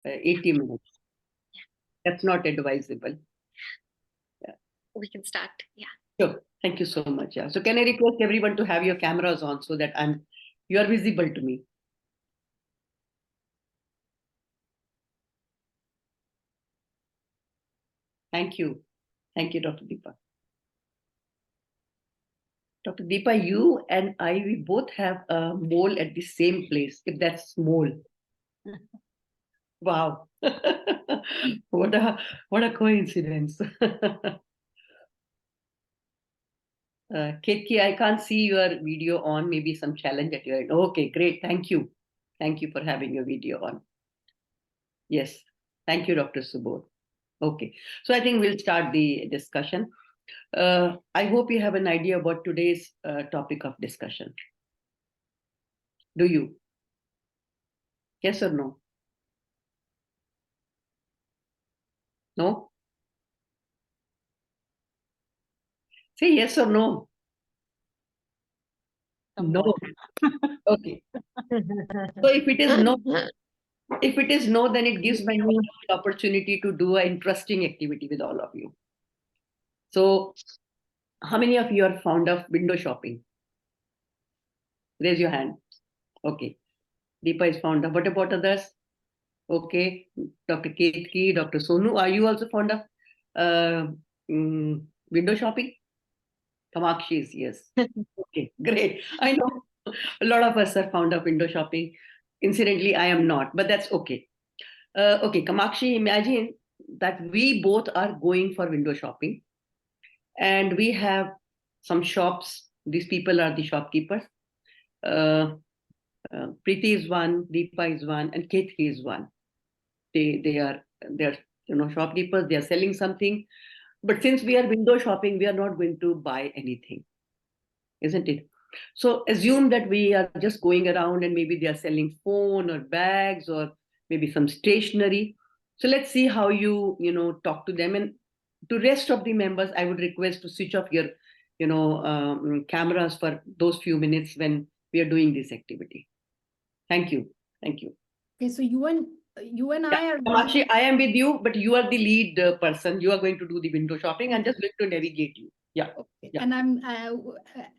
80 minutes. That's not advisable. Yeah. We can start. Yeah. Sure. Thank you so much. Yeah. So can I request everyone to have your cameras on so that you are visible to me? Thank you. Thank you, Dr. Deepa. Dr. Deepa, you and I, we both have a mole at the same place, if that's mole. Wow. What a coincidence. Ketki, I can't see your video on. Maybe some challenge at your end. Okay, great. Thank you. Thank you for having your video on. Yes. Thank you, Dr. Subodh. Okay. So I think we'll start the discussion. I hope you have an idea about today's topic of discussion. Do you? Yes or no? No? Say yes or no. No. Okay. So if it is no, then it gives me the opportunity to do an interesting activity with all of you. So how many of you are fond of window shopping? Raise your hand. Okay. Deepa is fond of. What about others? Okay. Dr. Ketki, Dr. Sonu, are you also fond of uh, window shopping? Kamakshi is yes. Okay, great. I know a lot of us are fond of window shopping. Incidentally, I am not, but that's okay. Okay, Kamakshi, imagine that we both are going for window shopping and we have some shops. These people are the shopkeepers. Preeti is one, Deepa is one, and Ketki is one. They're shopkeepers. They are selling something, but since we are window shopping, we are not going to buy anything, isn't it? So assume that we are just going around and maybe they are selling phone or bags or maybe some stationery. So let's see how you talk to them. And to rest of the members, I would request to switch off your cameras for those few minutes when we are doing this activity. Thank you. Thank you. Okay, so you and I are. Actually, I am with you, but you are the lead person. You are going to do the window shopping. I'm just going to navigate you. Yeah. Okay. Yeah.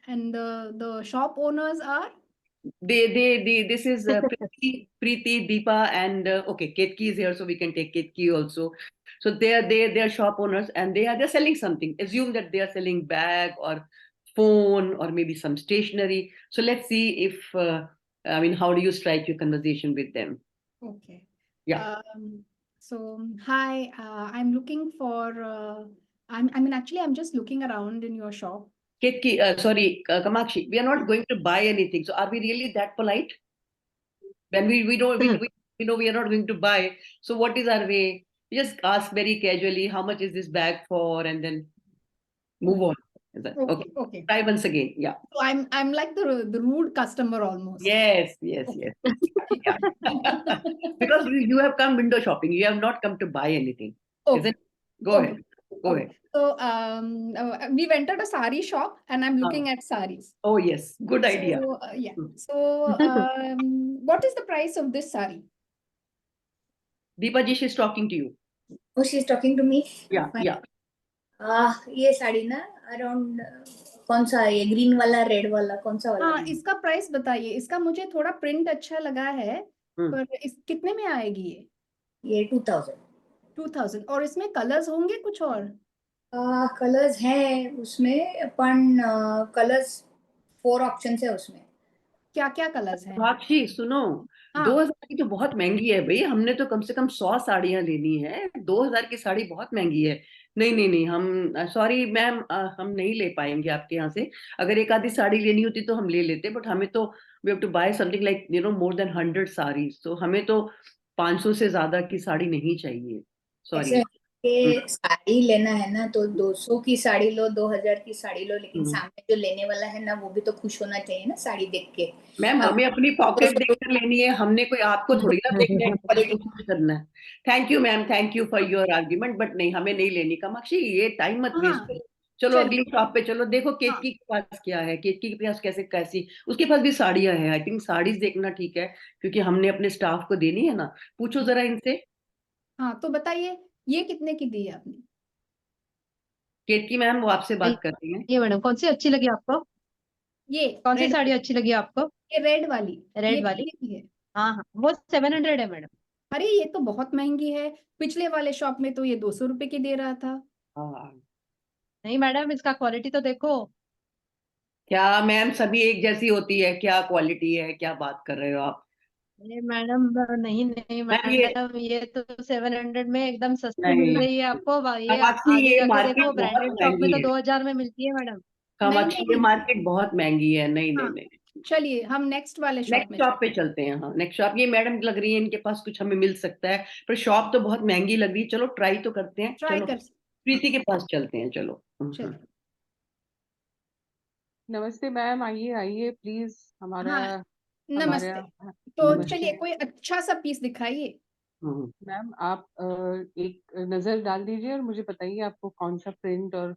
And the shop owners are. This is Preeti, Deepa, and okay, Ketki is here, so we can take Ketki also. So they're shop owners, and they're selling something. Assume that they are selling bag or phone or maybe some stationery. So let's see if how do you strike your conversation with them? Okay. Yeah. So hi, I'm looking for. I'm just looking around in your shop. Ketki, Kamakshi, we are not going to buy anything. So are we really that polite? When we don't we are not going to buy. So what is our way? We just ask very casually, how much is this bag for, and then move on. Is that okay? Okay. Try once again. Yeah. So I'm like the rude customer almost. Yes. Okay. Yeah. Because you have come window shopping. You have not come to buy anything. Okay. Is it? Go ahead. Go ahead. So we've entered a sari shop and I'm looking at saris. Oh yes, good idea. So, yeah. So what is the price of this sari? Deepa ji, she's talking to you. Oh, she's talking to me? Yeah. Fine. Yeah. ये साड़ी ना around कौन सा ये green वाला red वाला कौन सा वाला? हाँ, इसका प्राइस बताइए. इसका मुझे थोड़ा प्रिंट अच्छा लगा है, पर इस कितने में आएगी ये 2000. 2000. और इसमें कलर्स होंगे कुछ और? कलर्स हैं उसमें, अपन कलर्स 4 ऑप्शन है उसमें. क्या क्या कलर्स हैं? साक्षी सुनो, 2000 की तो बहुत महंगी है भाई. हमने तो कम से कम 100 साड़ियां लेनी है. 2000 की साड़ी बहुत महंगी है. नहीं, हम सॉरी मैम, हम नहीं ले पाएंगे आपके यहाँ से. अगर एक आधी साड़ी लेनी होती तो हम ले लेते, बट हमें तो we have to buy something like more than 100 saris. तो हमें तो 500 से ज्यादा की साड़ी नहीं चाहिए. सॉरी. साड़ी लेना है ना तो 200 की साड़ी लो, 2000 की साड़ी लो, लेकिन सामने जो लेने वाला है ना वो भी तो खुश होना चाहिए ना साड़ी देख के. मैम हमें अपनी पॉकेट देखकर लेनी है. हमने कोई आपको थोड़ी ना देखना है, करना है. Thank you ma'am, thank you for your argument, but नहीं, हमें नहीं लेनी. कामाक्षी, ये टाइम मत वेस्ट करो. चलो अगली शॉप पे चलो. देखो केतकी के पास क्या है, केतकी के पास कैसी उसके पास भी साड़ियां हैं. आई थिंक साड़ीज देखना ठीक है, क्योंकि हमने अपने स्टाफ को देनी है ना. पूछो जरा इनसे हाँ, तो बताइए ये कितने की दी है आपने? केतकी मैम वो आपसे बात कर रही हैं। ये मैडम कौन सी अच्छी लगी आपको? ये कौन सी रेड, साड़ी अच्छी लगी आपको? ये रेड वाली, ये रेड वाली? कितने की है? हाँ हाँ, वो 700 है मैडम। अरे ये तो बहुत महंगी है, पिछले वाले शॉप में तो ये 200 रुपए की दे रहा था। हाँ, नहीं मैडम, इसका क्वालिटी तो देखो। क्या मैम सभी एक जैसी होती है? क्या क्वालिटी है, क्या बात कर रहे हो आप? अरे मैडम, नहीं नहीं मैम ये मैडम, ये तो 700 में एकदम सस्ती मिल नहीं, रही है आपको। ये कामाक्षी आगे ये जाके देखो, मार्केट बहुत ब्रांडेड शॉप में महंगी तो है। 2000 में मिलती है मैडम। नहीं कामाक्षी ये नहीं, मार्केट बहुत महंगी है। नहीं नहीं हाँ नहीं। चलिए हम नेक्स्ट वाले शॉप नेक्स्ट में शॉप पे चलते हैं। हाँ, नेक्स्ट शॉप। ये मैडम लग रही है इनके पास कुछ हमें मिल सकता है, पर शॉप तो बहुत महंगी लग रही है। चलो ट्राई तो करते हैं। ट्राई चलो कर। हाँ प्रीति के पास चलते हैं, चलो। चलो। नमस्ते मैम, आइए आइए प्लीज। हमारा हाँ हमारे नमस्ते, तो चलिए नमस्ते कोई अच्छा सा पीस दिखाइए। हम्म। मैम। आप एक नज़र डाल दीजिए और मुझे बताइए आपको कौन सा प्रिंट और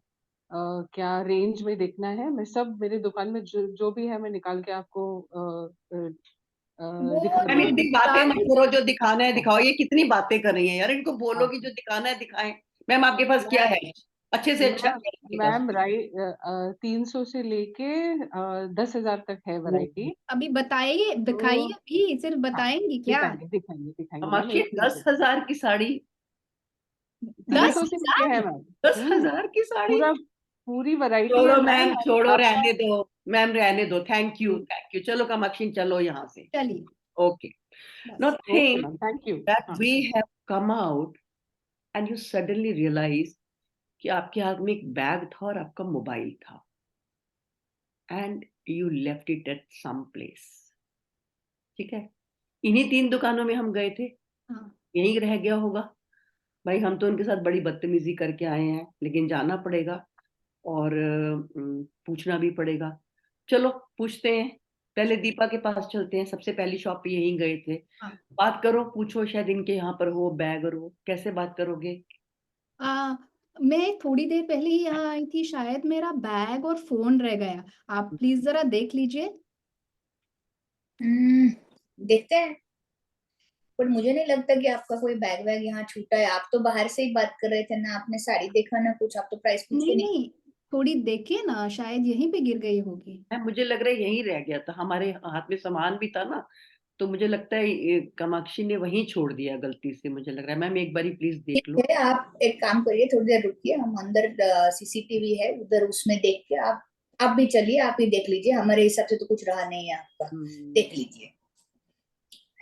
क्या रेंज में देखना है। मैं सब मेरे दुकान में जो भी है मैं निकाल के आपको वो दिखा मैम जो दूंगी। इतनी बातें मत गुलाबी, करो, जो दिखाना है दिखाओ। ये कितनी बातें कर रही हैं यार, इनको बोलो हाँ कि जो दिखाना है दिखाएं। मैम आपके पास क्या मैम, है अच्छे से अच्छा? मैम क्या है आपके पास? मैम 300 से लेके 10,000 तक है वैरायटी। अभी बताइए, दिखाइए, तो अभी सिर्फ हाँ, बताएंगी क्या? दिखाएंगे दिखाएंगे दिखाएंगे मैम, कामाक्षी एक मिनट। 10,000 की साड़ी? दस 300 से लेके है हजार मैम। दस हम्म। हजार की साड़ी? पूरा पूरी वैरायटी है छोड़ो मैम। मैम, छोड़ो, आपका रहने दो। मैम रहने दो। Thank you, hmm, thank you. चलो कामाक्षी चलो यहाँ से। चलिए ओके। Now बस। Okay think ma'am, thank you. that हाँ we have come out and you suddenly realize कि आपके हाथ में एक बैग था और आपका मोबाइल था, and you left it at some place। ठीक है, इन्हीं 3 दुकानों में हम गए थे, हाँ यहीं रह गया होगा। भाई हम तो उनके साथ बड़ी बदतमीजी करके आए हैं, लेकिन जाना पड़ेगा और पूछना भी पड़ेगा। चलो पूछते हैं। पहले दीपा के पास चलते हैं, सबसे पहली शॉप पे यहीं गए थे। हाँ। बात करो, पूछो, शायद इनके यहाँ पर हो बैग। और वो कैसे बात करोगे? मैं थोड़ी देर पहले ही यहाँ आई थी, शायद मेरा बैग और फोन रह गया। आप प्लीज जरा देख लीजिए। देखते हैं, पर मुझे नहीं लगता कि आपका कोई बैग वैग यहाँ छूटा है। आप तो बाहर से ही बात कर रहे थे ना, आपने साड़ी देखा ना कुछ, आप तो प्राइस पूछ के नहीं नहीं। नहीं, थोड़ी देखिए ना, शायद यहीं पे गिर गई होगी। मुझे लग रहा है यहीं रह गया था, हमारे हाथ में सामान भी था ना, तो मुझे लगता है कामाक्षी ने वहीं छोड़ दिया गलती से। मुझे लग रहा है मैम एक बारी प्लीज ठीक देख लो। है, आप एक काम करिए, थोड़ी देर रुकिए, हम अंदर सीसीटीवी है उधर, उसमें देख के आप भी चलिए, आप ही देख लीजिए। हमारे हिसाब से तो कुछ रहा नहीं है आपका, देख लीजिए।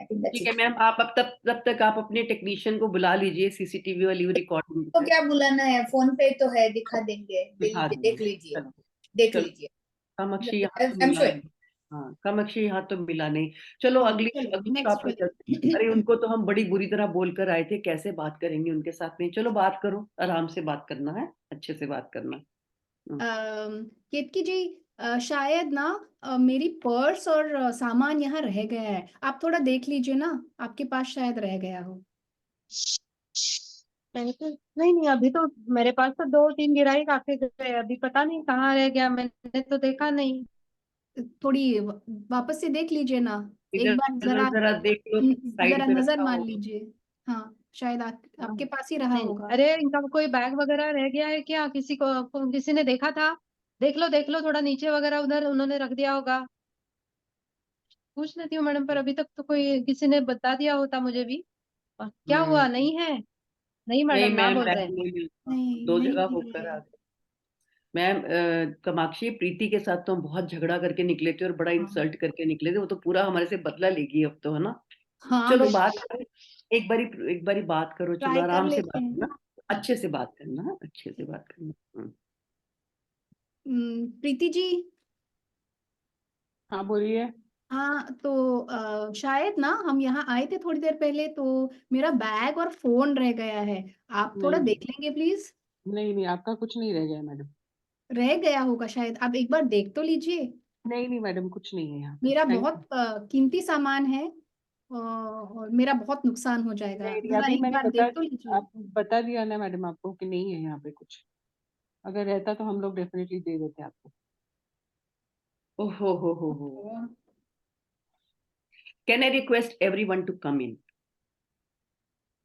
आई थिंक दैट्स ठीक है इट। मैम, आप अब तब तक आप अपने टेक्नीशियन को बुला लीजिए, सीसीटीवी वाली रिकॉर्डिंग तो क्या बुलाना है, फोन पे तो है, दिखा देंगे, ले दिखा लीजिए, देंगे। देख लीजिए, चलो देख चलो, लीजिए। कामाक्षी यहाँ आई तो एम मिला श्योर। नहीं। हाँ, कामाक्षी यहाँ तो मिला नहीं। चलो हाँ अगली चलो अगली शॉप नेक्स्ट पे चलते हैं। अरे वाले। उनको तो हम बड़ी बुरी तरह बोल कर आए थे, कैसे बात करेंगे उनके साथ में? चलो बात करो, आराम से बात करना है, अच्छे से बात करना। केतकी जी, शायद ना मेरी पर्स और सामान यहाँ रह गया है, आप थोड़ा देख लीजिए ना, आपके पास शायद रह गया हो। मैंने तो नहीं नहीं, अभी तो मेरे पास तो 2-3 गिराई आके गए, अभी पता नहीं कहाँ रह गया, मैंने तो देखा नहीं। थोड़ी वापस से देख लीजिए ना, एक इधर बार इधर जरा जरा देख लो, साइड जरा पे नजर रखा मार हो। लीजिए। हाँ शायद हाँ, आपके पास ही रहा नहीं नहीं, होगा। अरे इनका कोई बैग वगैरह रह गया है क्या? किसी ने देखा था? देख लो थोड़ा नीचे वगैरह, उधर उन्होंने रख दिया होगा। पूछ लेती हूँ मैडम, पर अभी तक तो कोई किसी ने बता दिया होता मुझे भी। और क्या हुआ, हम्म। नहीं है? नहीं नहीं मैडम, ना मैम, बोल बैग रहे हैं। नहीं मिलता, नहीं 2 नहीं जगह दिख होकर रहे। आ गए। मैम कामाक्षी प्रीति के साथ तो हम बहुत झगड़ा करके निकले थे और बड़ा हाँ इंसल्ट करके निकले थे। वो तो पूरा हमारे से बदला लेगी अब तो, है ना? हाँ चलो बात बिल्कुल, करो, एक बारी बात करो। चलो ट्राई कर आराम से लेते बात हैं। करना, अच्छे से बात करना, हाँ, अच्छे से बात करना। प्रीति जी, हाँ बोलिए। हाँ तो शायद ना हम यहाँ आए थे थोड़ी देर पहले, तो मेरा बैग और फोन रह गया है, आप थोड़ा नहीं नहीं देख लेंगे प्लीज। नहीं नहीं, आपका कुछ नहीं रह गया मैडम। रह गया होगा शायद, आप एक बार देख तो लीजिए। नहीं नहीं मैडम, कुछ नहीं है यहाँ पे, मेरा थैंक यू। बहुत कीमती सामान है, और मेरा बहुत नुकसान हो जाएगा, नहीं नहीं, जरा अभी एक मैंने बार देख तो लीजिए। आप बता दिया ना मैडम आपको कि नहीं है यहाँ पे कुछ। अगर रहता तो हम लोग डेफिनेटली दे देते आपको। ओहो हो। Can I request everyone to come in?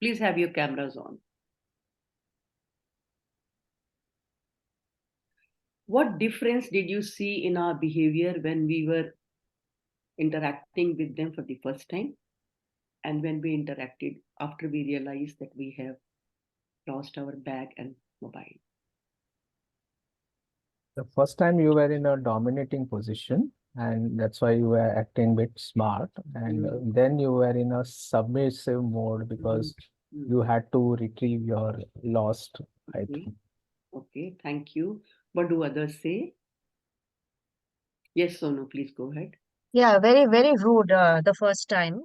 Please have your cameras on. What difference did you see in our behavior when we were interacting with them for the first time, and when we interacted after we realized that we have lost our bag and mobile? The first time you were in a dominating position, and that's why you were acting a bit smart. And then you were in a submissive mode because you had to retrieve your lost item. Okay, thank you. What do others say? Yes, Sonu, please go ahead. Yeah, very, very rude the first time.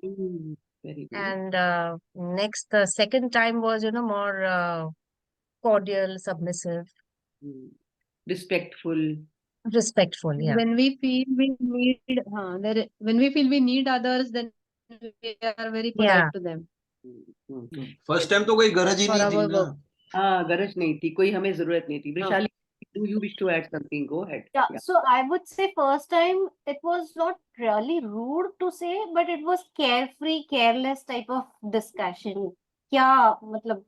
Very good. And next, the second time was, more cordial, submissive, Respectful. respectful. Yeah. When we feel we need, when we feel we need others, then we are very polite Yeah. to them. First time तो कोई गरज ही For नहीं थी our ना work. हाँ, गरज नहीं थी, कोई हमें जरूरत नहीं थी. Vrishali, do you wish to add something? Go ahead. Yeah, so I would say first time it was not really rude to say, but it was carefree, careless type of discussion. क्या मतलब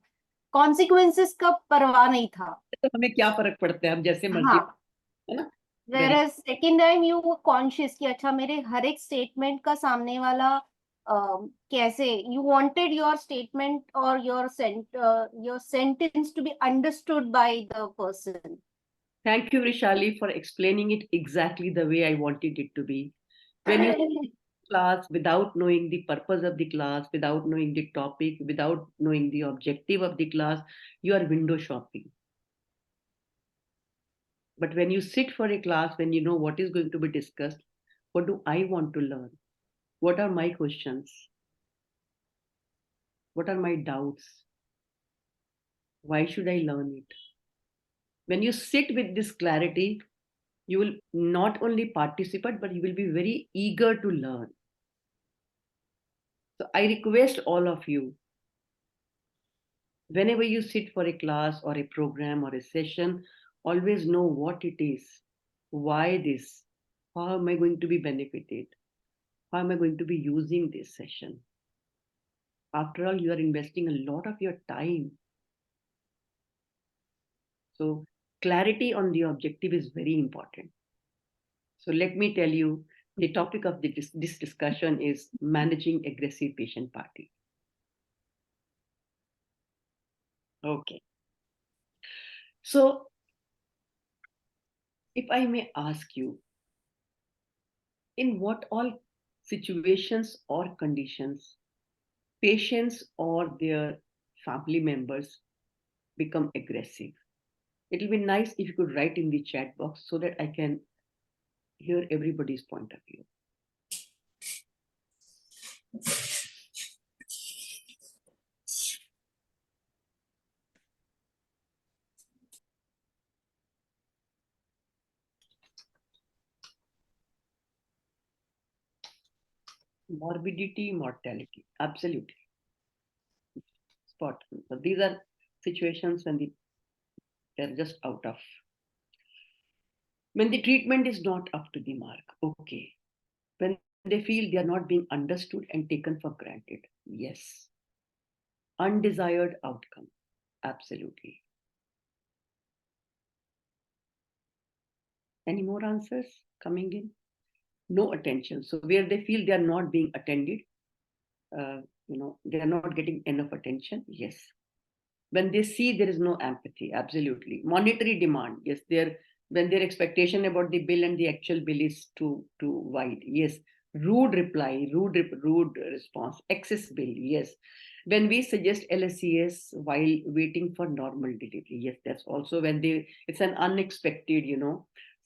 consequences का परवाह नहीं था. तो हमें क्या फर्क पड़ता है, हम जैसे मर्जी, हाँ. है ना? Whereas second time you were conscious कि अच्छा मेरे हर एक statement का सामने वाला कैसे you wanted your statement or your sentence to be understood by the person. Thank you, Vrishali, for explaining it exactly the way I wanted it to be. When you class without knowing the purpose of the class, without knowing the topic, without knowing the objective of the class, you are window shopping. But when you sit for a class, when you know what is going to be discussed, what do I want to learn? What are my questions? What are my doubts? Why should I learn it? When you sit with this clarity, you will not only participate, but you will be very eager to learn. So I request all of you, whenever you sit for a class or a program or a session, always know what it is, why this, how am I going to be benefited, how am I going to be using this session. After all, you are investing a lot of your time. So clarity on the objective is very important. So let me tell you, the topic of this discussion is managing aggressive patient party. Okay. So if I may ask you, in what all situations or conditions patients or their family members become aggressive? It will be nice if you could write in the chat box so that I can hear everybody's point of view. Morbidity, mortality, absolutely. Spot on. So these are situations when they're just out of. When the treatment is not up to the mark, okay. When they feel they are not being understood and taken for granted, yes. Undesired outcome, absolutely. Any more answers coming in? No attention. So where they feel they are not being attended, they are not getting enough attention, yes. When they see there is no empathy, absolutely. Monetary demand, yes. When their expectation about the bill and the actual bill is too wide, yes. Rude reply, rude response, excess bill, yes. When we suggest LSCS while waiting for normal delivery, yes, that's also when it's an unexpected,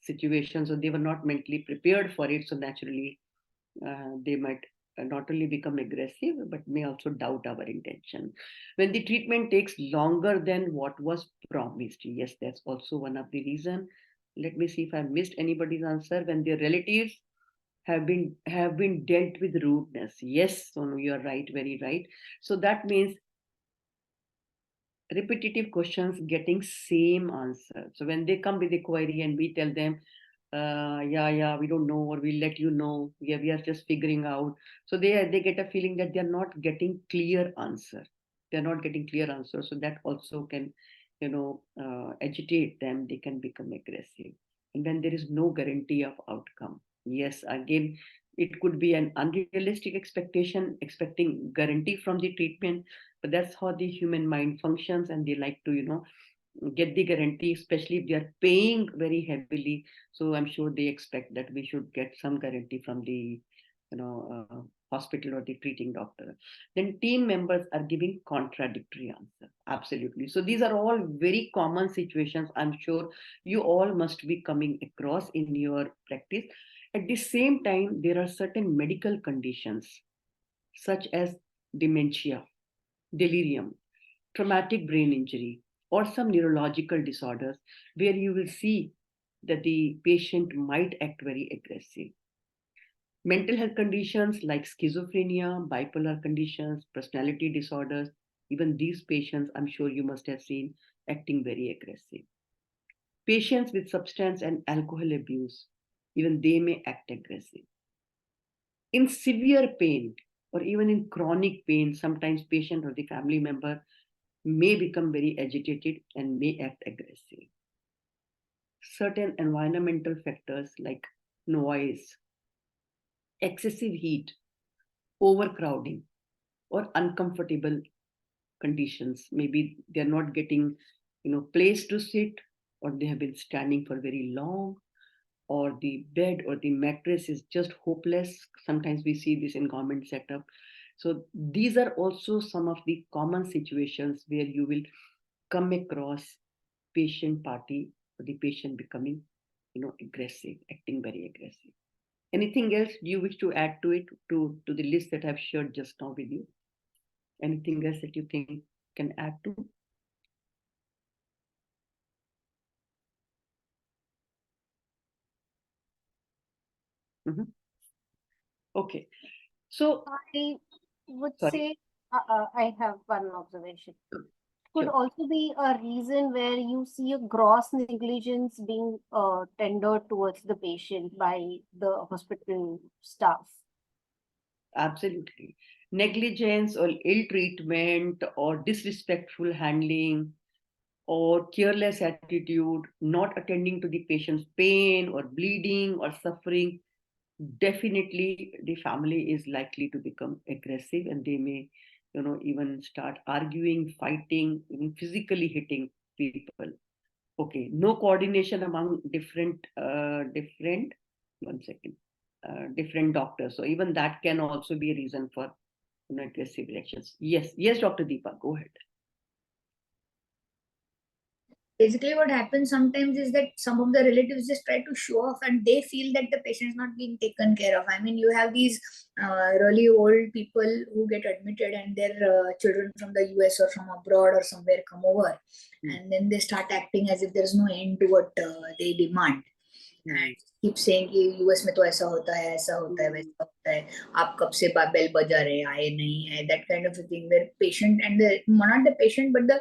situation, so they were not mentally prepared for it, so naturally they might not only become aggressive but may also doubt our intention. When the treatment takes longer than what was promised, yes, that's also one of the reason. Let me see if I missed anybody's answer. When their relatives have been dealt with rudeness, yes, Sonu, you are right, very right. So that means repetitive questions getting same answer. So when they come with a query and we tell them, yeah, we don't know, or we'll let you know, we are just figuring out. So they get a feeling that they're not getting clear answer. they're not getting clear answers. So that also can, agitate them. They can become aggressive. And when there is no guarantee of outcome, yes, again, it could be an unrealistic expectation, expecting guarantee from the treatment, but that's how the human mind functions, and they like to, get the guarantee, especially if they are paying very heavily. So I'm sure they expect that we should get some guarantee from the, hospital or the treating doctor. Then team members are giving contradictory answer. Absolutely. So these are all very common situations. I'm sure you all must be coming across in your practice. At the same time, there are certain medical conditions such as dementia, delirium, traumatic brain injury, or some neurological disorders where you will see that the patient might act very aggressive. Mental health conditions like schizophrenia, bipolar conditions, personality disorders, even these patients, I'm sure you must have seen acting very aggressive. Patients with substance and alcohol abuse, even they may act aggressive. In severe pain or even in chronic pain, sometimes patient or the family member may become very agitated and may act aggressive. Certain environmental factors like noise, excessive heat, overcrowding, or uncomfortable conditions. Maybe they're not getting, place to sit, or they have been standing for very long, or the bed or the mattress is just hopeless. Sometimes we see this in government setup. So these are also some of the common situations where you will come across patient party or the patient becoming, aggressive, acting very aggressive. Anything else you wish to add to it, to the list that I've shared just now with you? Anything else that you think can add to? Okay. So I would Sorry. say I have one observation. Could Sure. also be a reason where you see a gross negligence being tendered towards the patient by the hospital staff. Absolutely. Negligence or ill treatment or disrespectful handling or careless attitude, not attending to the patient's pain or bleeding or suffering, definitely the family is likely to become aggressive, and they may, even start arguing, fighting, even physically hitting people. Okay, no coordination among different different doctors. So even that can also be a reason for, aggressive reactions. Yes, Dr. Deepa, go ahead. Basically what happens sometimes is that some of the relatives just try to show off, and they feel that the patient is not being taken care of. I mean, you have these really old people who get admitted, and their children from the US or from abroad or somewhere come over, and then they start acting as if there's no end to what they demand. And keep saying कि US में तो ऐसा होता है, ऐसा होता है, वैसा होता है, आप कब से बेल बजा रहे, आए नहीं है, that kind of a thing, where patient and not the patient but the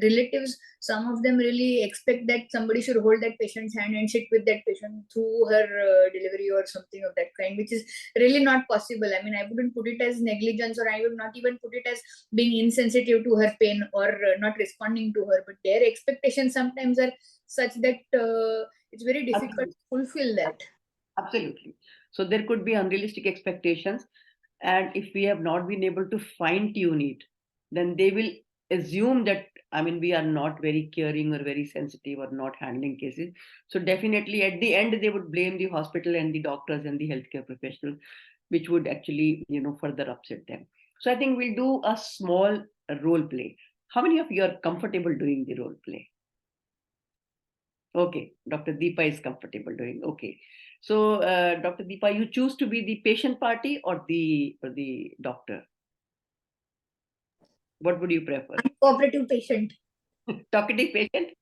relatives, some of them really expect that somebody should hold that patient's hand and sit with that patient through her delivery or something of that kind, which is really not possible. I mean, I wouldn't put it as negligence, or I would not even put it as being insensitive to her pain or not responding to her, but their expectations sometimes are such that it's very difficult to fulfill that. Absolutely. So there could be unrealistic expectations, and if we have not been able to fine tune it, then they will assume that, I mean, we are not very caring or very sensitive or not handling cases. So definitely at the end, they would blame the hospital and the doctors and the healthcare professionals, which would actually, further upset them. So I think we'll do a small role play. How many of you are comfortable doing the role play? Okay, Dr. Deepa is comfortable doing. Okay, so Dr. Deepa, you choose to be the patient party or the doctor? What would you prefer? Uncooperative patient. Talkative patient?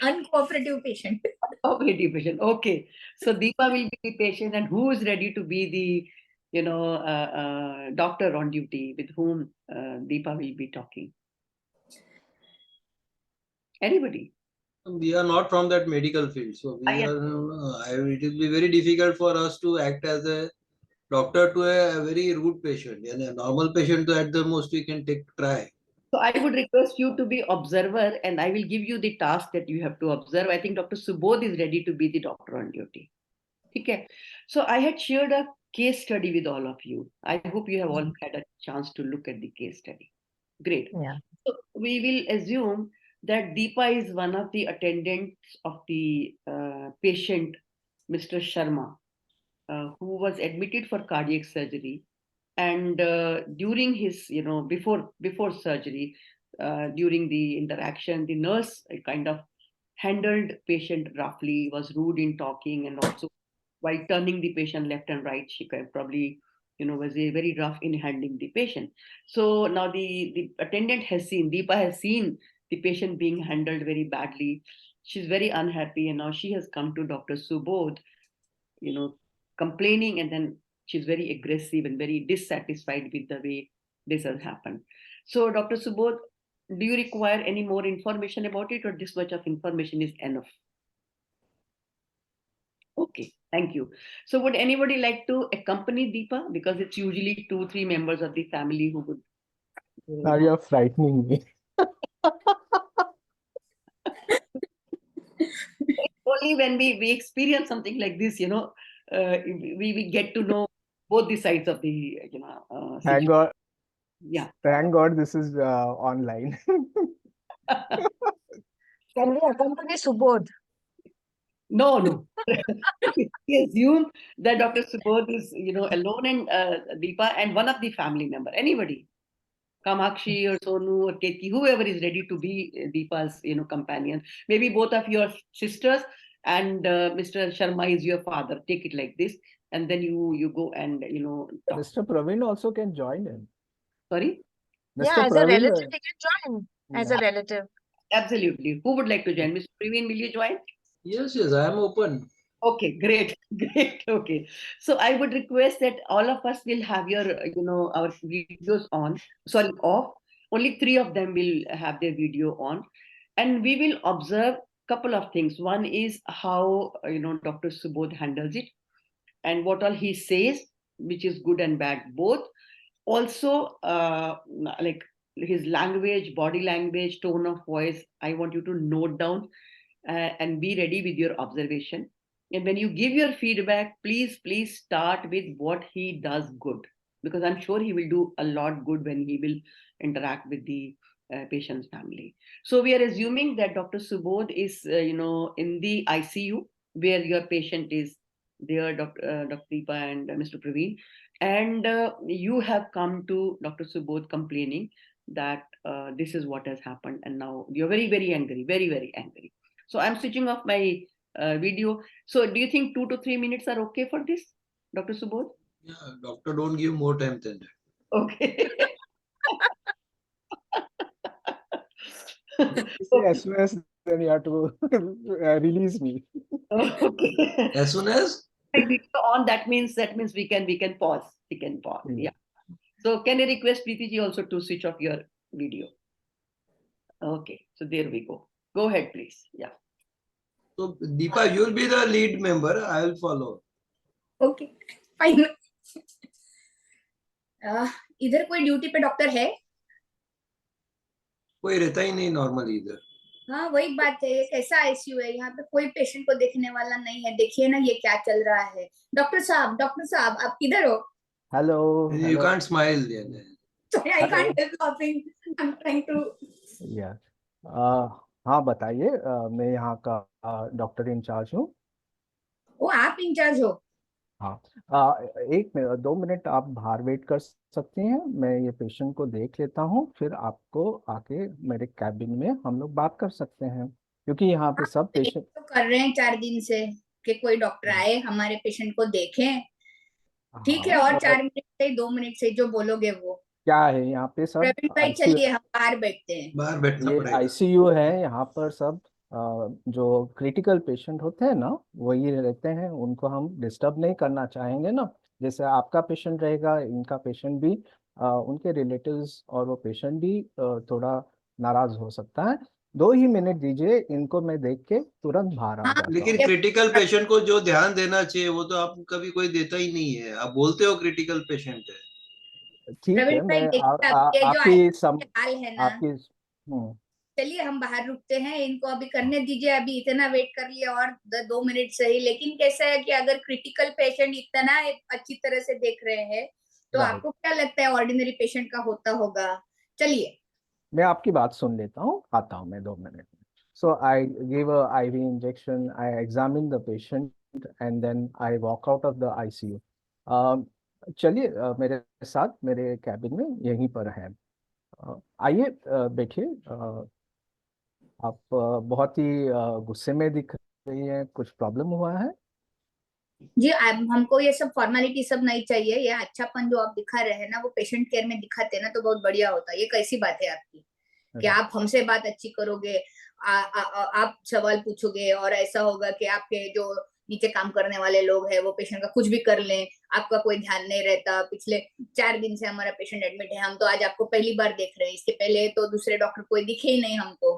Uncooperative patient. Cooperative patient. Okay, so Deepa will be the patient, and who is ready to be the doctor on duty with whom Deepa will be talking? Anybody? We are not from that medical field, so Yes. it will be very difficult for us to act as a doctor to a very rude patient. And a normal patient, at the most we can try. So I would request you to be observer, and I will give you the task that you have to observe. I think Dr. Subodh is ready to be the doctor on duty. Okay. So I had shared a case study with all of you. I hope you have all had a chance to look at the case study. Great. Yeah. So we will assume that Deepa is one of the attendants of the patient, Mr. Sharma, who was admitted for cardiac surgery. And during his, before surgery, during the interaction, the nurse kind of handled patient roughly, was rude in talking, and also while turning the patient left and right, she probably, was very rough in handling the patient. So now the attendant has seen, Deepa has seen the patient being handled very badly. She's very unhappy, and now she has come to Dr. Subodh, complaining, and then she's very aggressive and very dissatisfied with the way this has happened. So, Dr. Subodh, do you require any more information about it, or this much of information is enough? Okay, thank you. So would anybody like to accompany Deepa? Because it's usually 2-3 members of the family who would. Now you're frightening me. Only when we experience something like this, we get to know both the sides of the, Thank situation. God. Yeah. Thank God this is online. Can we accompany Subodh? No. We assume that Dr. Subodh is, alone, and Deepa and one of the family member, anybody, Kamakshi or Sonu or Ketki, whoever is ready to be Deepa's, companion. Maybe both of your sisters, and Mr. Sharma is your father. Take it like this, and then you go and talk. Mr. Praveen also can join in. Sorry. Yeah, Mr. as a Praveen, relative, he can join as a yeah. relative. Absolutely. Who would like to join? Mr. Praveen, will you join? Yes, I am open. Okay, great. Okay. So I would request that all of us will have our videos on, sorry, off. Only 3 of them will have their video on. And we will observe a couple of things. One is how, Dr. Subodh handles it, and what all he says, which is good and bad, both. Also, like his language, body language, tone of voice, I want you to note down and be ready with your observation. And when you give your feedback, please start with what he does good, because I'm sure he will do a lot good when he will interact with the patient's family. So we are assuming that Dr. Subodh is, in the ICU where your patient is there, Dr. Deepa and Mr. Praveen, and you have come to Dr. Subodh complaining that this is what has happened, and now you're very, very angry, very, very angry. So I'm switching off my video. So do you think 2 to 3 minutes are okay for this, Dr. Subodh? Yeah, doctor, don't give more time than that. Okay. As soon as then you have to release me. Okay. As soon as On, that means we can pause. We can pause. Mm. Yeah. So can I request Preeti ji also to switch off your video? Okay. So there we go. Go ahead, please. Yeah. so Deepa, you will be the lead member. I will follow. Okay fine. इधर कोई duty पे doctor है? कोई रहता ही नहीं normally इधर। हाँ वही बात है, ये कैसा आईसीयू है, यहाँ पे कोई पेशेंट को देखने वाला नहीं है। देखिए ना ये क्या चल रहा है। डॉक्टर साहब आप किधर हो? Hello. You can't smile. Sorry, I can't help laughing. I'm trying to. Yeah. हाँ बताइए, मैं यहाँ का डॉक्टर इंचार्ज हूँ। ओ आप इंचार्ज हो? हाँ, 2 मिनट आप बाहर वेट कर सकती हैं, मैं ये पेशेंट को देख लेता हूँ, फिर आपको आके मेरे कैबिन में हम लोग बात कर सकते हैं, क्योंकि यहाँ पे सब पेशेंट तो कर रहे हैं 4 दिन से कि कोई डॉक्टर आए हमारे पेशेंट को देखें। ठीक है, और 4 मिनट से 2 मिनट से जो बोलोगे वो क्या है यहाँ पे सब प्रवीण भाई, चलिए हम बाहर बैठते हैं। बाहर बैठना ये पड़ेगा। आईसीयू है, यहाँ पर सब जो क्रिटिकल पेशेंट होते हैं ना वही रहते हैं, उनको हम डिस्टर्ब नहीं करना चाहेंगे ना। जैसे आपका पेशेंट रहेगा, इनका पेशेंट भी, उनके रिलेटिव्स और वो पेशेंट भी थोड़ा नाराज हो सकता है। 2 ही मिनट दीजिए, इनको मैं देख के तुरंत बाहर आ जाता लेकिन हूँ। क्रिटिकल पेशेंट को जो ध्यान देना चाहिए वो तो आप कभी कोई देता ही नहीं है। आप बोलते हो क्रिटिकल पेशेंट है। ठीक है, प्रवीण भाई मैं देखिए अब ये जो आपकी हाल है ना, आपकी चलिए हम बाहर रुकते हैं, इनको अभी करने दीजिए, अभी इतना वेट कर लिया और 2 मिनट सही। लेकिन कैसा है कि अगर क्रिटिकल पेशेंट इतना अच्छी तरह से देख रहे हैं तो राइट, आपको क्या लगता है ऑर्डिनरी पेशेंट का होता होगा? चलिए। मैं आपकी बात सुन लेता हूँ, आता हूँ मैं 2 मिनट में। So I give a IV injection, I examine the patient and then I walk out of the ICU। चलिए मेरे साथ मेरे कैबिन में यहीं पर है। आइए बैठिए। आप बहुत ही गुस्से में दिख रही हैं, कुछ प्रॉब्लम हुआ है? जी हमको ये सब फॉर्मेलिटी सब नहीं चाहिए। ये अच्छापन जो आप दिखा रहे हैं ना, वो पेशेंट केयर में दिखाते हैं ना, तो बहुत बढ़िया होता है। ये कैसी बात है आपकी कि आप हमसे बात अच्छी करोगे, आप सवाल पूछोगे और ऐसा होगा कि आपके जो नीचे काम करने वाले लोग हैं वो पेशेंट का कुछ भी कर लें, आपका कोई ध्यान नहीं रहता। पिछले 4 दिन से हमारा पेशेंट एडमिट है, हम तो आज आपको पहली बार देख रहे हैं, इसके पहले तो दूसरे डॉक्टर कोई दिखे ही नहीं हमको।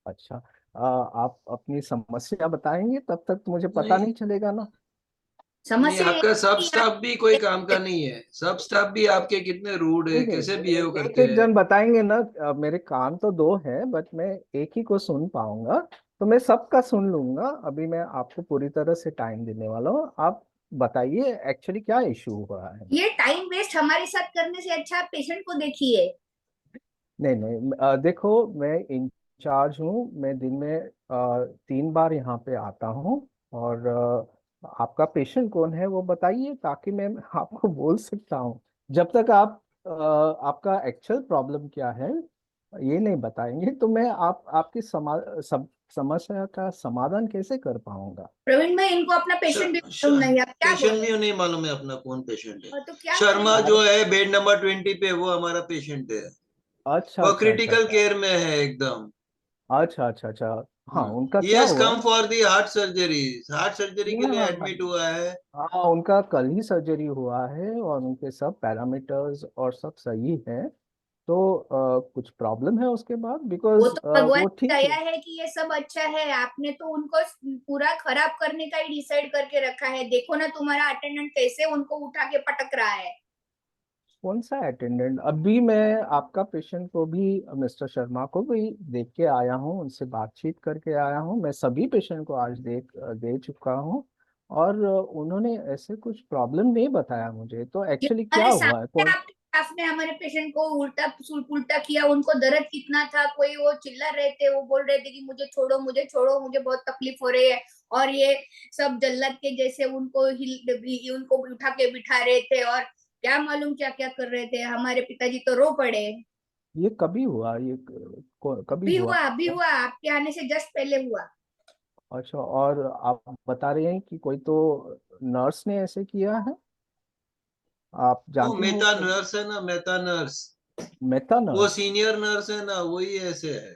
अच्छा, आप अपनी समस्या बताएंगे, तब तक तो मुझे पता नहीं नहीं चलेगा ना। नहीं, समस्या ये आपका है सब कि स्टाफ भी कोई काम का नहीं है। सब स्टाफ भी आपके कितने रूड है, ठीक है, कैसे बिहेव एक करते एक हैं। जन बताएंगे ना। मेरे कान तो 2 हैं, बट मैं एक ही को सुन पाऊंगा, तो मैं सबका सुन लूंगा। अभी मैं आपको पूरी तरह से टाइम देने वाला हूँ। आप बताइए एक्चुअली क्या इशू हुआ है। ये टाइम वेस्ट हमारे साथ करने से अच्छा आप पेशेंट को देखिए। नहीं नहीं, देखो, मैं इंचार्ज हूँ। मैं दिन में 3 बार यहाँ पे आता हूँ। और आपका पेशेंट कौन है वो बताइए, ताकि मैं आपको बोल सकता हूँ। जब तक आप आपका एक्चुअल प्रॉब्लम क्या है ये नहीं बताएंगे, तो मैं आपकी समस्या का समाधान कैसे कर पाऊंगा? प्रवीण भाई, इनको अपना पेशेंट भी मालूम नहीं, आप क्या बोल पेशेंट रहे भी नहीं मालूम है अपना कौन पेशेंट है। हैं? तो क्या शर्मा करें? जो है बेड नंबर 20 पे, वो हमारा पेशेंट है। अच्छा वो अच्छा अच्छा क्रिटिकल अच्छा केयर में है एकदम। अच्छा अच्छा अच्छा। हाँ, उनका ही क्या हैज हुआ? Come for the heart surgery. Heart surgery के हाँ लिए हाँ हाँ एडमिट हुआ है। हाँ, उनका कल ही सर्जरी हुआ है और उनके सब पैरामीटर्स और सब सही है। तो कुछ प्रॉब्लम है उसके बाद? वो बिकॉज तो भगवान वो की ठीक है। दया है कि ये सब अच्छा है। आपने तो उनको पूरा खराब करने का ही डिसाइड करके रखा है। देखो ना तुम्हारा अटेंडेंट कैसे उनको उठा के पटक रहा है। कौन सा अटेंडेंट? अभी मैं आपका पेशेंट को भी, मिस्टर शर्मा को भी देख के आया हूँ, उनसे बातचीत करके आया हूँ। मैं सभी पेशेंट को आज दे चुका हूँ। और उन्होंने ऐसे कुछ प्रॉब्लम नहीं बताया मुझे। तो ये एक्चुअली क्या हमारे हुआ है? सामने आपके स्टाफ ने हमारे पेशेंट को उल्टा उल्टा किया। उनको दर्द कितना था, कोई वो चिल्ला रहे थे, वो बोल रहे थे कि मुझे छोड़ो, मुझे छोड़ो, मुझे बहुत तकलीफ हो रही है। और ये सब जल्लद के जैसे उनको उठा के बिठा रहे थे और क्या मालूम क्या क्या कर रहे थे। हमारे पिताजी तो रो पड़े। ये कभी हुआ? कभी हुआ? अभी हुआ, आपके आने से जस्ट पहले हुआ। अच्छा, और आप बता रहे हैं कि कोई तो नर्स ने ऐसे किया है? आप वो जानती हैं मेहता वो? नर्स है ना, मेहता नर्स। मेथा वो नर्स? सीनियर नर्स है ना, वही ऐसे है।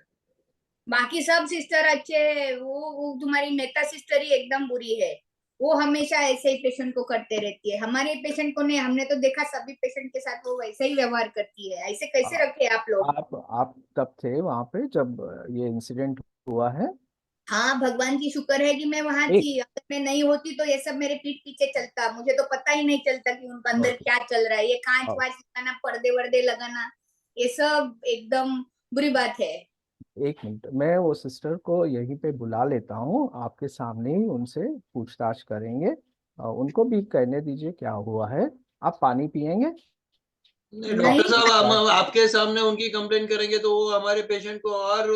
बाकी सब सिस्टर अच्छे हैं। वो तुम्हारी मेहता सिस्टर ही एकदम बुरी है। वो हमेशा ऐसे ही पेशेंट को करते रहती है। हमारे पेशेंट को नहीं, हमने तो देखा सभी पेशेंट के साथ वो वैसे ही व्यवहार करती है। ऐसे आ- कैसे रखे आप लोग? आप तब थे वहां पे जब ये इंसिडेंट हुआ है? हाँ, भगवान की शुक्र है कि मैं वहां एक थी। अगर मैं नहीं होती तो ये सब मेरे पीठ पीछे चलता। मुझे तो पता ही नहीं चलता कि उनका अंदर ओके, क्या चल रहा है। ये कांच वाच लगाना, पर्दे वर्दे लगाना, ये सब एकदम बुरी बात है। 1 मिनट, मैं वो सिस्टर को यहीं पे बुला लेता हूँ। आपके सामने ही उनसे पूछताछ करेंगे। उनको भी कहने दीजिए क्या हुआ है। आप पानी पियेंगे? नहीं नहीं, डॉक्टर साहब, हम आपके सामने उनकी कंप्लेन करेंगे तो वो हमारे पेशेंट को और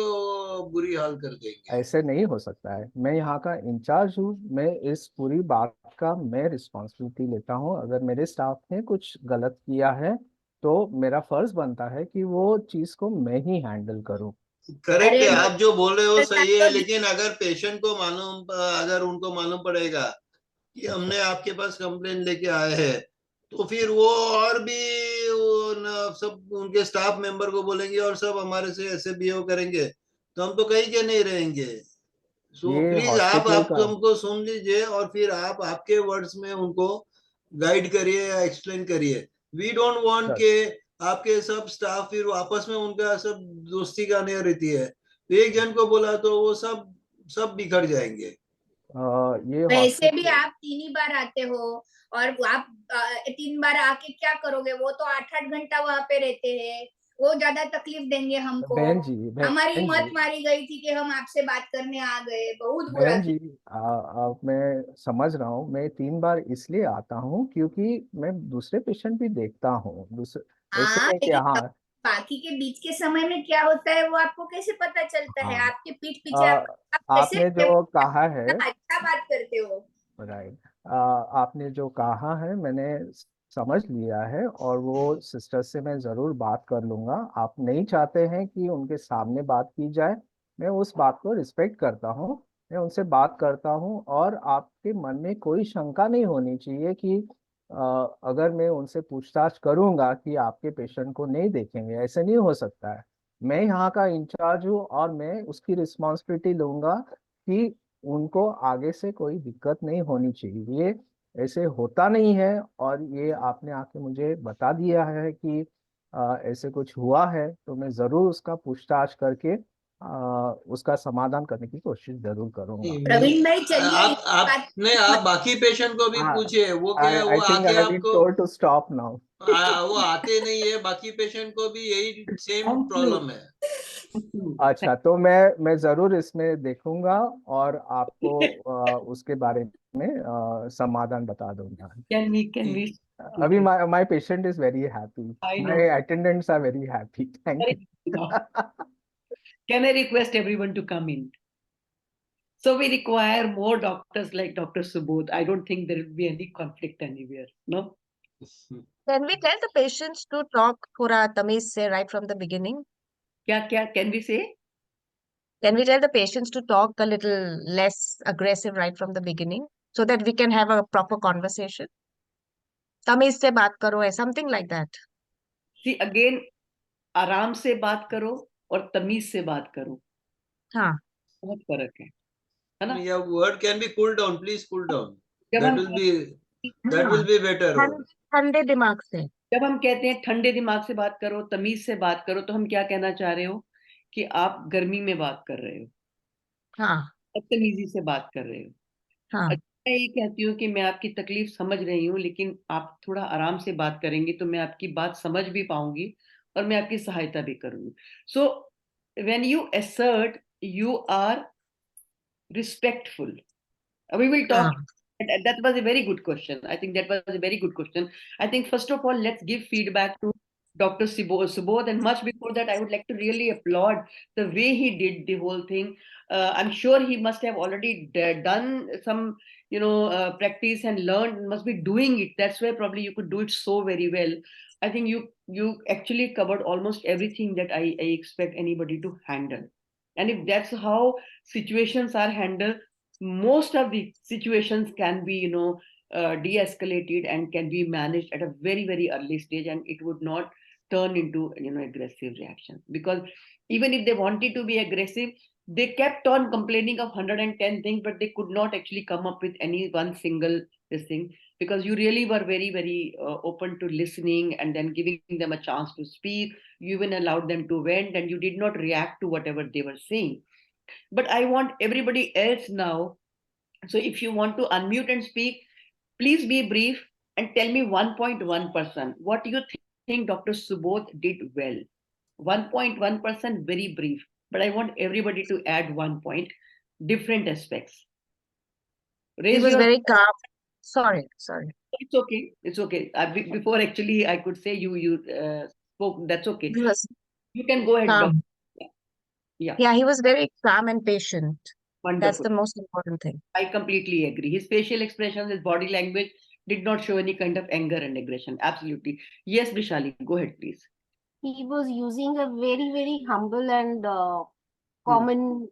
बुरी हाल कर देंगे। ऐसे नहीं हो सकता है। मैं यहाँ का इंचार्ज हूँ। मैं इस पूरी बात का मैं रिस्पॉन्सिबिलिटी लेता हूँ। अगर मेरे स्टाफ ने कुछ गलत किया है तो मेरा फर्ज बनता है कि वो चीज़ को मैं ही हैंडल करूँ। करेक्ट अरे है, आप जो बोल रहे हो डॉक्टर साहब सही है, तो लेकिन अगर पेशेंट को मालूम, अगर उनको मालूम पड़ेगा कि अच्छा, हमने आपके पास कंप्लेन लेके आए हैं, तो फिर वो और भी सब उनके स्टाफ मेंबर को बोलेंगे और सब हमारे से ऐसे बिहेव करेंगे, तो हम तो कहीं के नहीं रहेंगे। सो ये प्लीज हॉस्पिटल आप का। हमको सुन लीजिए और फिर आप आपके वर्ड्स में उनको गाइड करिए या एक्सप्लेन करिए। वी डोंट वांट सर, के आपके सब स्टाफ फिर आपस में उनका सब दोस्ती का नहीं रहती है, तो एक जन को बोला तो वो सब सब बिखर जाएंगे। ये वैसे भी hospital आप 3 ही बार आते हो और आप 3 बार आके क्या करोगे? वो तो 8-8 घंटा वहां पे रहते हैं, वो ज्यादा तकलीफ देंगे हमको। हमारी बहन हिम्मत जी, मारी गई थी कि हम आपसे बात करने आ गए, बहुत बुरा बहन जी, किया। मैं समझ रहा हूँ। मैं 3 बार इसलिए आता हूँ क्योंकि मैं दूसरे पेशेंट भी देखता हूँ। दूसरे ऐसे हाँ, नहीं कि लेकिन हाँ। बाकी के बीच के समय में क्या होता है वो आपको कैसे पता चलता है? हाँ, आपके पीठ पीछे आप कैसे आपने जो कहा है, अच्छा बात करते हो? राइट, आपने जो कहा है मैंने समझ लिया है, और वो सिस्टर से मैं ज़रूर बात कर लूँगा। आप नहीं चाहते हैं कि उनके सामने बात की जाए, मैं उस बात को रिस्पेक्ट करता हूँ। मैं उनसे बात करता हूँ, और आपके मन में कोई शंका नहीं होनी चाहिए कि अगर मैं उनसे पूछताछ करूँगा कि आपके पेशेंट को नहीं देखेंगे, ऐसे नहीं हो सकता है। मैं यहाँ का इंचार्ज हूँ, और मैं उसकी रिस्पॉन्सिबिलिटी लूँगा कि उनको आगे से कोई दिक्कत नहीं होनी चाहिए। ये ऐसे होता नहीं है, और ये आपने आके मुझे बता दिया है कि ऐसे कुछ हुआ है, तो मैं ज़रूर उसका पूछताछ करके उसका समाधान करने की कोशिश ज़रूर करूंगा। प्रवीण भाई, चलिए इस बात आप बाकी पेशेंट को भी हाँ, पूछिए, वो क्या है, आई वो थिंक आके आई बीन आपको टोल्ड टू स्टॉप नाउ। वो आते नहीं है, बाकी पेशेंट को भी यही सेम Thank you. प्रॉब्लम है। Thank you. अच्छा, तो मैं ज़रूर इसमें देखूंगा, और आपको उसके बारे में समाधान बता दूंगा। Can we? अभी my patient is very happy. I My know. attendants are very happy. Thank Very you. good now. Can I request everyone to come in? So we require more doctors like Dr. Subodh. I don't think there will be any conflict anywhere. No? Can we tell the patients to talk थोड़ा तमीज से right from the beginning? क्या can we say? Can we tell the patients to talk a little less aggressive right from the beginning so that we can have a proper conversation? तमीज से बात करो, something like that. See, again, आराम से बात करो और तमीज से बात करो, हाँ, बहुत फर्क है ना? Yeah, word can be cool down, please cool down. जब That हम will हाँ, be better. ठंडे दिमाग से. जब हम कहते हैं ठंडे दिमाग से बात करो, तमीज से बात करो, तो हम क्या कहना चाह रहे हो? कि आप गर्मी में बात कर रहे हो, हाँ, बदतमीजी से बात कर रहे हो। हाँ, अच्छा, मैं ये कहती हूँ कि मैं आपकी तकलीफ समझ रही हूँ, लेकिन आप थोड़ा आराम से बात करेंगे तो मैं आपकी बात समझ भी पाऊंगी और मैं आपकी सहायता भी करूंगी। So when you assert, you are respectful. We will talk. हाँ. That was a very good question. I think that was a very good question. I think first of all, let's give feedback to Dr. Subodh, and much before that, I would like to really applaud the way he did the whole thing. I'm sure he must have already done some, practice and learned. Must be doing it. That's why probably you could do it so very well. I think you actually covered almost everything that I expect anybody to handle. And if that's how situations are handled, most of the situations can be de-escalated and can be managed at a very very early stage, and it would not turn into aggressive reactions. Because even if they wanted to be aggressive, they kept on complaining of 110 things, but they could not actually come up with any one single this thing. Because you really were very very open to listening and then giving them a chance to speak. You even allowed them to vent, and you did not react to whatever they were saying. But I want everybody else now. So if you want to unmute and speak, please be brief and tell me 1.1% what you think Dr. Subodh did well. 1.1%, very brief. But I want everybody to add 1 point, different aspects. He Raise was your. very calm. Sorry. It's okay. It's okay. Before actually I could say you spoke. That's okay. He was You can go ahead, Doctor. calm. Yeah, Yeah, he was very calm and patient. That's wonderful. the most important thing. I completely agree. His facial expressions, his body language did not show any kind of anger and aggression. Absolutely. Yes, Vishali, go ahead, please. He was using a very, very humble and common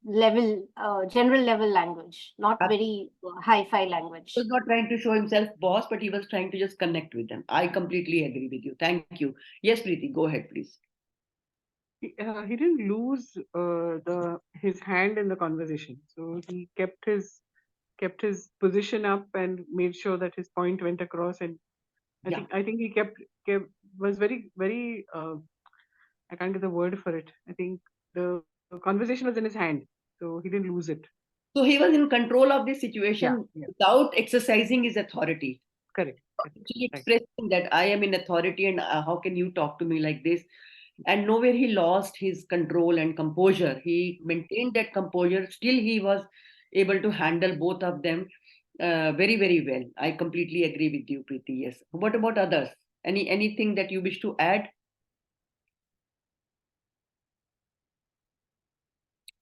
level, general level language, not very hi-fi language. He was not trying to show himself boss, but he was trying to just connect with them. I completely agree with you. Thank you. Yes, Preeti, go ahead, please. He didn't lose his hand in the conversation, so he kept his position up and made sure that his point went across. And I think he kept was very very I can't get the word for it. I think the conversation was in his hand, so he didn't lose it. So he was in control of the situation Yeah. without exercising his authority. Correct. Actually Right. expressing that I am in authority and how can you talk to me like this? And nowhere he lost his control and composure. He maintained that composure. Still, he was able to handle both of them very, very well. I completely agree with you, Preeti. Yes. What about others? Anything that you wish to add?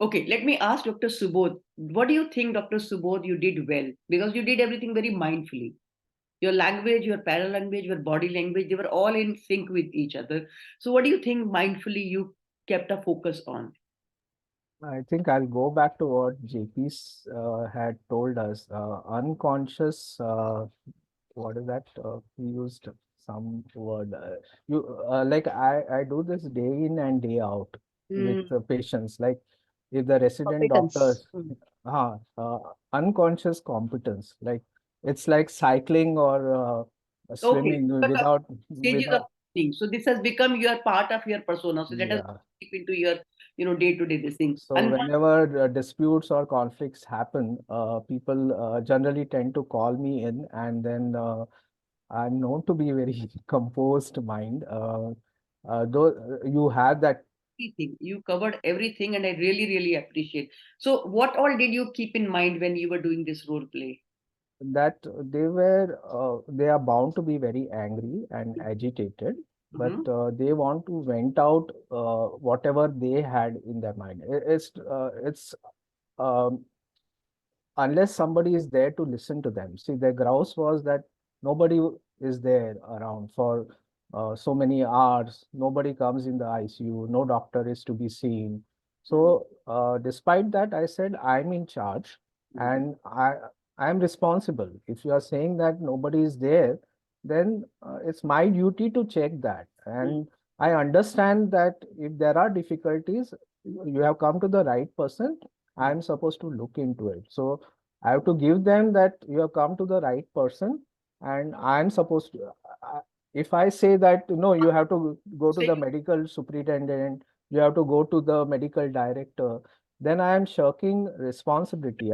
Okay, let me ask Dr. Subodh. What do you think, Dr. Subodh, you did well? Because you did everything very mindfully. Your language, your paralanguage, your body language, they were all in sync with each other. So what do you think mindfully you kept a focus on? I think I'll go back to what JP had told us. Unconscious, what is that? He used some word. Like I do this day in and day out with the patients. Like if the resident doctors, unconscious competence, like it's like cycling or Okay. swimming without Stages of things. So this has become your part of your persona. So that has yeah. deep into your, day-to-day this thing. So And whenever disputes or conflicts happen, people generally tend to call me in, and then I'm known to be very composed mind. Though you have that, everything, you covered everything, and I really, really appreciate. So what all did you keep in mind when you were doing this role play? that they are bound to be very angry and agitated, but they want to vent out whatever they had in their mind. It's unless somebody is there to listen to them. See, the grouse was that nobody is there around for so many hours. Nobody comes in the ICU. No doctor is to be seen. So, despite that, I said I'm in charge, and I'm responsible. If you are saying that nobody is there, then it's my duty to check that. And I understand that if there are difficulties, you have come to the right person. I'm supposed to look into it. So I have to give them that you have come to the right person, and I'm supposed to. If I say that no, you have to go to the medical superintendent, you have to go to the medical director, then I am shirking responsibility.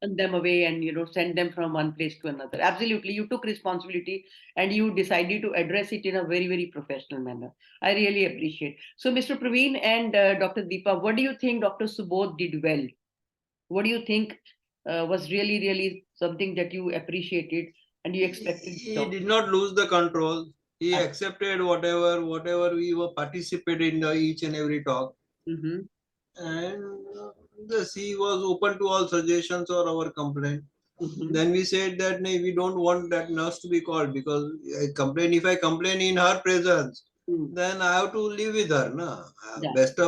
Send them away and send them from one place to another. Absolutely, you took responsibility and you decided to address it in a very, very professional manner. I really appreciate. So, Mr. Praveen and Dr. Deepa, what do you think Dr. Subodh did well? What do you think was really, really something that you appreciated and you expected? He did not lose the control. He accepted whatever we were participating in each and every talk. And he was open to all suggestions or our complaint. Then we said that no, we don't want that nurse to be called, because if I complain in her presence, then I have to live with her. No?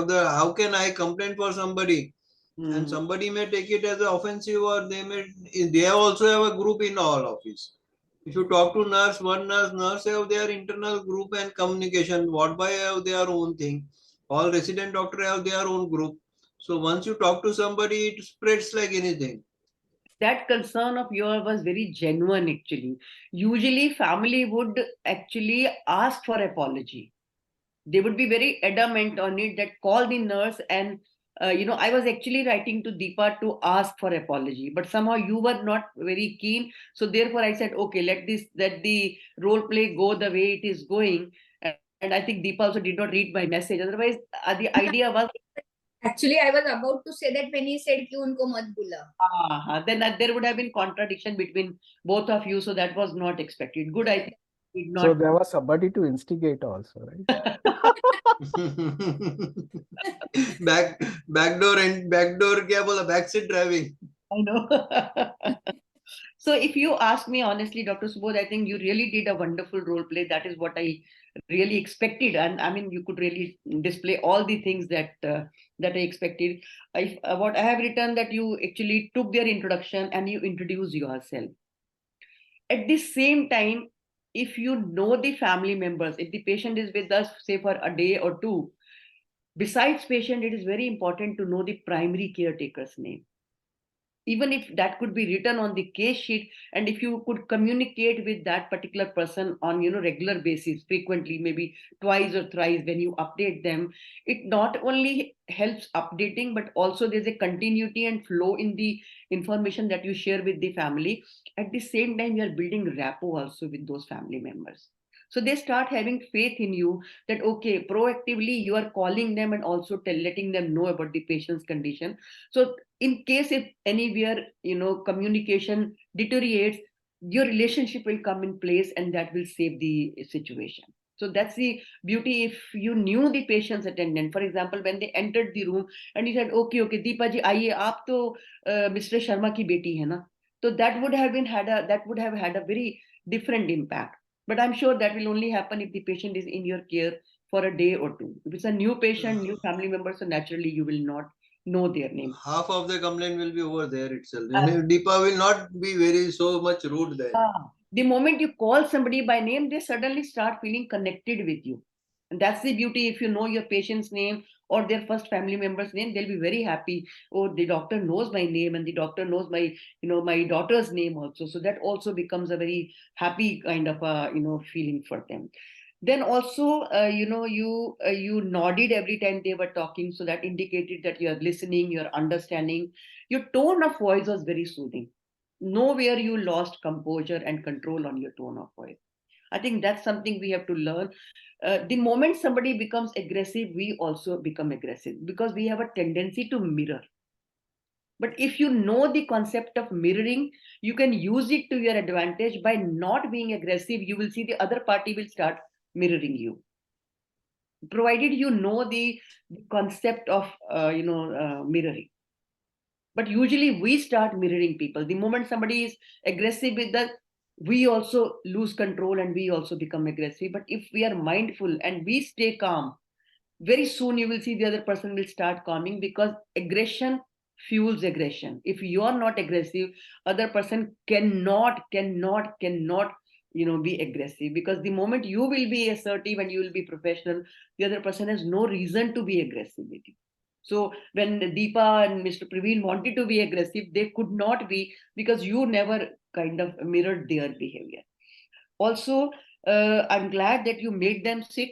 How can I complain for somebody? And somebody may take it as an offensive, or they also have a group in all office. If you talk to one nurse have their internal group and communication. Ward boy have their own thing. All resident doctor have their own group. So once you talk to somebody, it spreads like anything. That concern of yours was very genuine, actually. Usually, family would actually ask for apology. They would be very adamant on it that call the nurse and I was actually writing to Deepa to ask for apology, but somehow you were not very keen. So therefore I said, okay, let the role play go the way it is going. And I think Deepa also did not read my message. Otherwise, the idea was actually I was about to say that when he said ki unko mat bula. Then there would have been contradiction between both of you. So that was not expected. Good, I think. So there was somebody to instigate also, right? backdoor kya bola, backseat driving. I know. So if you ask me honestly, Dr. Subodh, I think you really did a wonderful role play. That is what I really expected. And I mean, you could really display all the things that I expected. What I have written, that you actually took their introduction and you introduced yourself. At the same time, if you know the family members, if the patient is with us, say for a day or two, besides patient, it is very important to know the primary caretaker's name. even if that could be written on the case sheet, and if you could communicate with that particular person on regular basis, frequently, maybe twice or thrice when you update them, it not only helps updating, but also there's a continuity and flow in the information that you share with the family. At the same time, you are building rapport also with those family members. So they start having faith in you that, okay, proactively you are calling them and also letting them know about the patient's condition. So in case if anywhere, communication deteriorates, your relationship will come in place and that will save the situation. So that's the beauty. If you knew the patient's attendant, for example, when they entered the room and you said, okay, Deepa ji, aaiye, aap to Mr. Sharma ki beti hai na. So that would have had a very different impact. But I'm sure that will only happen if the patient is in your care for a day or two. If it's a new patient, new family member, so naturally you will not know their name. Half of the complaint will be over there itself. Deepa will not be very so much rude there. The moment you call somebody by name, they suddenly start feeling connected with you. And that's the beauty. If you know your patient's name or their first family member's name, they'll be very happy. Oh, the doctor knows my name and the doctor knows my, my daughter's name also. So that also becomes a very happy kind of a, feeling for them. Then also, you nodded every time they were talking. So that indicated that you're listening, you're understanding. Your tone of voice was very soothing. Nowhere you lost composure and control on your tone of voice. I think that's something we have to learn. The moment somebody becomes aggressive, we also become aggressive because we have a tendency to mirror. But if you know the concept of mirroring, you can use it to your advantage. By not being aggressive, you will see the other party will start mirroring you. Provided you know the concept of mirroring. But usually we start mirroring people. The moment somebody is aggressive with that, we also lose control and we also become aggressive. But if we are mindful and we stay calm, very soon you will see the other person will start calming, because aggression fuels aggression. If you are not aggressive, other person cannot be aggressive, because the moment you will be assertive and you will be professional, the other person has no reason to be aggressive with you. So when Deepa and Mr. Praveen wanted to be aggressive, they could not be, because you never kind of mirrored their behavior. Also, I'm glad that you made them sit.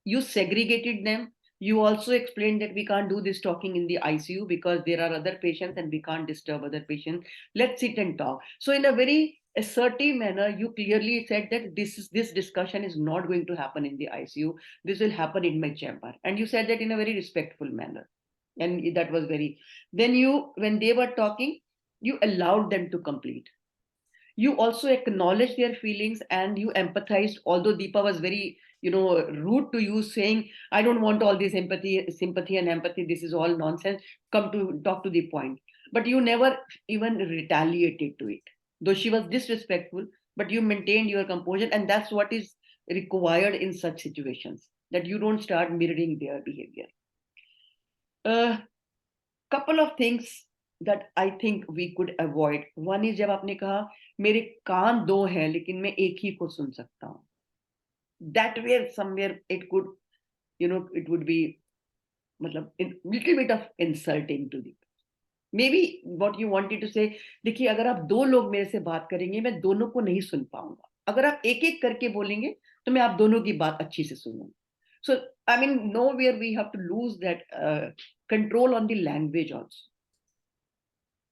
You segregated them. You also explained that we can't do this talking in the ICU because there are other patients and we can't disturb other patients. Let's sit and talk. So in a very assertive manner, you clearly said that this discussion is not going to happen in the ICU. This will happen in my chamber. And you said that in a very respectful manner. And that was very, then when they were talking, you allowed them to complete. You also acknowledged their feelings and you empathized, although Deepa was very, rude to you, saying, I don't want all this sympathy and empathy. This is all nonsense. Come to talk to the point. But you never even retaliated to it. Though she was disrespectful, but you maintained your composure. And that's what is required in such situations, that you don't start mirroring their behavior. Couple of things that I think we could avoid. One is, जब आपने कहा मेरे कान दो हैं लेकिन मैं एक ही को सुन सकता हूँ. That way somewhere it could, it would be a little bit of insulting to the. Maybe what you wanted to say, देखिए अगर आप दो लोग मेरे से बात करेंगे मैं दोनों को नहीं सुन पाऊंगा. अगर आप एक एक करके बोलेंगे तो मैं आप दोनों की बात अच्छी से सुनूंगा. So, I mean, nowhere we have to lose that control on the language also.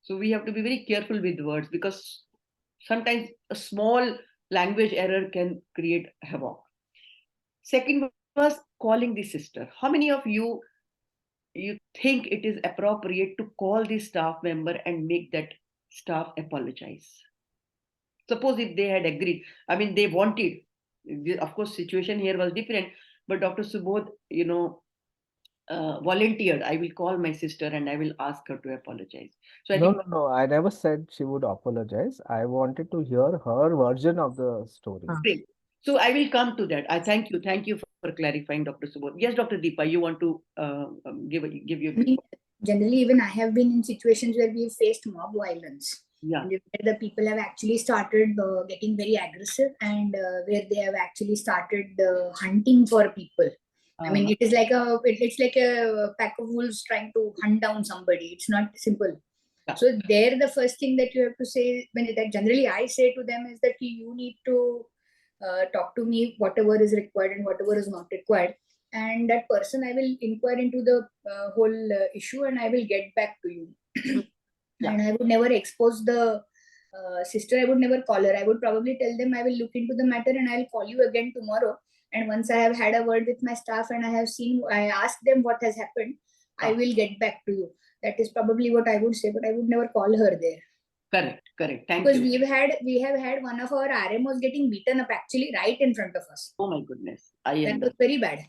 So we have to be very careful with words, because sometimes a small language error can create havoc. Second was calling the sister. How many of you think it is appropriate to call the staff member and make that staff apologize? Suppose if they had agreed, I mean, they wanted, of course, situation here was different, but Dr. Subodh, volunteered, I will call my sister and I will ask her to apologize. So No, I never said she would apologize. I wanted to hear her version of the story. Great. So I will come to that. I thank you for clarifying, Dr. Subodh. Yes, Dr. Deepa, you want to give your view? Generally, even I have been in situations where we faced mob violence. Yeah. Where the people have actually started getting very aggressive, and where they have actually started hunting for people. I mean, it's like a pack of wolves trying to hunt down somebody. It's not simple. Yeah. So there, the first thing that you have to say, that generally I say to them, is that you need to talk to me whatever is required and whatever is not required, and that person, I will inquire into the whole issue, and I will get back to you. Yeah. And I would never expose the sister. I would never call her. I would probably tell them I will look into the matter and I'll call you again tomorrow. And once I have had a word with my staff and I asked them what has happened, I will get back to you. That is probably what I would say, but I would never call her there. Correct. Thank Because you. we have had one of our RMOs getting beaten up actually right in front of us. Oh my goodness. That was very bad.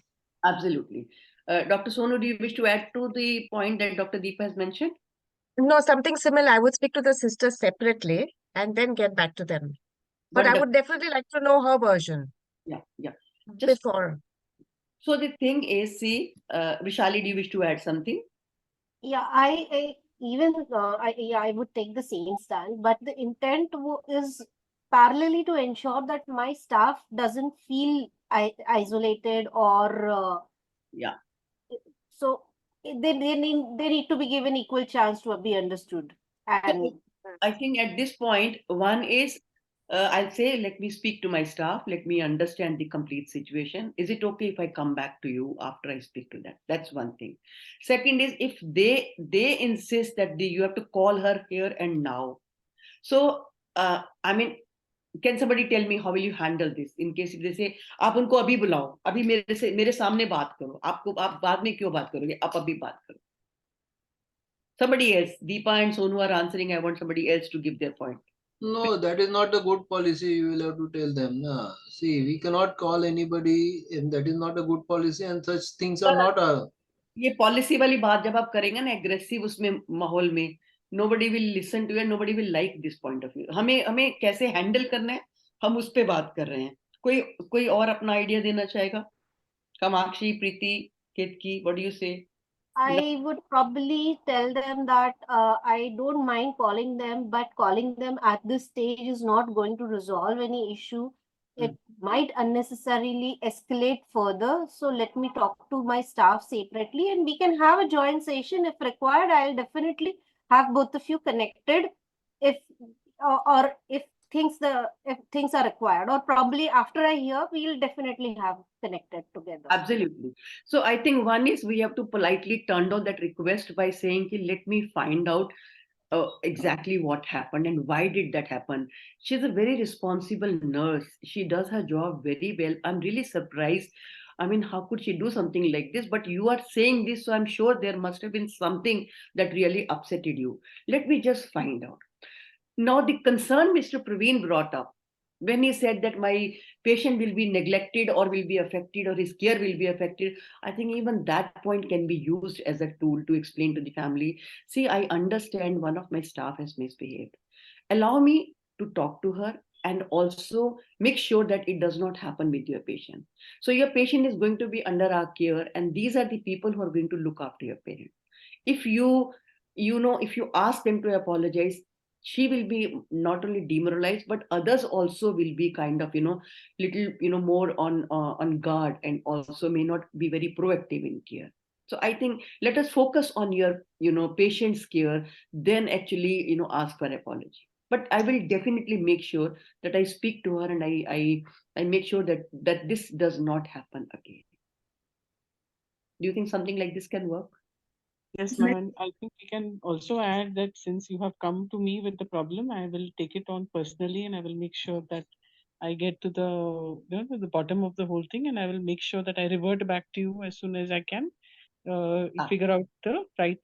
Absolutely. Dr. Sonu, do you wish to add to the point that Dr. Deepa has mentioned? No, something similar. I would speak to the sisters separately and then get back to them. But I Wonderful. would definitely like to know her version Yeah. Just before. so the thing is, see, Vishali, do you wish to add something? Yeah, I would take the same stand, but the intent is parallelly to ensure that my staff doesn't feel isolated or Yeah. so they need to be given equal chance to be understood. And I think at this point, one is, I'll say, let me speak to my staff, let me understand the complete situation. Is it okay if I come back to you after I speak to them? That's one thing. Second is, if they insist that you have to call her here and now. So, I mean, can somebody tell me how will you handle this in case if they say आप उनको अभी बुलाओ, अभी मेरे सामने बात करो, आप बाद में क्यों बात करोगे, आप अभी बात करो. Somebody else, Deepa and Sonu are answering. I want somebody else to give their point. No, that is not a good policy. You will have to tell them. No. See, we cannot call anybody, and that is not a good policy, and such things are not. ये policy वाली बात जब आप करेंगे ना aggressive उसमें माहौल में, nobody will listen to you and nobody will like this point of view. हमें कैसे हैंडल करना है, हम उस पे बात कर रहे हैं. कोई और अपना आइडिया देना चाहेगा? कामाक्षी, प्रीति, केतकी, what do you say? I would probably tell them that I don't mind calling them, but calling them at this stage is not going to resolve any issue. It might unnecessarily escalate further. So let me talk to my staff separately and we can have a joint session if required. I'll definitely have both of you connected if things are required, or probably after I hear, we'll definitely have connected together. Absolutely. So I think one is we have to politely turn down that request by saying, let me find out exactly what happened and why did that happen. She's a very responsible nurse. She does her job very well. I'm really surprised. I mean, how could she do something like this? But you are saying this, so I'm sure there must have been something that really upsetted you. Let me just find out. Now, the concern Mr. Praveen brought up, when he said that my patient will be neglected or will be affected or his care will be affected, I think even that point can be used as a tool to explain to the family, see, I understand one of my staff has misbehaved. Allow me to talk to her and also make sure that it does not happen with your patient. So your patient is going to be under our care and these are the people who are going to look after your parent. If you ask them to apologize, she will be not only demoralized but others also will be kind of little more on guard and also may not be very proactive in care. So I think let us focus on your patient's care, then actually ask for apology. But I will definitely make sure that I speak to her and I make sure that this does not happen again. Do you think something like this can work? Yes, ma'am. And I think we can also add that since you have come to me with the problem, I will take it on personally and I will make sure that I get to the bottom of the whole thing and I will make sure that I revert back to you as soon as I can figure out the right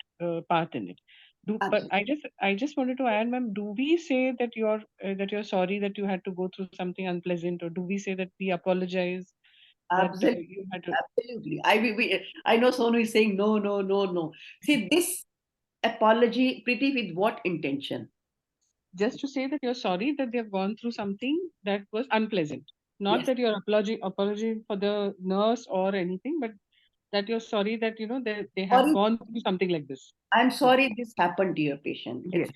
path in it. But I just wanted to add, ma'am, do we say that you're sorry that you had to go through something unpleasant, or do we say that we apologize? Absolutely. You had to... Absolutely. I know Sonu is saying no. See, this apology, Preeti, with what intention? Just to say that you're sorry that they've gone through something that was unpleasant. Not that you're apology for the nurse or anything, but that you're sorry that they have gone through something like this. I'm sorry this happened to your patient. Yes.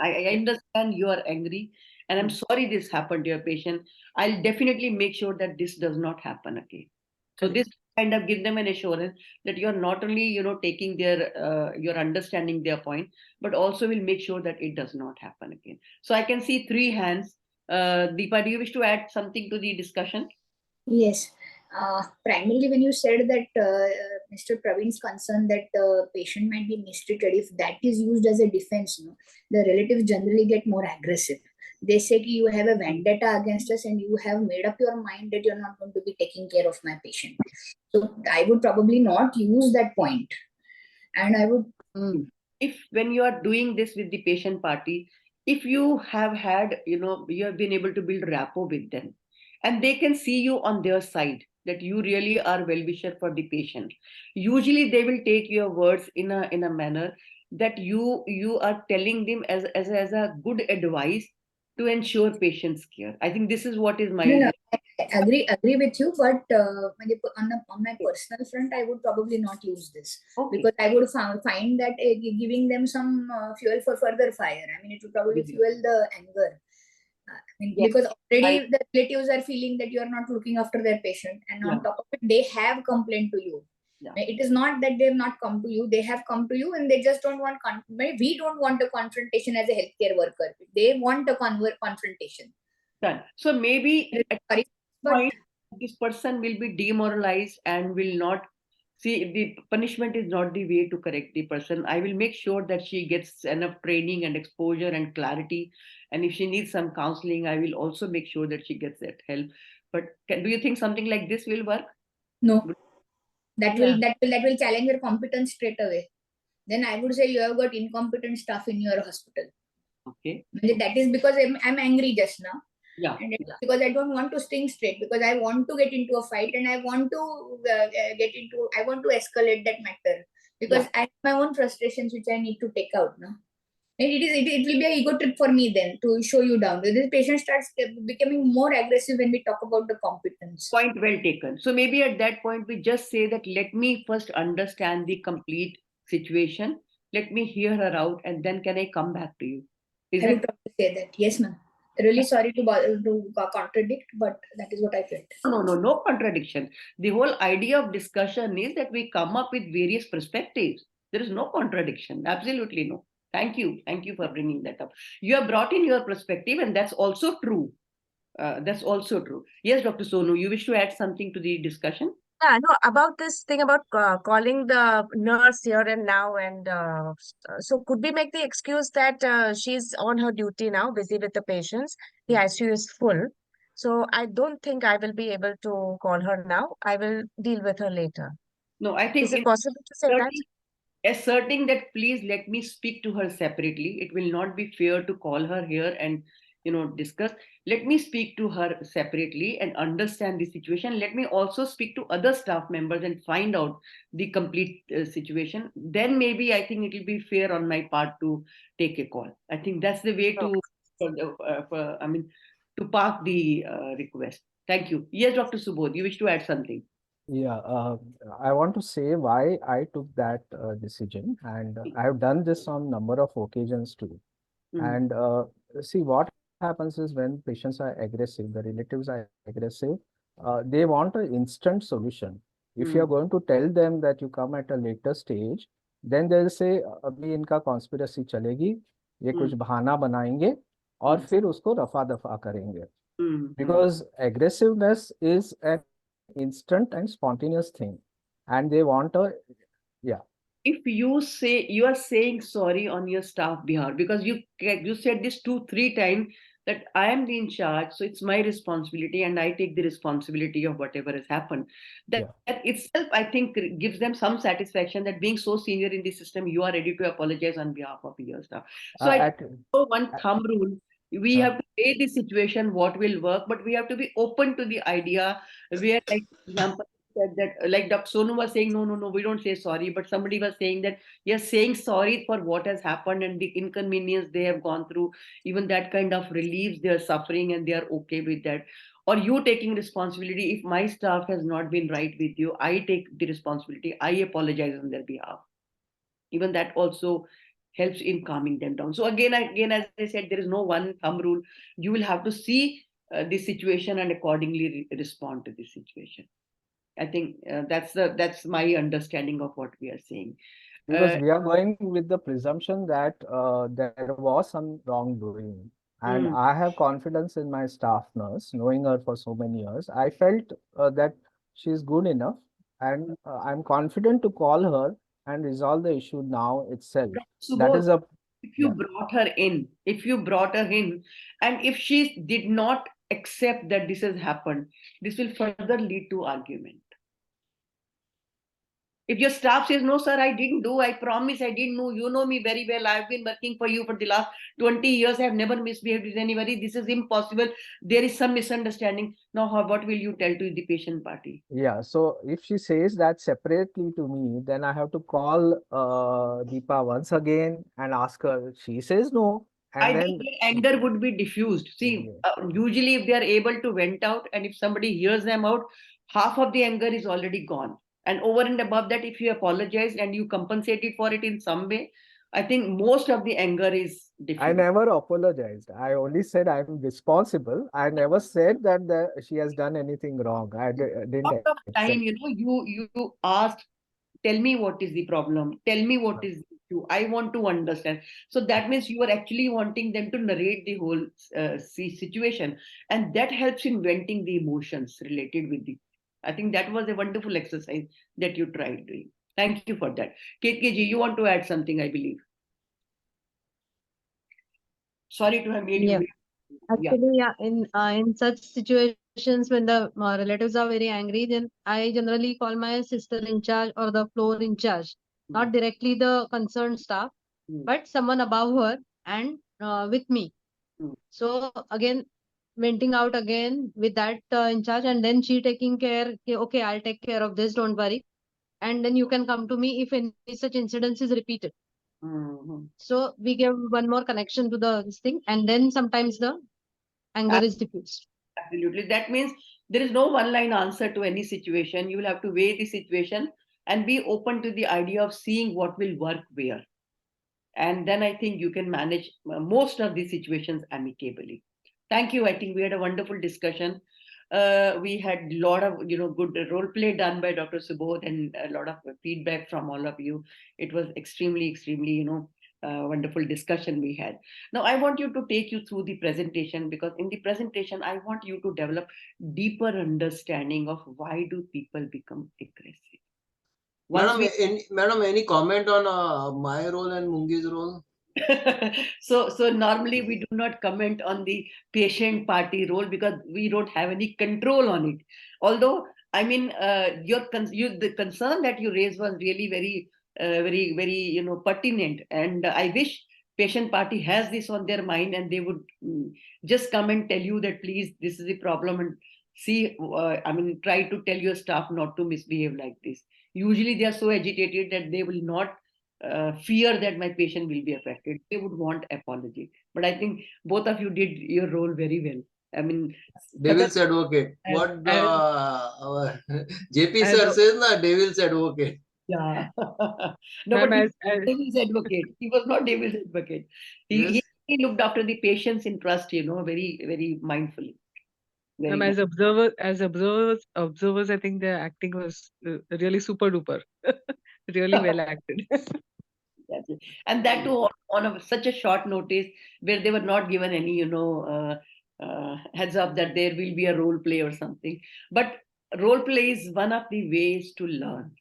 I understand you are angry and I'm sorry this happened to your patient. I'll definitely make sure that this does not happen again. So this kind of give them an assurance that you're not only, taking you're understanding their point, but also will make sure that it does not happen again. So I can see 3 hands. Deepa, do you wish to add something to the discussion? Yes. Primarily, when you said that Mr. Praveen's concern that the patient might be mistreated, if that is used as a defense, the relatives generally get more aggressive. They say ki you have a vendetta against us and you have made up your mind that you're not going to be taking care of my patient. So I would probably not use that point. And I would... If when you are doing this with the patient party, if you have had, you have been able to build rapport with them, and they can see you on their side, that you really are well-wisher for the patient, usually they will take your words in a manner that you are telling them as a good advice to ensure patient's care. I think this is what is my No, I agree with you, but on my personal front, I would probably not use this. Okay. Because I would find that giving them some fuel for further fire. I mean, it would probably fuel the anger. Yes, because already the relatives are feeling that you are not looking after their patient, and on top of it, they have complained to you. Yeah. It is not that they have not come to you; they have come to you, and they just don't want. We don't want a confrontation as a healthcare worker. They want a confrontation. done. So maybe at Sorry, this point, this person will be demoralized and will not see the punishment is not the way to correct the person. I will make sure that she gets enough training and exposure and clarity. And if she needs some counseling, I will also make sure that she gets that help. But do you think something like this will work? No, that will challenge your competence straight away. Then I would say you have got incompetent staff in your hospital. Okay. That is because I'm angry just now. Yeah. And because I don't want to sting straight, because I want to get into a fight and I want to I want to escalate that matter, because I have my own frustrations which I need to take out now. And it will be an ego trip for me then to show you down. This patient starts becoming more aggressive when we talk about the competence. Point well taken. So maybe at that point, we just say that let me first understand the complete situation. Let me hear her out, and then can I come back to you? I would probably say that. Yes, ma'am. Really sorry to contradict, but that is what I felt. No contradiction. The whole idea of discussion is that we come up with various perspectives. There is no contradiction. Absolutely no. Thank you for bringing that up. You have brought in your perspective, and that's also true. Yes, Dr. Sonu, you wish to add something to the discussion? Yeah, no, about this thing about calling the nurse here and now, and so could we make the excuse that she's on her duty now, busy with the patients, the ICU is full, so I don't think I will be able to call her now. I will deal with her later. No, I think Is it possible to say that? Asserting that please let me speak to her separately. It will not be fair to call her here and discuss. Let me speak to her separately and understand the situation. Let me also speak to other staff members and find out the complete situation. Then maybe I think it will be fair on my part to take a call. I think that's the way to park the request. Thank you. Yes, Dr. Subodh, you wish to add something? Yeah, I want to say why I took that decision, and I have done this on number of occasions too. And see, what happens is when patients are aggressive, the relatives are aggressive, they want an instant solution. If you are going to tell them that you come at a later stage, then they'll say, अभी इनका conspiracy चलेगी, ये कुछ बहाना बनाएंगे और फिर उसको रफा दफा करेंगे. Because aggressiveness is an instant and spontaneous thing, and they want if you say you are saying sorry on your staff behalf, because you said this 2-3 times that I am the in charge, so it's my responsibility and I take the responsibility of whatever has happened. That itself, I think, gives them some satisfaction that being so senior in the system, you are ready to apologize on behalf of your staff. So I know one thumb rule. We have to weigh the situation, what will work, but we have to be open to the idea where, like, for example, said that, like Dr. Sonu was saying, no, we don't say sorry, but somebody was saying that yes, saying sorry for what has happened and the inconvenience they have gone through, even that kind of relieves their suffering and they are okay with that. Or you taking responsibility. If my staff has not been right with you, I take the responsibility. I apologize on their behalf. Even that also helps in calming them down. So again, as I said, there is no one thumb rule. You will have to see the situation and accordingly respond to the situation. I think that's my understanding of what we are saying. Because we are going with the presumption that there was some wrongdoing. And I have confidence in my staff nurse, knowing her for so many years. I felt that she's good enough, and I'm confident to call her and resolve the issue now itself. That Subodh, is a if you yeah. brought her in, and if she did not accept that this has happened, this will further lead to argument. If your staff says, no, sir, I didn't do, I promise I didn't know, you know me very well, I've been working for you for the last 20 years, I've never misbehaved with anybody, this is impossible, there is some misunderstanding. Now, what will you tell to the patient party? Yeah, so if she says that separately to me, then I have to call Deepa once again and ask her. She says no, I and think then their anger would be diffused. See, usually if they are able to vent out and if somebody hears them out, half of the anger is already gone. And over and above that, if you apologize and you compensated for it in some way, I think most of the anger is I diffused. never apologized. I only said I'm responsible. I never said that she has done anything wrong. I didn't Lot of accept. time, you asked, tell me what is the problem, tell me what is the issue, I want to understand. So that means you are actually wanting them to narrate the whole situation, and that helps in venting the emotions related with the. I think that was a wonderful exercise that you tried doing. Thank you for that. KKG, you want to add something, I believe. Sorry to have made you Yeah. wait. Yeah. Actually, yeah, in such situations when the relatives are very angry, then I generally call my sister in charge or the floor in charge, not directly the concerned staff, but someone above her and with me. So again, venting out again with that in charge, and then she taking care. Okay, I'll take care of this. Don't worry. And then you can come to me if any such incidents is repeated. So we give one more connection to this thing, and then sometimes the anger is diffused. Absolutely. That means there is no one line answer to any situation. You will have to weigh the situation and be open to the idea of seeing what will work where. And then I think you can manage most of the situations amicably. Thank you. I think we had a wonderful discussion. We had a lot of good role play done by Dr. Subodh and a lot of feedback from all of you. It was extremely wonderful discussion we had. Now I want you to take you through the presentation, because in the presentation I want you to develop deeper understanding of why do people become aggressive. Madam, any comment on my role and Mungi's role? So normally we do not comment on the patient party role because we don't have any control on it. Although I mean, the concern that you raised was really very pertinent, and I wish patient party has this on their mind and they would just come and tell you that please this is the problem, and see I mean, try to tell your staff not to misbehave like this. Usually they are so agitated that they will not fear that my patient will be affected. They would want apology. But I think both of you did your role very well. I mean, Devil's advocate. What JP sir says, na, devil's advocate. Yeah. No, but he was devil's advocate. He was not devil's advocate. He looked after the patient's interest, very, very mindfully. As observers, I think their acting was really super duper, really well acted. And that too on such a short notice, where they were not given any, heads up that there will be a role play or something. But role play is one of the ways to learn.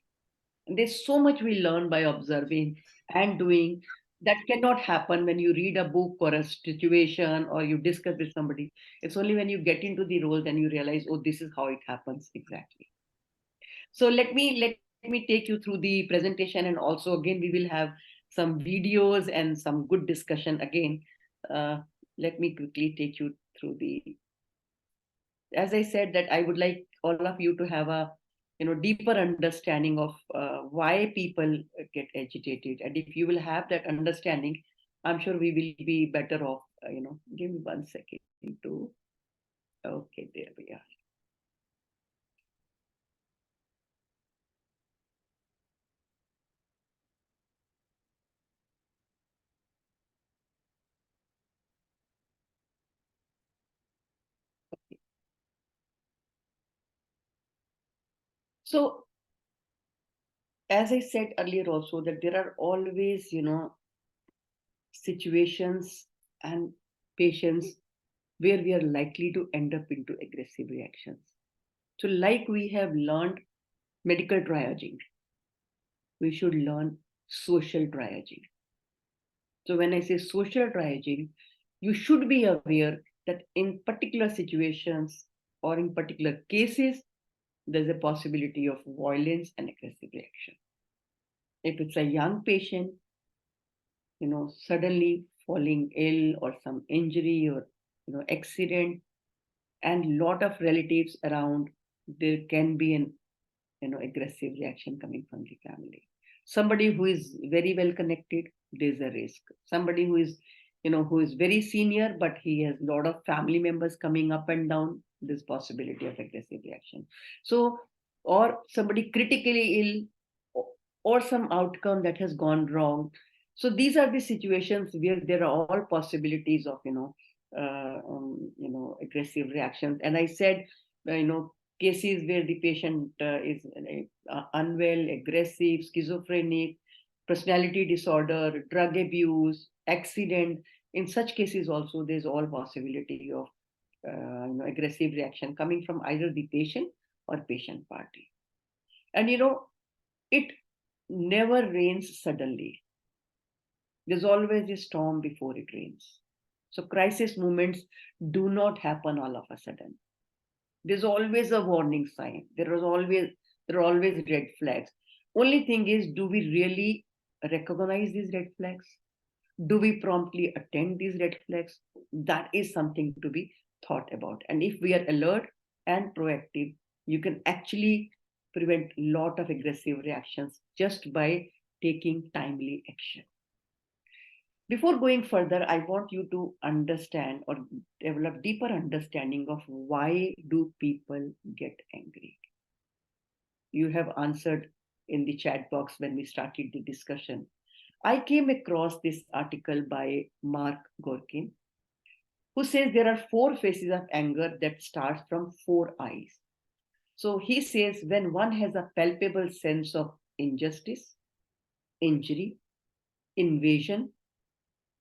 And there's so much we learn by observing and doing that cannot happen when you read a book or a situation or you discuss with somebody. It's only when you get into the role then you realize, oh, this is how it happens exactly. So let me take you through the presentation, and also again we will have some videos and some good discussion again. Let me quickly take you through as I said, that I would like all of you to have a deeper understanding of why people get agitated, and if you will have that understanding, I'm sure we will be better off. Give me 1 second to. Okay, there we are. So, as I said earlier also, that there are always, situations and patients where we are likely to end up into aggressive reactions. So, like we have learned medical triaging, we should learn social triaging. So, when I say social triaging, you should be aware that in particular situations or in particular cases, there's a possibility of violence and aggressive reaction. If it's a young patient, suddenly falling ill or some injury or, accident, and lot of relatives around, there can be an, aggressive reaction coming from the family. Somebody who is very well connected, there's a risk. Somebody who is, who is very senior, but he has a lot of family members coming up and down, there's possibility of aggressive reaction. So, or somebody critically ill, or some outcome that has gone wrong. So these are the situations where there are all possibilities of, aggressive reactions. And I said, cases where the patient is unwell, aggressive, schizophrenic, personality disorder, drug abuse, accident. In such cases also, there's all possibility of aggressive reaction coming from either the patient or patient party. And it never rains suddenly. There's always a storm before it rains. So crisis moments do not happen all of a sudden. There's always a warning sign. There are always red flags. Only thing is, do we really recognize these red flags? Do we promptly attend these red flags? That is something to be thought about. And if we are alert and proactive, you can actually prevent a lot of aggressive reactions just by taking timely action. Before going further, I want you to understand or develop deeper understanding of why do people get angry. You have answered in the chat box when we started the discussion. I came across this article by Mark Gorkin, who says there are 4 phases of anger that starts from 4 eyes. So he says when one has a palpable sense of injustice, injury, invasion,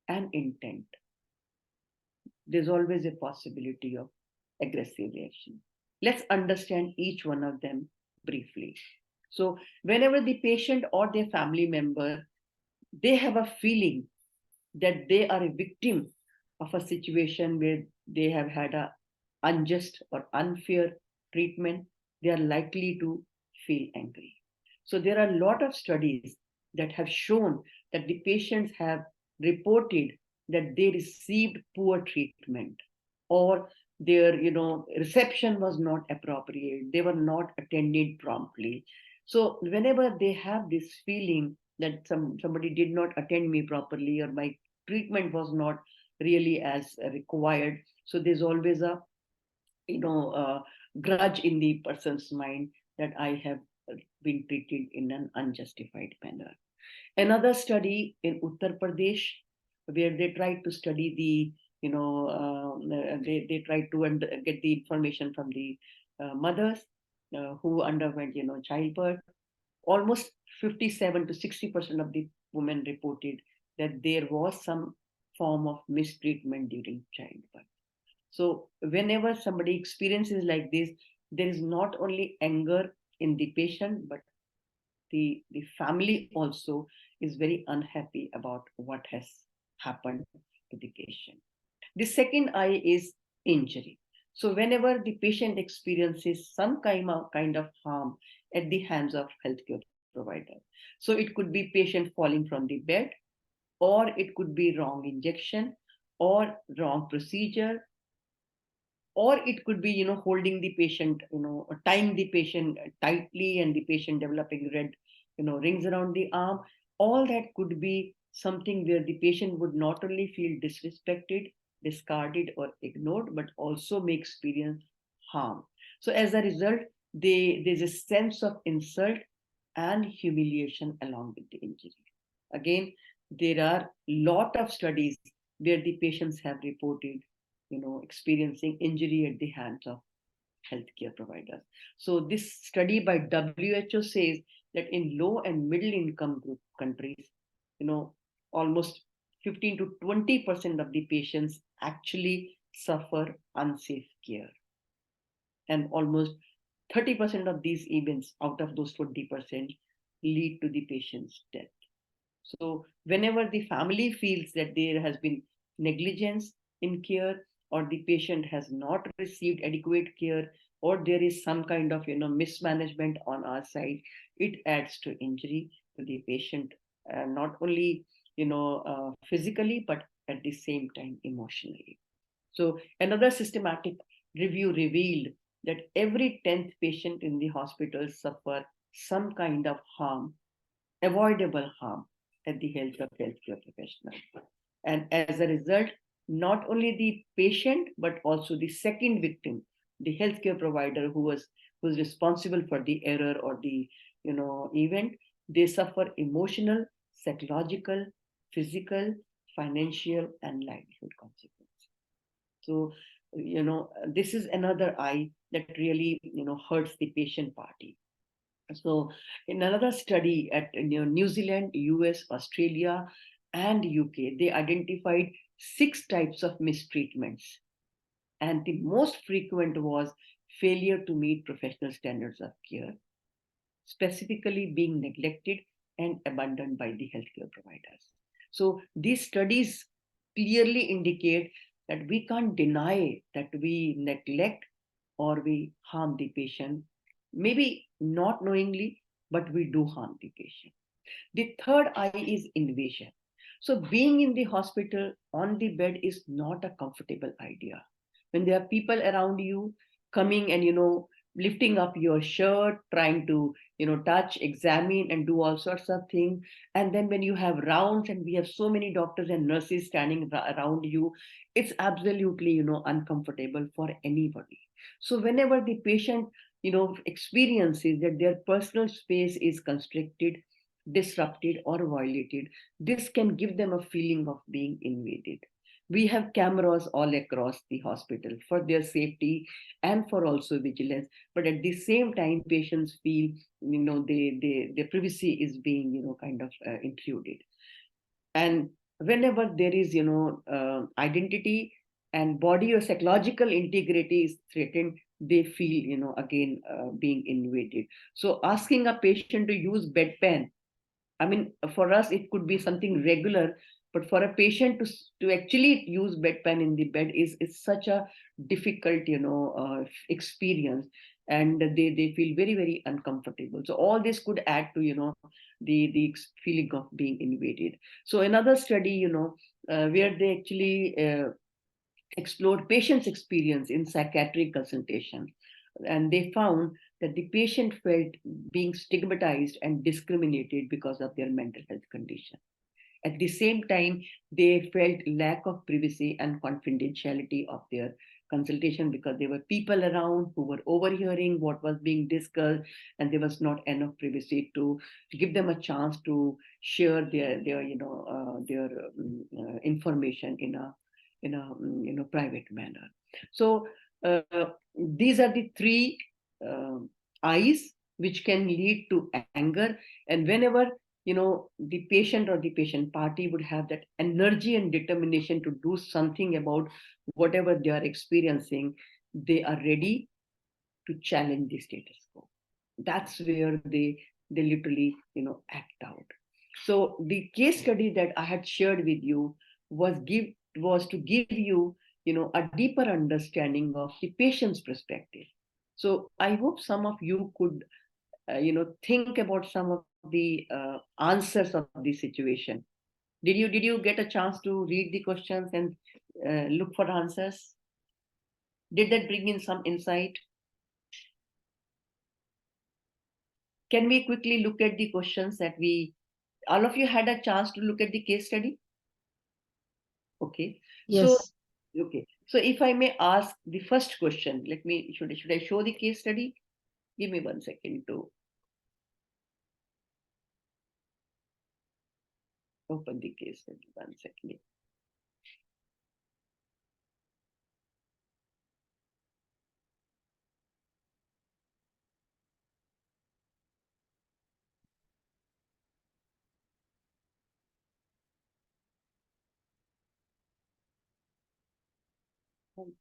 and intent, there's always a possibility of aggressive reaction. Let's understand each one of them briefly. So whenever the patient or their family member, they have a feeling that they are a victim of a situation where they have had a unjust or unfair treatment, they are likely to feel angry. So there are a lot of studies that have shown that the patients have reported that they received poor treatment, or their reception was not appropriate, they were not attended promptly. So whenever they have this feeling that somebody did not attend me properly, or my treatment was not really as required, so there's always a grudge in the person's mind that I have been treated in an unjustified manner. Another study in Uttar Pradesh, where they tried to study the, they tried to get the information from the mothers who underwent, childbirth. Almost 57 to 60% of the women reported that there was some form of mistreatment during childbirth. So whenever somebody experiences like this, there is not only anger in the patient, but the family also is very unhappy about what has happened to the patient. The second I is injury. So whenever the patient experiences some kind of harm at the hands of healthcare provider, so it could be patient falling from the bed, or it could be wrong injection, or wrong procedure, or it could be holding the patient, tying the patient tightly, and the patient developing red rings around the arm. All that could be something where the patient would not only feel disrespected, discarded, or ignored, but also may experience harm. So as a result, there's a sense of insult and humiliation along with the injury. Again, there are a lot of studies where the patients have reported experiencing injury at the hands of healthcare providers. So this study by WHO says that in low and middle income group countries, almost 15 to 20% of the patients actually suffer unsafe care. And almost 30% of these events out of those 20% lead to the patient's death. So whenever the family feels that there has been negligence in care, or the patient has not received adequate care, or there is some kind of mismanagement on our side, it adds to injury to the patient, not only physically, but at the same time emotionally. So another systematic review revealed that every 10th patient in the hospital suffer some kind of harm, avoidable harm, at the health of healthcare professionals. And as a result, not only the patient, but also the second victim, the healthcare provider who's responsible for the error or the event, they suffer emotional, psychological, physical, financial, and livelihood consequences. So, this is another eye that really, hurts the patient party. So, in another study at New Zealand, US, Australia, and UK, they identified 6 types of mistreatments. And the most frequent was failure to meet professional standards of care, specifically being neglected and abandoned by the healthcare providers. So these studies clearly indicate that we can't deny that we neglect or we harm the patient, maybe not knowingly, but we do harm the patient. The third I is invasion. So being in the hospital on the bed is not a comfortable idea. When there are people around you coming and lifting up your shirt, trying to touch, examine, and do all sorts of things, and then when you have rounds and we have so many doctors and nurses standing around you, it's absolutely uncomfortable for anybody. So whenever the patient experiences that their personal space is constricted, disrupted, or violated, this can give them a feeling of being invaded. We have cameras all across the hospital for their safety and for also vigilance, but at the same time patients feel their privacy is being kind of intruded. And whenever there is identity and body or psychological integrity is threatened, they feel again being invaded. So asking a patient to use bedpan, I mean, for us it could be something regular, but for a patient to actually use bedpan in the bed is such a difficult experience, and they feel very, very uncomfortable. So all this could add to the feeling of being invaded. So another study where they actually explored patients' experience in psychiatric consultation, and they found that the patient felt being stigmatized and discriminated because of their mental health condition. At the same time, they felt lack of privacy and confidentiality of their consultation because there were people around who were overhearing what was being discussed, and there was not enough privacy to give them a chance to share their information in a private manner. So these are the 3 eyes which can lead to anger, and whenever the patient or the patient party would have that energy and determination to do something about whatever they are experiencing, they are ready to challenge the status quo. That's where they literally act out. So the case study that I had shared with you was to give you a deeper understanding of the patient's perspective. So I hope some of you could think about some of the answers of the situation. Did you get a chance to read the questions and look for answers? Did that bring in some insight? Can we quickly look at the questions that all of you had a chance to look at the case study? Okay. Yes. So if I may ask the first question, should I show the case study? Give me 1 second to open the case study. 1 second. Okay.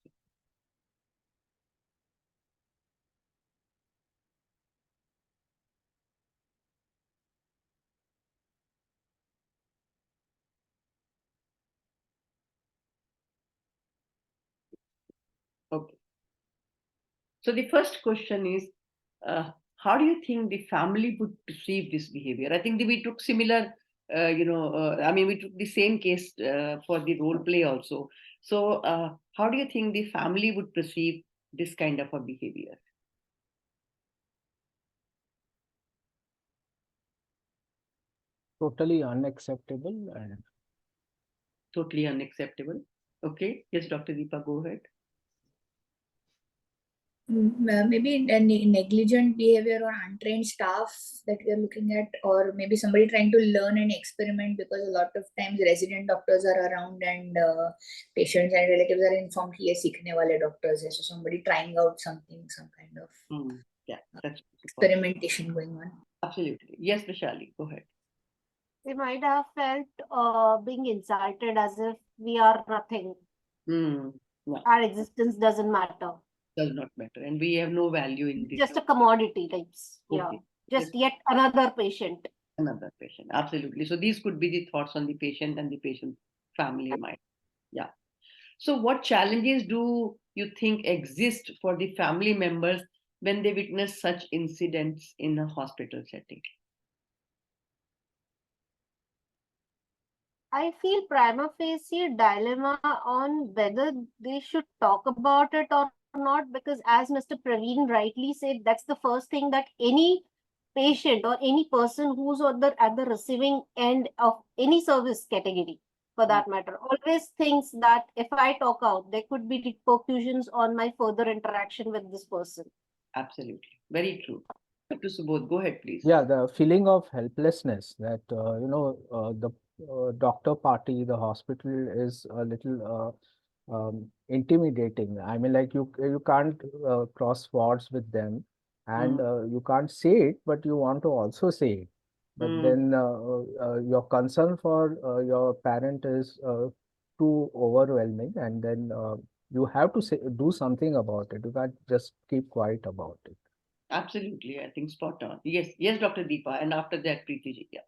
So the first question is, how do you think the family would perceive this behavior? I think we took similar, we took the same case for the role play also. So how do you think the family would perceive this kind of a behavior? Totally unacceptable. And Totally unacceptable. Okay. Yes, Dr. Deepa, go ahead. Maybe negligent behavior or untrained staff that we are looking at, or maybe somebody trying to learn and experiment, because a lot of times resident doctors are around and patients and relatives are informed he is seekhne wale doctors hai. So somebody trying out something, some kind of Yeah, that's experimentation going on. absolutely. Yes, Vishali, go ahead. They might have felt being insulted, as if we are nothing. Yeah, Our existence doesn't matter. does not matter, and we have no value in this. Just a commodity types. Yeah. Okay. Just yet another patient. Another patient, absolutely. So these could be the thoughts on the patient and the patient family mind. Yeah. So what challenges do you think exist for the family members when they witness such incidents in a hospital setting? I feel prima facie dilemma on whether they should talk about it or not, because as Mr. Praveen rightly said, that's the first thing that any patient or any person who's at the receiving end of any service category, for that matter, always thinks that if I talk out, there could be repercussions on my further interaction with this person. Absolutely. Very true. Dr. Subodh, go ahead, please. yeah, the feeling of helplessness that the doctor party, the hospital is a little intimidating. I mean, like you can't cross swords with them, and you can't say it, but you want to also say it. But then your concern for your parent is too overwhelming, and then you have to do something about it. You can't just keep quiet about it. Absolutely, I think spot on. Yes, yes, Dr. Deepa, and after that, Preeti ji. Yeah.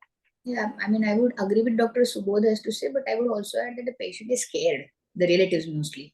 Yeah, I mean, I would agree with Dr. Subodh has to say, but I would also add that the patient is scared, the relatives mostly.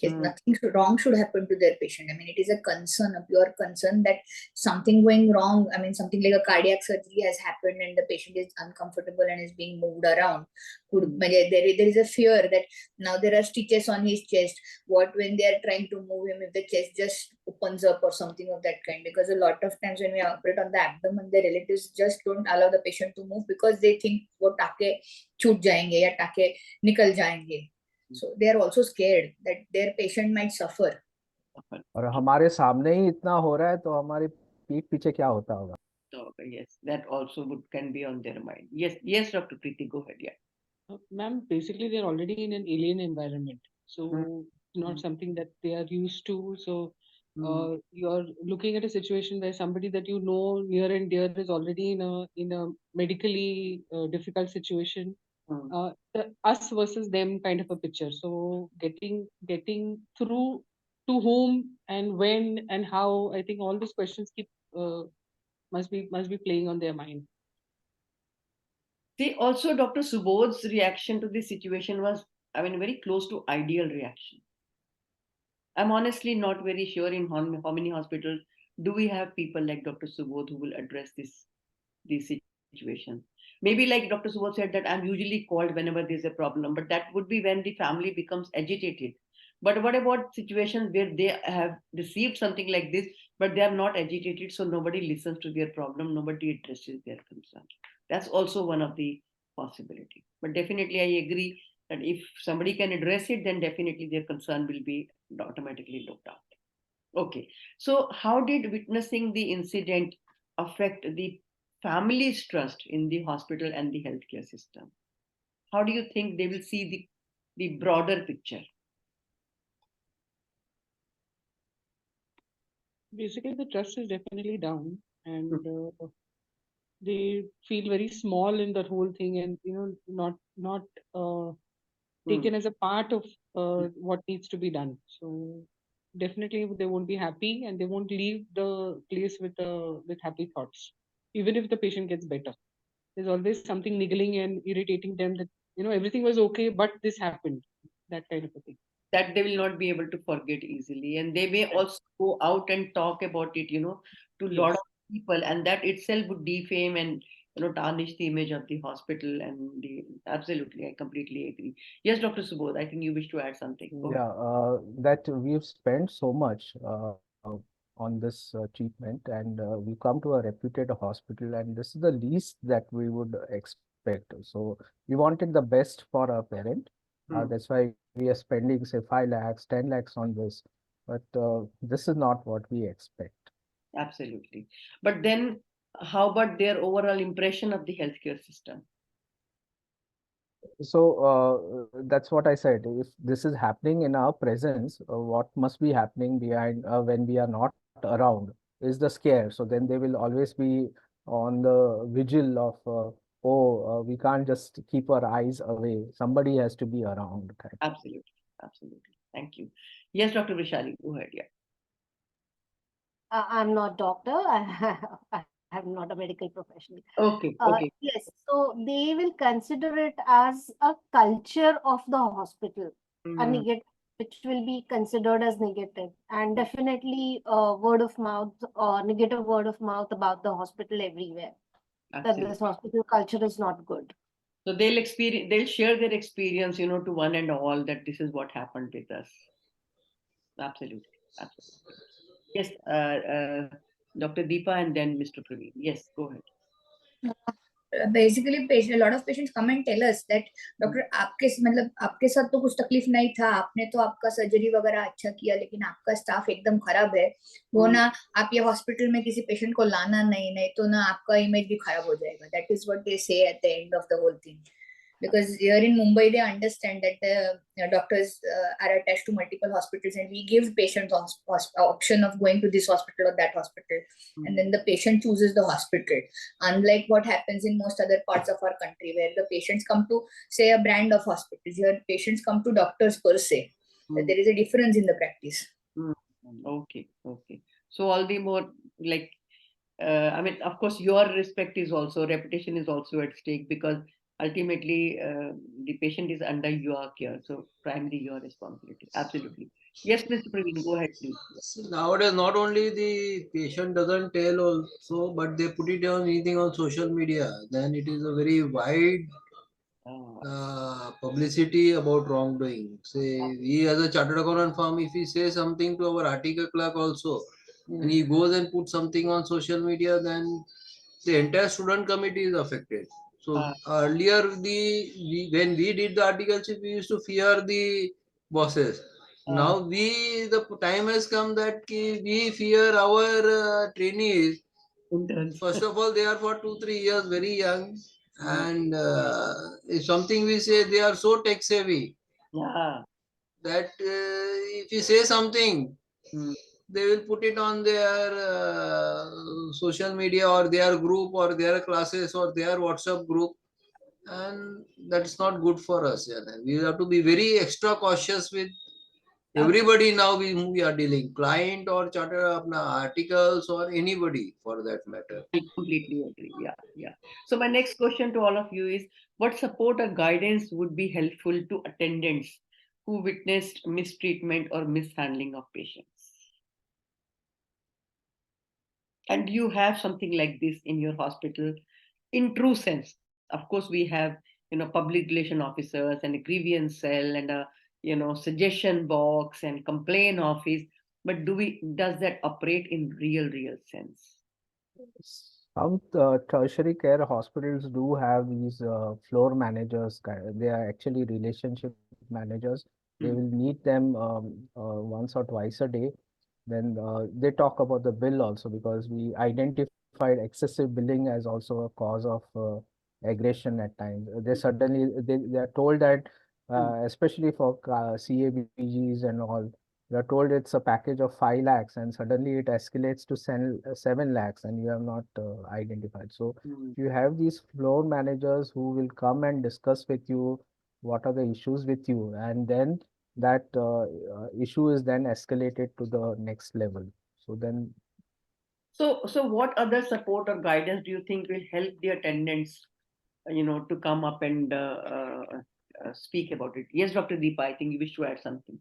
Nothing wrong should happen to their patient. I mean, it is a concern, a pure concern that something going wrong. I mean, something like a cardiac surgery has happened and the patient is uncomfortable and is being moved around. There is a fear that now there are stitches on his chest. What when they are trying to move him, if the chest just opens up or something of that kind? Because a lot of times when we operate on the abdomen, the relatives just don't allow the patient to move because they think वो टाके छूट जाएंगे या टाके निकल जाएंगे. So they are also scared that their patient might suffer. और हमारे सामने ही इतना हो रहा है तो हमारी पीठ पीछे क्या होता होगा? So yes, that also can be on their mind. Yes, yes, Dr. Preeti, go ahead. Yeah. Ma'am, basically they're already in an alien environment, so not something that they are used to. So you're looking at a situation where somebody that you know near and dear is already in a medically difficult situation. Us versus them kind of a picture. So getting through to whom and when and how, I think all these questions keep must be playing on their mind. See, also Dr. Subodh's reaction to this situation was, I mean, very close to ideal reaction. I'm honestly not very sure in how many hospitals do we have people like Dr. Subodh who will address this situation. Maybe like Dr. Subodh said that I'm usually called whenever there's a problem, but that would be when the family becomes agitated. But what about situations where they have received something like this, but they are not agitated, so nobody listens to their problem, nobody addresses their concern. That's also one of the possibility. But definitely I agree that if somebody can address it, then definitely their concern will be automatically looked after. Okay, so how did witnessing the incident affect the family's trust in the hospital and the healthcare system? How do you think they will see the broader picture? Basically, the trust is definitely down, and they feel very small in that whole thing, and not taken as a part of what needs to be done. So definitely they won't be happy and they won't leave the place with happy thoughts, even if the patient gets better. There's always something niggling and irritating them that, everything was okay, but this happened. That kind of a thing. That they will not be able to forget easily, and they may also go out and talk about it, to a lot Yes. of people, and that itself would defame and tarnish the image of the hospital. And absolutely, I completely agree. Yes, Dr. Subodh, I think you wish to add something. Go ahead. Yeah, that we've spent so much on this treatment, and we come to a reputed hospital, and this is the least that we would expect. So we wanted the best for our parent. That's why we are spending, say, 5 lakhs, 10 lakhs on this. But this is not what we expect. Absolutely. But then, how about their overall impression of the healthcare system? So that's what I said. If this is happening in our presence, what must be happening behind when we are not around is the scare. So then they will always be on the vigil of, we can't just keep our eyes away. Somebody has to be around. Absolutely. Absolutely. Thank you. Yes, Dr. Vishali, go ahead. Yeah. I'm not doctor. I'm not a medical professional. Okay. Okay. Yes, so they will consider it as a culture of the hospital, a negative, which will be considered as negative, and definitely word of mouth or negative word of mouth about the hospital everywhere. That Absolutely. this hospital culture is not good. So they'll share their experience, to one and all, that this is what happened with us. Absolutely. Absolutely. Yes, Dr. Deepa and then Mr. Praveen. Yes, go ahead. Basically, a lot of patients come and tell us that doctor आपके साथ तो कुछ तकलीफ नहीं था, आपने तो आपका सर्जरी वगैरह अच्छा किया, लेकिन आपका स्टाफ एकदम खराब है, वो ना आप ये हॉस्पिटल में किसी पेशेंट को लाना नहीं तो ना आपका इमेज भी खराब हो जाएगा. That is what they say at the end of the whole thing. Because here in Mumbai, they understand that the doctors are attached to multiple hospitals, and we give patients option of going to this hospital or that hospital, and then the patient chooses the hospital. Unlike what happens in most other parts of our country, where the patients come to, say, a brand of hospitals, here patients come to doctors per se. There is a difference in the practice. Okay. Okay. So all the more like, I mean, of course, your reputation is also at stake, because ultimately the patient is under your care. So primarily your responsibility. Absolutely. Yes, Mr. Praveen, go ahead, please. See, nowadays, not only the patient doesn't tell also, but they put it on anything on social media. Then it is a very wide publicity about wrongdoing. Say, we as a chartered accountant firm, if we say something to our article clerk also, and he goes and puts something on social media, then the entire student committee is affected. So earlier, when we did the articles, we used to fear the bosses. Now the time has come that we fear our trainees. First of all, they are for 2-3 years very young, and if something we say, they are so tech savvy that if you say something, they will put it on their social media or their group or their classes or their WhatsApp group, and that's not good for us. We have to be very extra cautious with everybody now we are dealing, client or charter articles or anybody for that matter. I completely agree. Yeah, yeah. So my next question to all of you is, what support or guidance would be helpful to attendants who witnessed mistreatment or mishandling of patients? And you have something like this in your hospital in true sense. Of course, we have, public relation officers and a grievance cell and a, suggestion box and complaint office. But does that operate in real sense? Some tertiary care hospitals do have these floor managers. They are actually relationship managers. They will meet them once or twice a day. Then they talk about the bill also, because we identified excessive billing as also a cause of aggression at times. They are told that, especially for CABGs and all, you are told it's a package of 5 lakhs, and suddenly it escalates to 7 lakhs, and you have not identified. So you have these floor managers who will come and discuss with you what are the issues with you, and then that issue is then escalated to the next level. So then So what other support or guidance do you think will help the attendants, to come up and speak about it? Yes, Dr. Deepa, I think you wish to add something.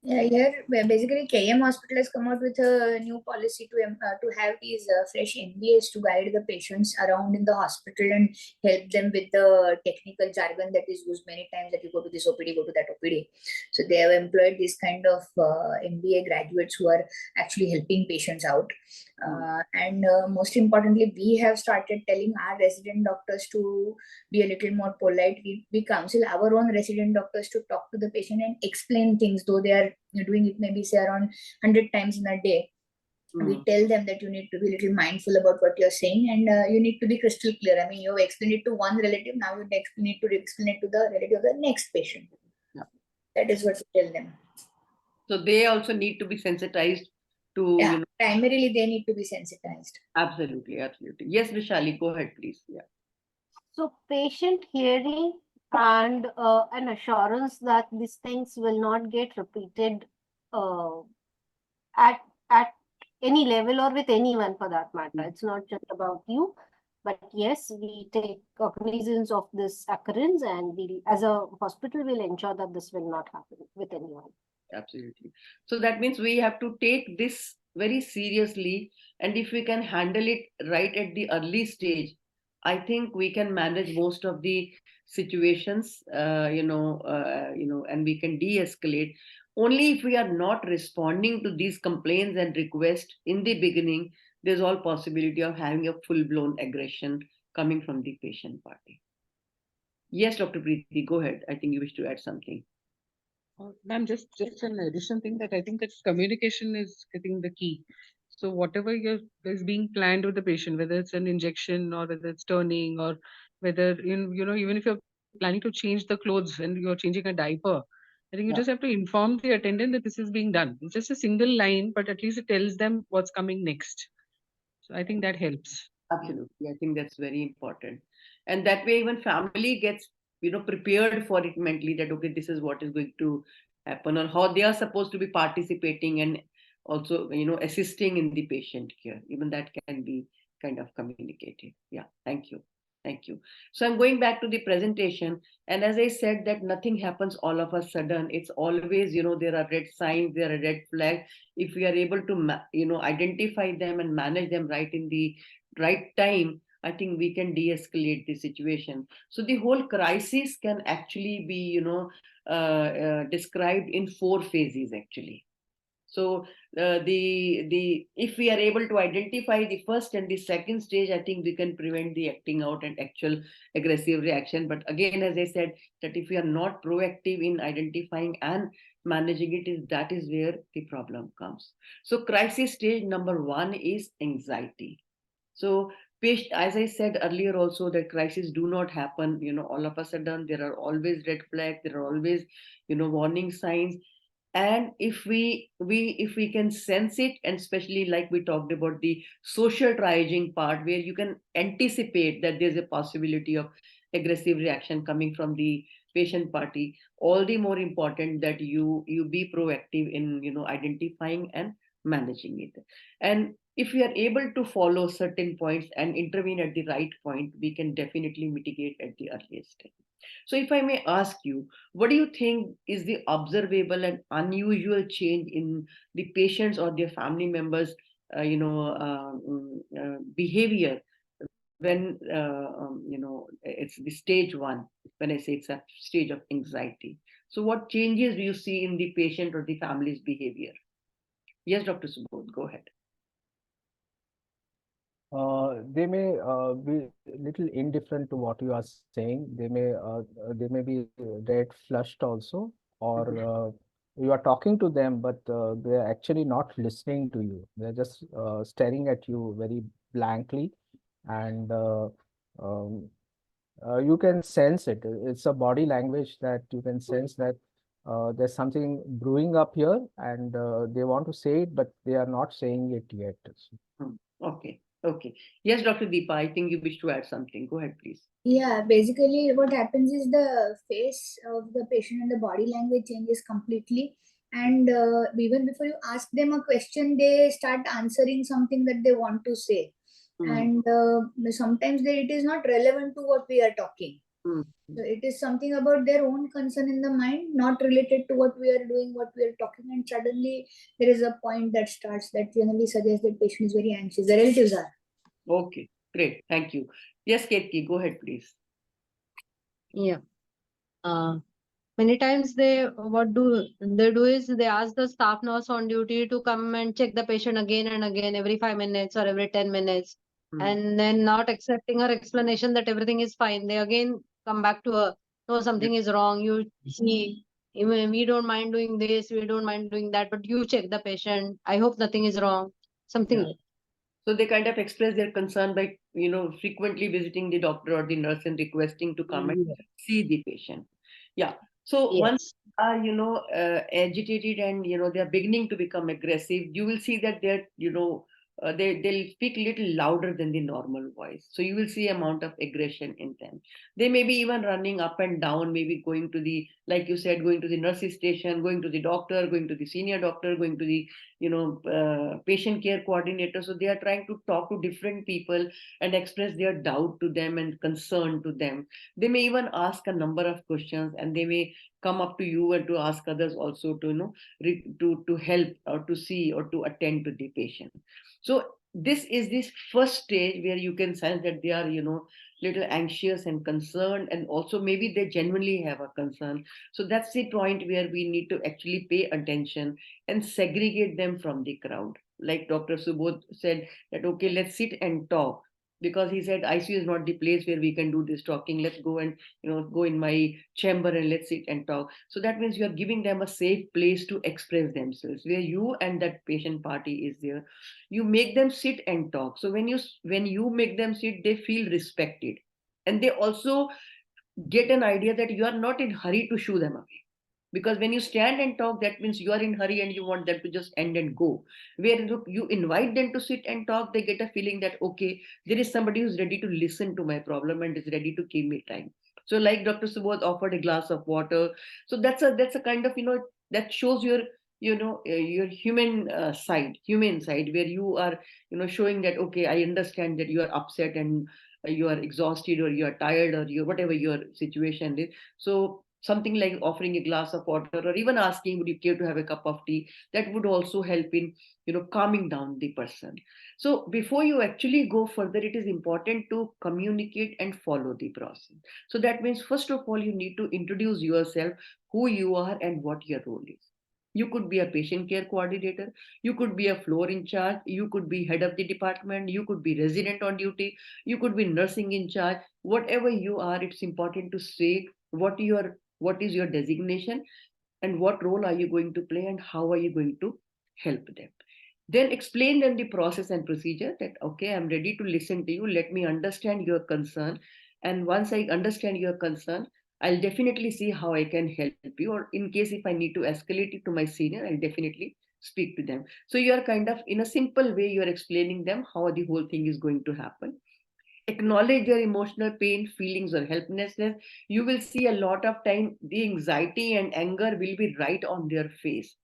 Yeah, here basically KM Hospital has come out with a new policy to have these fresh MBAs to guide the patients around in the hospital and help them with the technical jargon that is used many times, that you go to this OPD, go to that OPD. So they have employed this kind of MBA graduates who are actually helping patients out. And most importantly, we have started telling our resident doctors to be a little more polite. We counsel our own resident doctors to talk to the patient and explain things, though they are doing it maybe say around 100 times in a day. We tell them that you need to be a little mindful about what you're saying, and you need to be crystal clear. I mean, you explain it to one relative, now you need to explain it to the relative of the next patient. Yeah. That is what we tell them. So they also need to be sensitized to, Yeah, primarily they need to be sensitized. Absolutely. Yes, Vishali, go ahead, please. Yeah. So patient hearing and an assurance that these things will not get repeated at any level or with anyone for that matter. It's not just about you, but yes, we take cognizance of this occurrence, and we, as a hospital, will ensure that this will not happen with anyone. Absolutely. So that means we have to take this very seriously, and if we can handle it right at the early stage, I think we can manage most of the situations, and we can de-escalate. Only if we are not responding to these complaints and requests in the beginning, there's all possibility of having a full-blown aggression coming from the patient party. Yes, Dr. Preeti, go ahead. I think you wish to add something. Ma'am, just an additional thing that I think that communication is, I think, the key. So whatever is being planned with the patient, whether it's an injection or whether it's turning, or whether even if you're planning to change the clothes and you're changing a diaper, I think you just have to inform the attendant that this is being done. It's just a single line, but at least it tells them what's coming next. So I think that helps. Absolutely. I think that's very important. And that way even family gets, prepared for it mentally, that, okay, this is what is going to happen, or how they are supposed to be participating and also, assisting in the patient care. Even that can be kind of communicated. Yeah. Thank you. Thank you. So I'm going back to the presentation. And as I said, that nothing happens all of a sudden. It's always, there are red signs, there are red flags. If we are able to, identify them and manage them right in the right time, I think we can de-escalate the situation. So the whole crisis can actually be, described in 4 phases actually. So if we are able to identify the first and the second stage, I think we can prevent the acting out and actual aggressive reaction. But again, as I said, that if we are not proactive in identifying and managing it, that is where the problem comes. So crisis stage number 1 is anxiety. So as I said earlier also, that crises do not happen, all of a sudden. There are always red flags, there are always, warning signs. And if we can sense it, and especially like we talked about the social triaging part, where you can anticipate that there's a possibility of aggressive reaction coming from the patient party, all the more important that you be proactive in identifying and managing it. And if we are able to follow certain points and intervene at the right point, we can definitely mitigate at the earliest stage. So if I may ask you, what do you think is the observable and unusual change in the patients or their family members, behavior when, it's the stage 1, when I say it's a stage of anxiety? So what changes do you see in the patient or the family's behavior? Yes, Dr. Subodh, go ahead. They may be little indifferent to what you are saying. They may be red flushed also, or you are talking to them, but they are actually not listening to you. They're just staring at you very blankly, and you can sense it. It's a body language that you can sense that there's something brewing up here, and they want to say it, but they are not saying it yet. Okay. Okay. Yes, Dr. Deepa, I think you wish to add something. Go ahead, please. Yeah, basically what happens is the face of the patient and the body language changes completely. And even before you ask them a question, they start answering something that they want to say. And sometimes it is not relevant to what we are talking. So it is something about their own concern in the mind, not related to what we are doing, what we are talking. And suddenly there is a point that starts that generally suggests that patient is very anxious. The relatives are. Okay, great. Thank you. Yes, Ketki, go ahead, please. Yeah. Many times what they do is they ask the staff nurse on duty to come and check the patient again and again every 5 minutes or every 10 minutes. And then not accepting her explanation that everything is fine. They again come back to her. No, something is wrong. You see, we don't mind doing this, we don't mind doing that, but you check the patient. I hope nothing is wrong. Something Yeah. like So they kind of express their concern by, frequently visiting the doctor or the nurse and requesting to come and see the patient. Yeah. So once are, agitated and, they are beginning to become aggressive, you will see that they're, they'll speak a little louder than the normal voice. So you will see amount of aggression in them. They may be even running up and down, maybe going to the, like you said, going to the nurse's station, going to the doctor, going to the senior doctor, going to the patient care coordinator. So they are trying to talk to different people and express their doubt to them and concern to them. They may even ask a number of questions, and they may come up to you and to ask others also to to help or to see or to attend to the patient. So this is this first stage where you can sense that they are little anxious and concerned, and also maybe they genuinely have a concern. So that's the point where we need to actually pay attention and segregate them from the crowd. Like Dr. Subodh said that, okay, let's sit and talk, because he said ICU is not the place where we can do this talking. Let's go and, go in my chamber and let's sit and talk. So that means you are giving them a safe place to express themselves, where you and that patient party is there. You make them sit and talk. So when you make them sit, they feel respected. And they also get an idea that you are not in hurry to shoo them away, because when you stand and talk, that means you are in hurry and you want them to just end and go. Where you invite them to sit and talk, they get a feeling that, okay, there is somebody who's ready to listen to my problem and is ready to give me time. So like Dr. Subodh offered a glass of water. So that's a kind of, that shows your your human side, where you are showing that, okay, I understand that you are upset and you are exhausted or you are tired or you whatever your situation is. So something like offering a glass of water or even asking, would you care to have a cup of tea, that would also help in calming down the person. So before you actually go further, it is important to communicate and follow the process. So that means, first of all, you need to introduce yourself, who you are and what your role is. You could be a patient care coordinator, you could be a floor in charge, you could be head of the department, you could be resident on duty, you could be nursing in charge. Whatever you are, it's important to say what is your designation and what role are you going to play and how are you going to help them. Then explain them the process and procedure, that, okay, I'm ready to listen to you, let me understand your concern, and once I understand your concern, I'll definitely see how I can help you, or in case if I need to escalate it to my senior, I'll definitely speak to them. So you are kind of, in a simple way, you are explaining them how the whole thing is going to happen. Acknowledge their emotional pain, feelings, or helplessness. You will see a lot of time the anxiety and anger will be right on their face.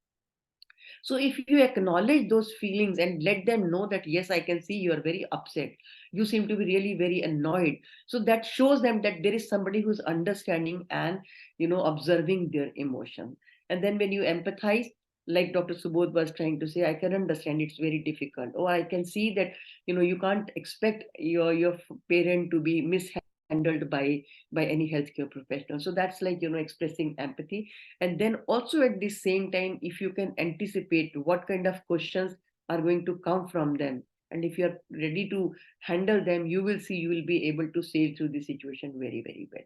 So if you acknowledge those feelings and let them know that, yes, I can see you are very upset, you seem to be really very annoyed. So that shows them that there is somebody who's understanding and observing their emotion. And then when you empathize, like Dr. Subodh was trying to say, I can understand it's very difficult. Oh, I can see that you can't expect your parent to be mishandled by any healthcare professional. So that's like expressing empathy. And then also at the same time, if you can anticipate what kind of questions are going to come from them, and if you're ready to handle them, you will see you will be able to sail through the situation very, very well.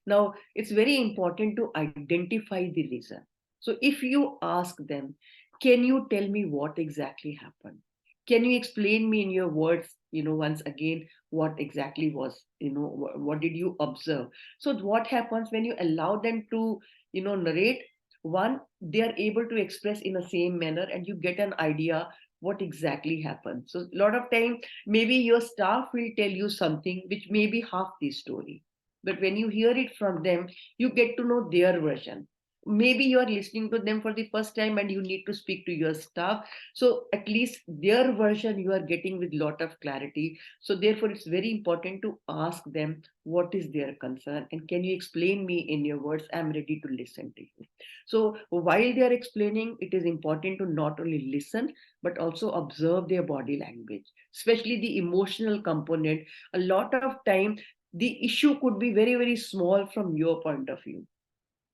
Now, it's very important to identify the reason. So if you ask them, can you tell me what exactly happened? Can you explain me in your words, once again, what exactly was, what did you observe? So what happens when you allow them to, narrate, one, they are able to express in the same manner, and you get an idea what exactly happened. So a lot of time, maybe your staff will tell you something which may be half the story. But when you hear it from them, you get to know their version. Maybe you are listening to them for the first time and you need to speak to your staff. So at least their version you are getting with lot of clarity. So therefore, it's very important to ask them what is their concern and can you explain me in your words? I'm ready to listen to you. So while they are explaining, it is important to not only listen, but also observe their body language, especially the emotional component. A lot of time, the issue could be very, very small from your point of view,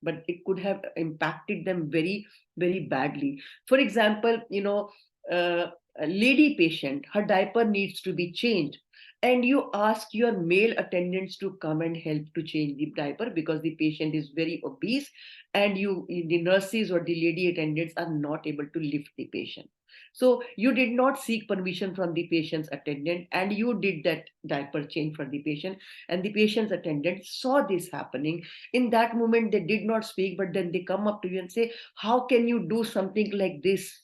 but it could have impacted them very, very badly. For example, a lady patient, her diaper needs to be changed, and you ask your male attendants to come and help to change the diaper because the patient is very obese, and the nurses or the lady attendants are not able to lift the patient. So you did not seek permission from the patient's attendant, and you did that diaper change for the patient, and the patient's attendant saw this happening. In that moment, they did not speak, but then they come up to you and say, how can you do something like this?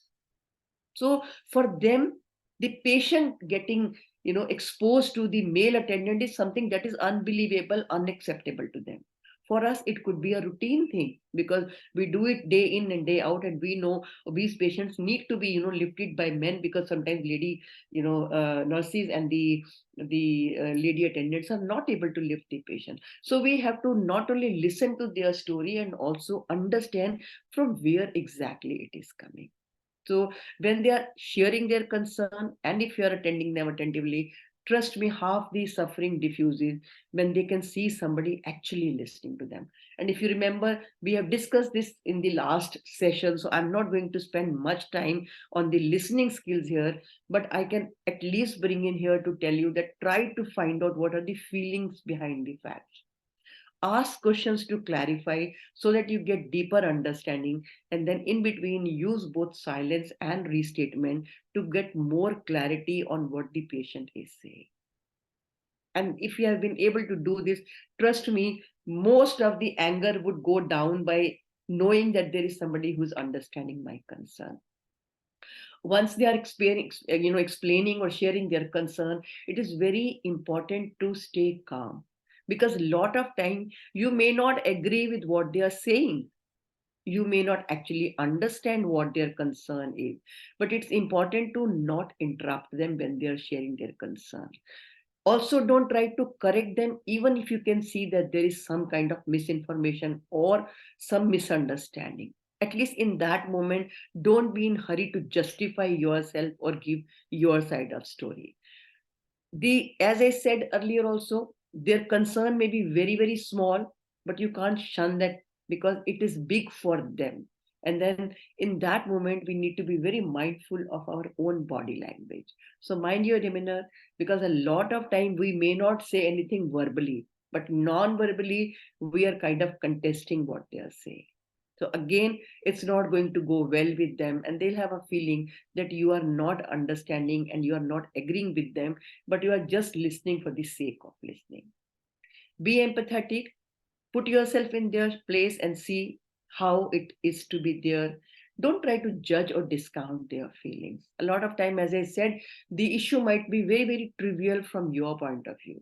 So for them, the patient getting exposed to the male attendant is something that is unbelievable, unacceptable to them. For us, it could be a routine thing because we do it day in and day out, and we know obese patients need to be lifted by men because sometimes lady nurses and the lady attendants are not able to lift the patient. So we have to not only listen to their story and also understand from where exactly it is coming. So when they are sharing their concern, and if you are attending them attentively, trust me, half the suffering diffuses when they can see somebody actually listening to them. And if you remember, we have discussed this in the last session, so I'm not going to spend much time on the listening skills here, but I can at least bring in here to tell you that try to find out what are the feelings behind the facts. Ask questions to clarify so that you get deeper understanding, and then in between use both silence and restatement to get more clarity on what the patient is saying. And if you have been able to do this, trust me, most of the anger would go down by knowing that there is somebody who's understanding my concern. Once they are explaining or sharing their concern, it is very important to stay calm, because a lot of time you may not agree with what they are saying, you may not actually understand what their concern is, but it's important to not interrupt them when they are sharing their concern. Also, don't try to correct them even if you can see that there is some kind of misinformation or some misunderstanding. At least in that moment, don't be in hurry to justify yourself or give your side of story. As I said earlier also, their concern may be very, very small, but you can't shun that because it is big for them. And then in that moment, we need to be very mindful of our own body language. So mind your demeanor, because a lot of time we may not say anything verbally, but non-verbally, we are kind of contesting what they are saying. So again, it's not going to go well with them, and they'll have a feeling that you are not understanding and you are not agreeing with them, but you are just listening for the sake of listening. Be empathetic, put yourself in their place and see how it is to be there. Don't try to judge or discount their feelings. A lot of time, as I said, the issue might be very, very trivial from your point of view,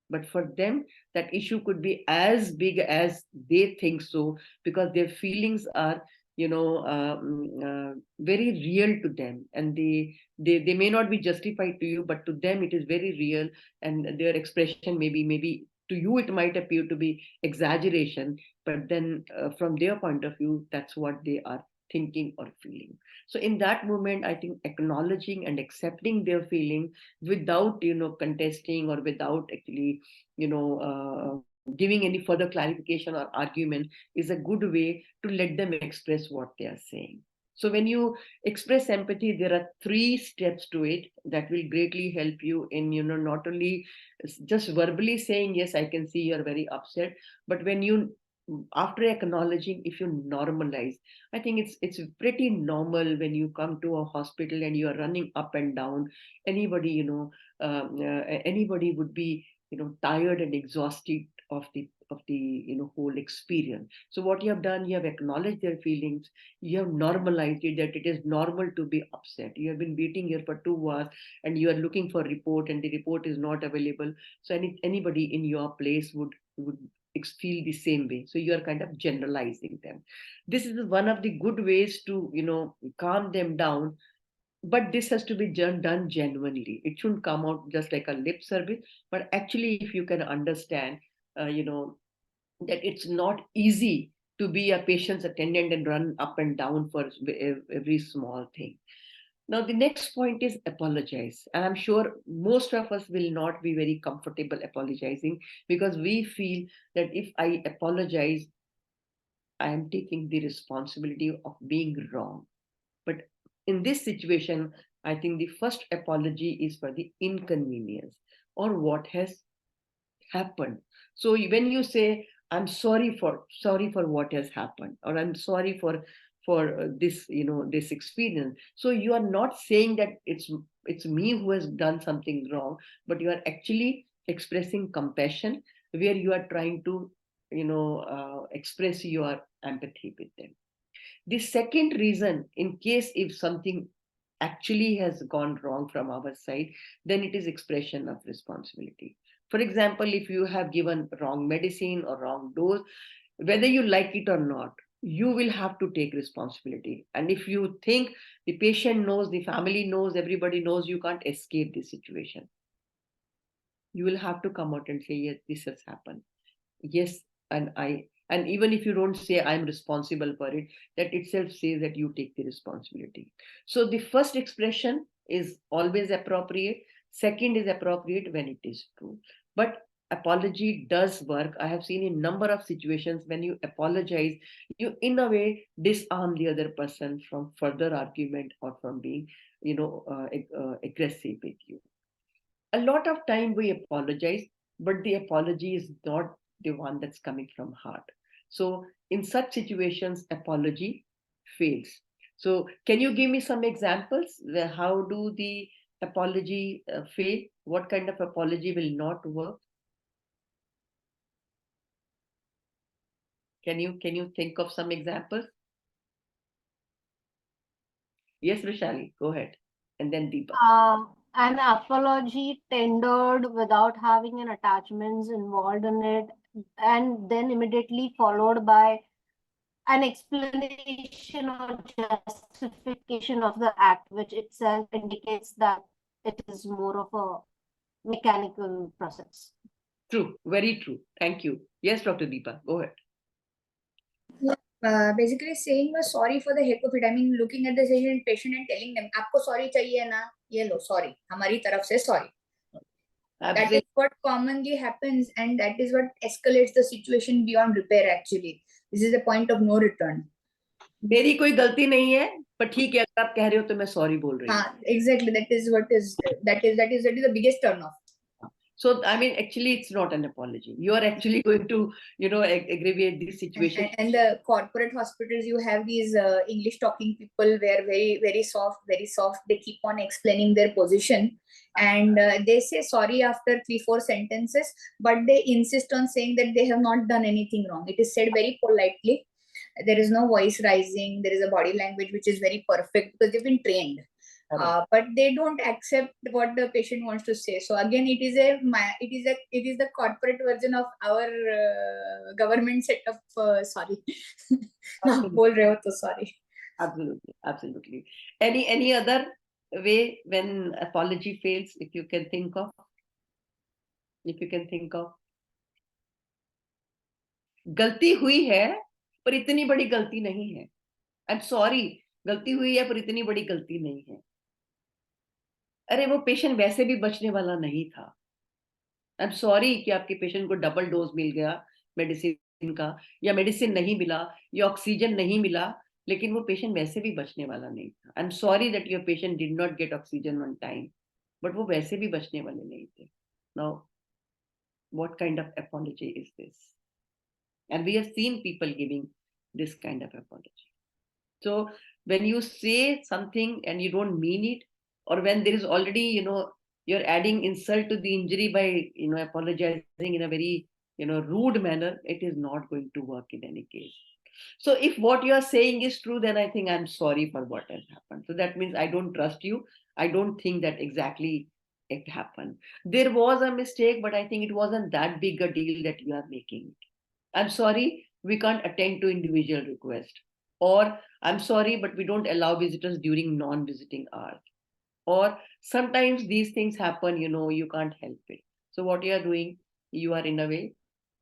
but for them that issue could be as big as they think so, because their feelings are very real to them, and they may not be justified to you, but to them it is very real, and their expression maybe to you it might appear to be exaggeration, but then from their point of view, that's what they are thinking or feeling. So in that moment, I think acknowledging and accepting their feeling without contesting or without actually giving any further clarification or argument is a good way to let them express what they are saying. So when you express empathy, there are 3 steps to it that will greatly help you in not only just verbally saying, yes, I can see you're very upset, but when you, after acknowledging, if you normalize, I think it's pretty normal when you come to a hospital and you are running up and down. Anybody anybody would be tired and exhausted of the whole experience. So what you have done, you have acknowledged their feelings, you have normalized it, that it is normal to be upset. You have been waiting here for 2 hours and you are looking for a report and the report is not available. So anybody in your place would feel the same way. So you are kind of generalizing them. This is one of the good ways to calm them down. But this has to be done genuinely. It shouldn't come out just like a lip service, but actually if you can understand that it's not easy to be a patient's attendant and run up and down for every small thing. Now, the next point is apologize. And I'm sure most of us will not be very comfortable apologizing, because we feel that if I apologize, I am taking the responsibility of being wrong. But in this situation, I think the first apology is for the inconvenience or what has happened. So when you say, I'm sorry for what has happened, or I'm sorry for this this experience, so you are not saying that it's me who has done something wrong, but you are actually expressing compassion, where you are trying to express your empathy with them. The second reason, in case if something actually has gone wrong from our side, then it is expression of responsibility. For example, if you have given wrong medicine or wrong dose, whether you like it or not, you will have to take responsibility. And if you think the patient knows, the family knows, everybody knows, you can't escape this situation. You will have to come out and say, yes, this has happened. Yes, and even if you don't say I'm responsible for it, that itself says that you take the responsibility. So the first expression is always appropriate. Second is appropriate when it is true. But apology does work. I have seen in number of situations when you apologize, you in a way disarm the other person from further argument or from being aggressive with you. A lot of time we apologize, but the apology is not the one that's coming from heart. So in such situations, apology fails. So can you give me some examples? How do the apology fail? What kind of apology will not work? Can you think of some examples? Yes, Vishali, go ahead. And then Deepa. An apology tendered without having an attachments involved in it, and then immediately followed by an explanation or justification of the act, which itself indicates that it is more of a mechanical process. True, very true. Thank you. Yes, Dr. Deepa, go ahead. Basically saying a sorry for the heck of it. I mean, looking at the patient and telling them, "Aapko sorry chahiye na? Ye lo, sorry. Hamari taraf se sorry." That is what commonly happens, and that is what escalates the situation beyond repair. Actually, this is the point of no return. मेरी कोई गलती नहीं है, पर ठीक है, अगर आप कह रहे हो तो मैं sorry बोल रही हूँ. Exactly. That is the biggest turn off. So, I mean, actually, it's not an apology. You are actually going to, aggravate this situation. And the corporate hospitals, you have these English talking people where very, very soft. They keep on explaining their position, and they say sorry after 3-4 sentences, but they insist on saying that they have not done anything wrong. It is said very politely. There is no voice rising. There is a body language which is very perfect because they've been trained. But they don't accept what the patient wants to say. So again, it is the corporate version of our government setup. Sorry, bol rahe ho to sorry. Absolutely. Any other way when apology fails, if you can think of? गलती हुई है पर इतनी बड़ी गलती नहीं है. I'm sorry, गलती हुई है पर इतनी बड़ी गलती नहीं है. अरे वो पेशेंट वैसे भी बचने वाला नहीं था. आई एम सॉरी कि आपके पेशेंट को डबल डोज मिल गया मेडिसिन का, या मेडिसिन नहीं मिला, या ऑक्सीजन नहीं मिला, लेकिन वो पेशेंट वैसे भी बचने वाला नहीं था. I am sorry that your patient did not get oxygen on time, but वो वैसे भी बचने वाले नहीं थे. Now what kind of apology is this? And we have seen people giving this kind of apology. So when you say something and you don't mean it, or when there is already, you're adding insult to the injury by, apologizing in a very rude manner, it is not going to work in any case. So if what you are saying is true, then I think I'm sorry for what has happened. So that means I don't trust you. I don't think that exactly it happened. There was a mistake, but I think it wasn't that big a deal that you are making. I'm sorry, we can't attend to individual requests. Or I'm sorry, but we don't allow visitors during non-visiting hours. Or sometimes these things happen, you can't help it. So what you are doing, you are in a way,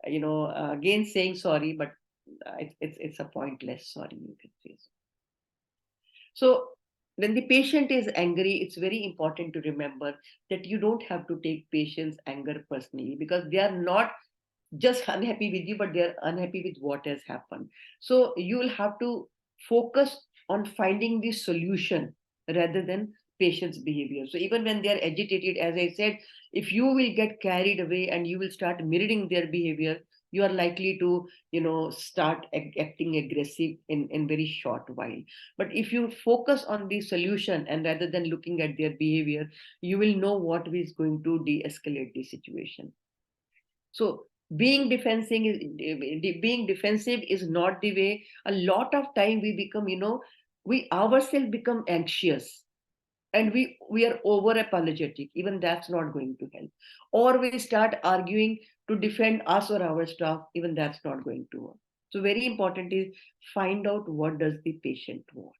again saying sorry, but it's a pointless sorry, you can say. So when the patient is angry, it's very important to remember that you don't have to take patient's anger personally, because they are not just unhappy with you, but they're unhappy with what has happened. So you will have to focus on finding the solution rather than patient's behavior. So even when they are agitated, as I said, if you will get carried away and you will start mirroring their behavior, you are likely to start acting aggressive in very short while. But if you focus on the solution and rather than looking at their behavior, you will know what is going to de-escalate the situation. So being defensive is not the way. A lot of time we become, we ourselves become anxious and we are over apologetic. Even that's not going to help. Or we start arguing to defend us or our staff. Even that's not going to work. So very important is find out what does the patient want.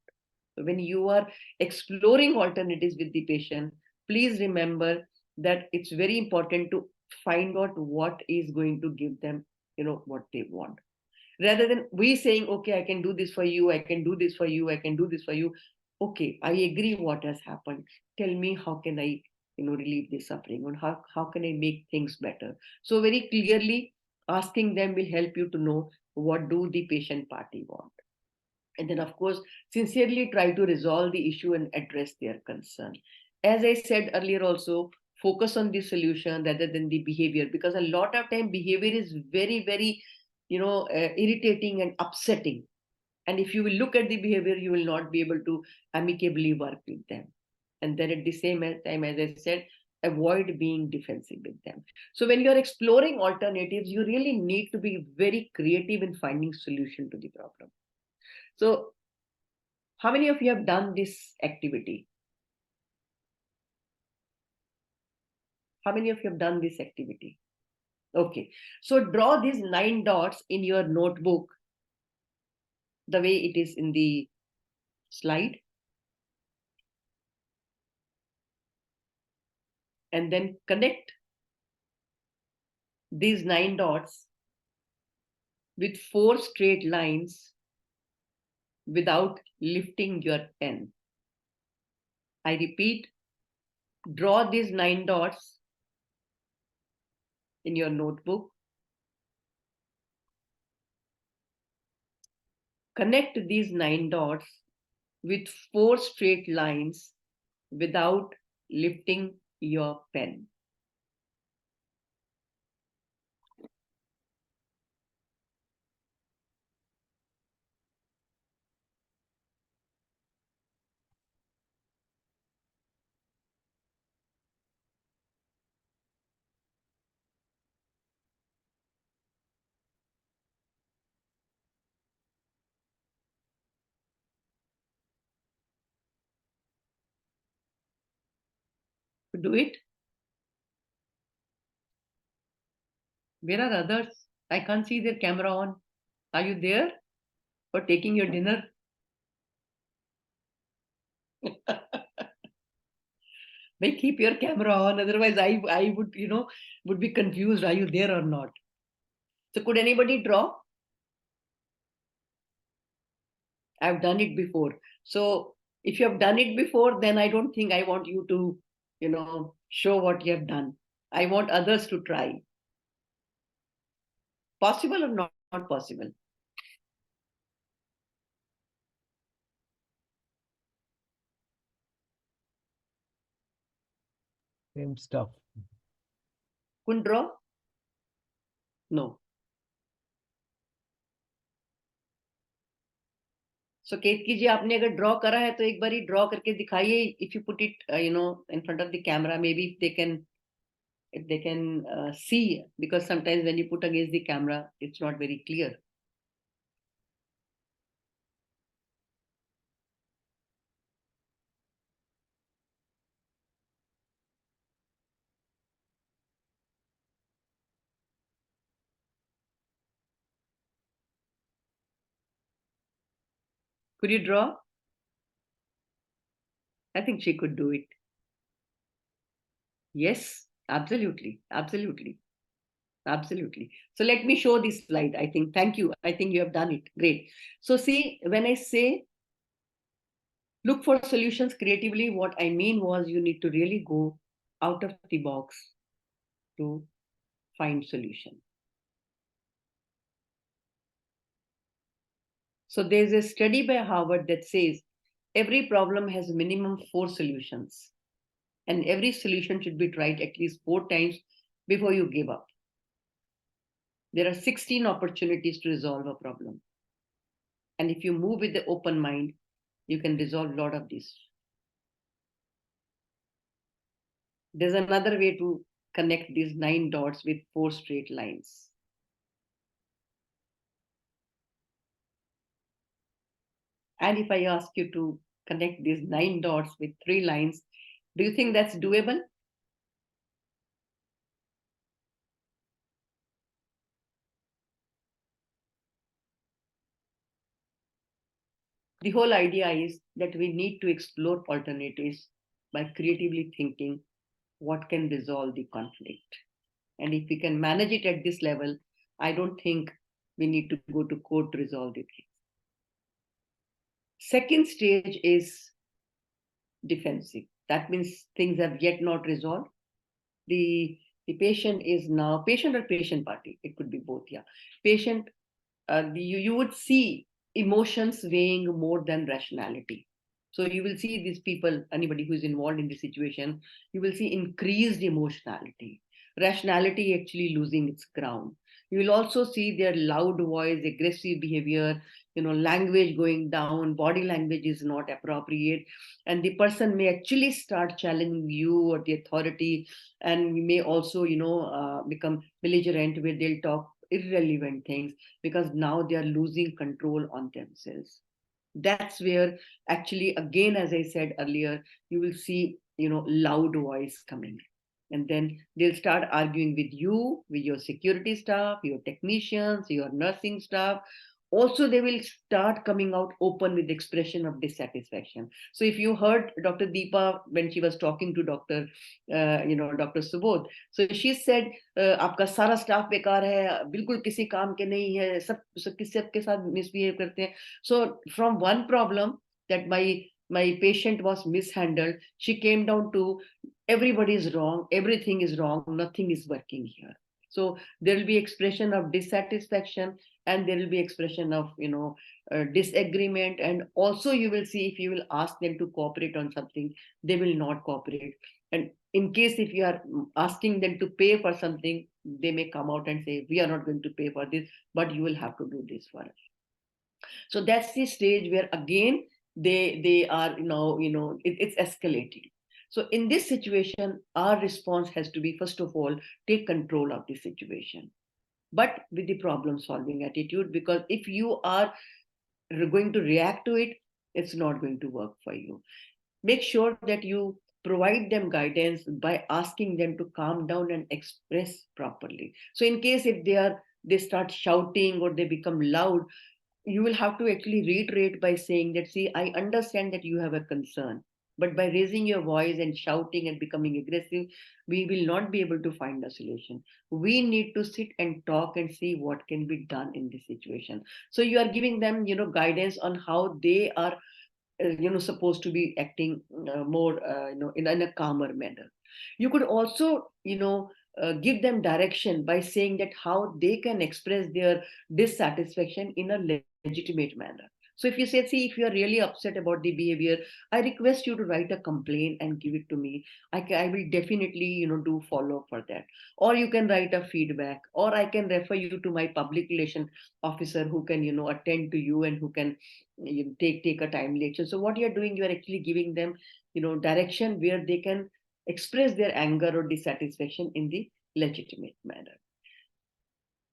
So when you are exploring alternatives with the patient, please remember that it's very important to find out what is going to give them, what they want. Rather than we saying, okay, I can do this for you, I can do this for you, I can do this for you. Okay, I agree what has happened. Tell me how can I, relieve the suffering, and how can I make things better. So very clearly asking them will help you to know what do the patient party want. And then of course sincerely try to resolve the issue and address their concern. As I said earlier also, focus on the solution rather than the behavior, because a lot of time behavior is very, very irritating and upsetting. And if you will look at the behavior, you will not be able to amicably work with them. And then at the same time, as I said, avoid being defensive with them. So when you're exploring alternatives, you really need to be very creative in finding solution to the problem. So how many of you have done this activity? How many of you have done this activity? Okay, so draw these 9 dots in your notebook the way it is in the slide. And then connect these 9 dots with 4 straight lines without lifting your pen. I repeat, draw these 9 dots in your notebook. Connect these 9 dots with 4 straight lines without lifting your pen. Do it. Where are others? I can't see their camera on. Are you there for taking your dinner? May keep your camera on, otherwise I would be confused. Are you there or not? So could anybody draw? I've done it before. So if you have done it before, then I don't think I want you to, show what you have done. I want others to try. Possible or not possible? Same stuff. Couldn't draw? No. So केतकी जी, आपने अगर draw करा है तो एक बार ही draw करके दिखाइए. If you put it in front of the camera, maybe they can if they can see, because sometimes when you put against the camera, it's not very clear. Could you draw? I think she could do it. Yes, absolutely, absolutely, absolutely. So let me show this slide. I think, thank you. I think you have done it. Great. So see, when I say look for solutions creatively, what I mean was you need to really go out of the box to find solution. So there's a study by Harvard that says every problem has minimum 4 solutions, and every solution should be tried at least 4 times before you give up. There are 16 opportunities to resolve a problem. And if you move with the open mind, you can resolve a lot of these. There's another way to connect these 9 dots with 4 straight lines. And if I ask you to connect these 9 dots with 3 lines, do you think that's doable? The whole idea is that we need to explore alternatives by creatively thinking what can resolve the conflict. And if we can manage it at this level, I don't think we need to go to court to resolve it. Second stage is defensive. That means things have yet not resolved. The patient is now, patient or patient party, it could be both, yeah. Patient, you would see emotions weighing more than rationality. So you will see these people, anybody who is involved in the situation, you will see increased emotionality, rationality actually losing its ground. You will also see their loud voice, aggressive behavior, language going down, body language is not appropriate, and the person may actually start challenging you or the authority, and may also, become belligerent, where they'll talk irrelevant things because now they are losing control on themselves. That's where actually, again, as I said earlier, you will see, loud voice coming. And then they'll start arguing with you, with your security staff, your technicians, your nursing staff. Also, they will start coming out open with expression of dissatisfaction. So if you heard Dr. Deepa when she was talking to Dr. Subodh, so she said, आपका सारा staff बेकार है, बिल्कुल किसी काम के नहीं है, सबके साथ misbehave करते हैं. So from one problem that my patient was mishandled, she came down to everybody is wrong, everything is wrong, nothing is working here. So there will be expression of dissatisfaction, and there will be expression of disagreement, and also you will see, if you will ask them to cooperate on something, they will not cooperate. And in case if you are asking them to pay for something, they may come out and say, we are not going to pay for this, but you will have to do this for us. So that's the stage where again they are it's escalating. So in this situation, our response has to be, first of all, take control of the situation, but with the problem solving attitude, because if you are going to react to it, it's not going to work for you. Make sure that you provide them guidance by asking them to calm down and express properly. So in case if they start shouting or they become loud, you will have to actually reiterate by saying that, see, I understand that you have a concern, but by raising your voice and shouting and becoming aggressive, we will not be able to find a solution. We need to sit and talk and see what can be done in this situation. So you are giving them, guidance on how they are, supposed to be acting more, in a calmer manner. You could also, give them direction by saying that how they can express their dissatisfaction in a legitimate manner. So if you say, see, if you are really upset about the behavior, I request you to write a complaint and give it to me. I will definitely, do follow up for that. Or you can write a feedback, or I can refer you to my public relation officer who can, attend to you and who can take a timely action. So what you're doing, you're actually giving them, direction where they can express their anger or dissatisfaction in the legitimate manner.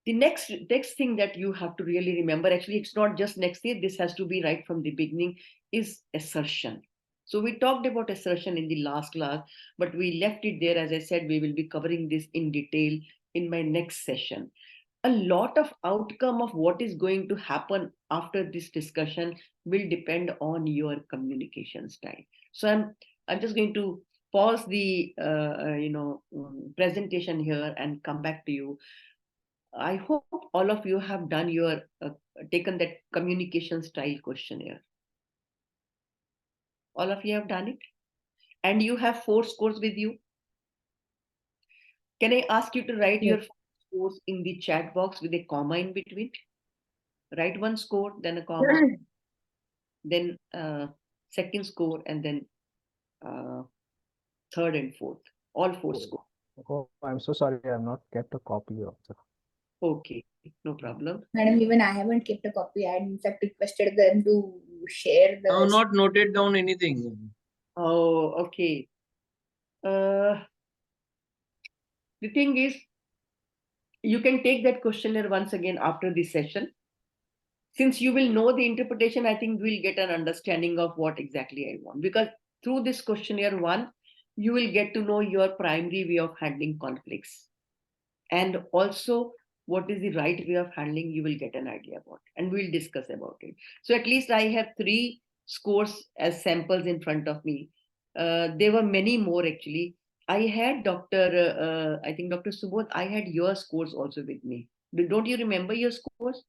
The next thing that you have to really remember, actually, it's not just next year, this has to be right from the beginning, is assertion. So we talked about assertion in the last class, but we left it there. As I said, we will be covering this in detail in my next session. A lot of outcome of what is going to happen after this discussion will depend on your communication style. So I'm just going to pause the presentation here and come back to you. I hope all of you have done your taken that communication style questionnaire. All of you have done it, and you have 4 scores with you. Can I ask you to write your 4 scores in the chat box with a comma in between? Write 1 score, then a comma, then second score, and then third and fourth. All 4 scores. Oh, I'm so sorry. I've not kept a copy of the. Okay, no problem. Madam, even I haven't kept a copy. I in fact requested them to share the. I have not noted down anything. Oh, okay. The thing is, you can take that questionnaire once again after this session. Since you will know the interpretation, I think we'll get an understanding of what exactly I want. Because through this questionnaire 1, you will get to know your primary way of handling conflicts. And also, what is the right way of handling, you will get an idea about. And we'll discuss about it. So at least I have 3 scores as samples in front of me. There were many more actually. I had I think Dr. Subodh, I had your scores also with me. Don't you remember your scores?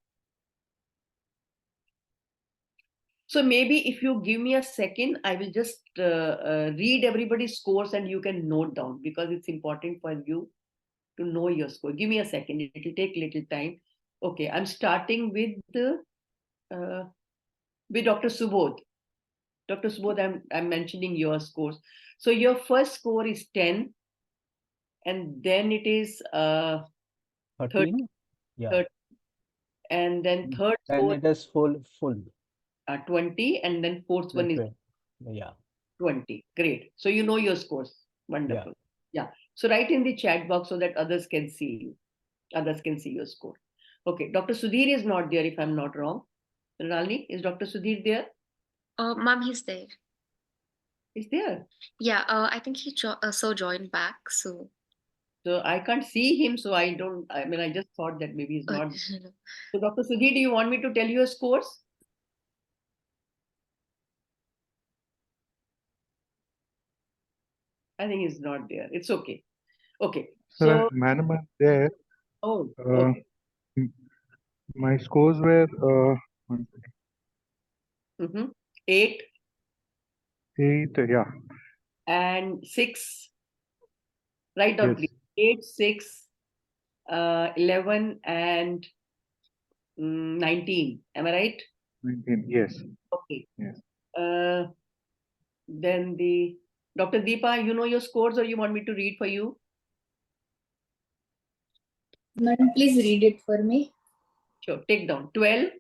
So maybe if you give me a second, I will just read everybody's scores and you can note down, because it's important for you to know your score. Give me a second, it will take little time. Okay, I'm starting with Dr. Subodh. Dr. Subodh, I'm mentioning your scores. So your first score is 10, and then it is 13? 30, Yeah. 30, and then third And score it is full. 20, and then fourth one is Yeah. 20. Great. So you know your scores. Wonderful. Yeah. So write in the chat box so that others can see you. Others can see your score. Okay. Dr. Sudhir is not there if I'm not wrong. Ralini, is Dr. Sudhir there? Ma'am, he's there. He's there. Yeah, I think he joined back. So I can't see him. So I just thought that maybe he's not. So Dr. Sudhir, do you want me to tell you your scores? I think he's not there. It's okay. Okay. So, madam, I'm there. Oh, okay. My scores were 8. 8, yeah. And 6. Write down, Yes. please. 8, 6, 11, and 19. Am I right? 19, yes. Okay. Yes. Then Dr. Deepa, you know your scores, or you want me to read for you? Madam, please read it for me. Sure. Take down 12.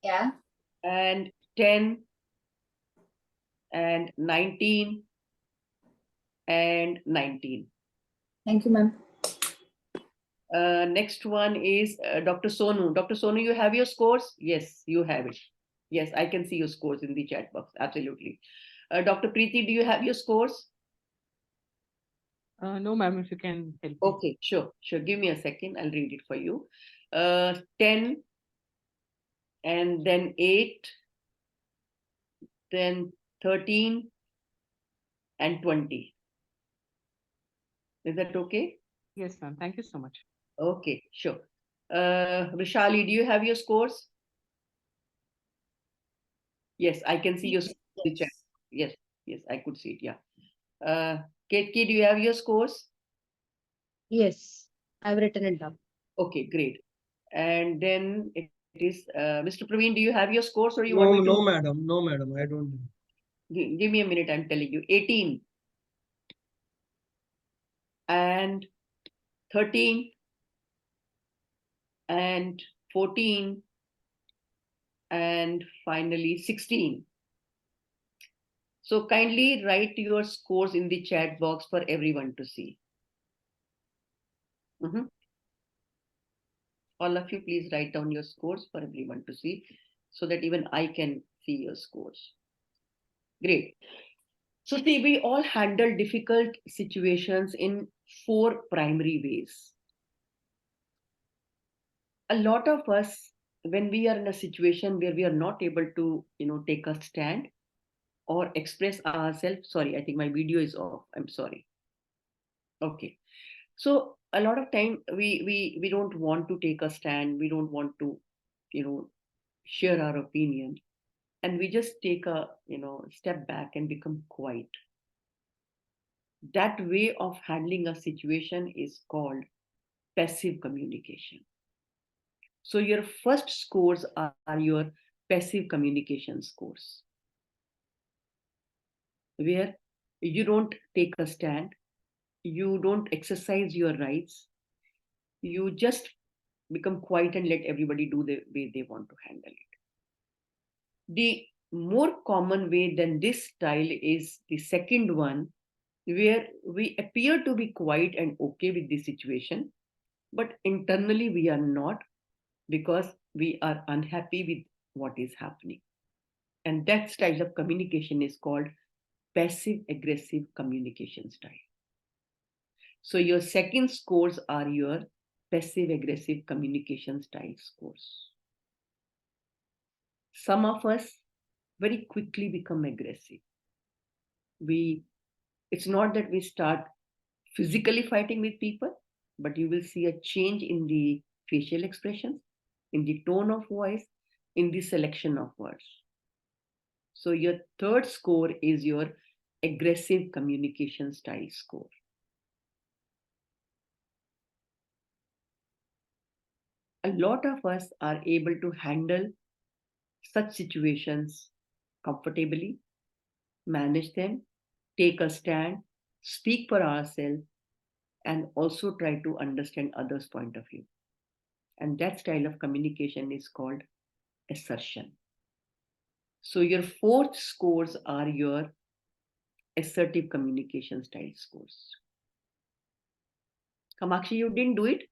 Yeah. And 10. And 19. And 19. Thank you, ma'am. Next one is Dr. Sonu. Dr. Sonu, you have your scores? Yes, you have it. Yes, I can see your scores in the chat box. Absolutely. Dr. Preeti, do you have your scores? No, ma'am, if you can help me. Okay, sure. Give me a second. I'll read it for you. 10, and then 8, then 13, and 20. Is that okay? Yes, ma'am. Thank you so much. Okay, sure. Vishali, do you have your scores? Yes, I can see your scores in the chat. Yes, I could see it. Yeah. Ketki, do you have your scores? Yes, I've written it down. Okay, great. And then it is Mr. Praveen, do you have your scores, or you want me to? No, madam. No, madam. I don't. Give me a minute. I'm telling you. 18 and 13 and 14 and finally 16. So kindly write your scores in the chat box for everyone to see. All of you, please write down your scores for everyone to see so that even I can see your scores. Great. So see, we all handle difficult situations in 4 primary ways. A lot of us, when we are in a situation where we are not able to, take a stand or express ourselves. Sorry, I think my video is off. I'm sorry. Okay. So a lot of time we don't want to take a stand. We don't want to, share our opinion. And we just take a, step back and become quiet. That way of handling a situation is called passive communication. So your first scores are your passive communication scores, where you don't take a stand, you don't exercise your rights, you just become quiet and let everybody do the way they want to handle it. The more common way than this style is the second one, where we appear to be quiet and okay with the situation, but internally we are not, because we are unhappy with what is happening. And that style of communication is called passive aggressive communication style. So your second scores are your passive aggressive communication style scores. Some of us very quickly become aggressive. It's not that we start physically fighting with people, but you will see a change in the facial expressions, in the tone of voice, in the selection of words. So your third score is your aggressive communication style score. A lot of us are able to handle such situations comfortably, manage them, take a stand, speak for ourselves, and also try to understand others' point of view. And that style of communication is called assertion. So your fourth scores are your assertive communication style scores. Kamakshi, you didn't do it?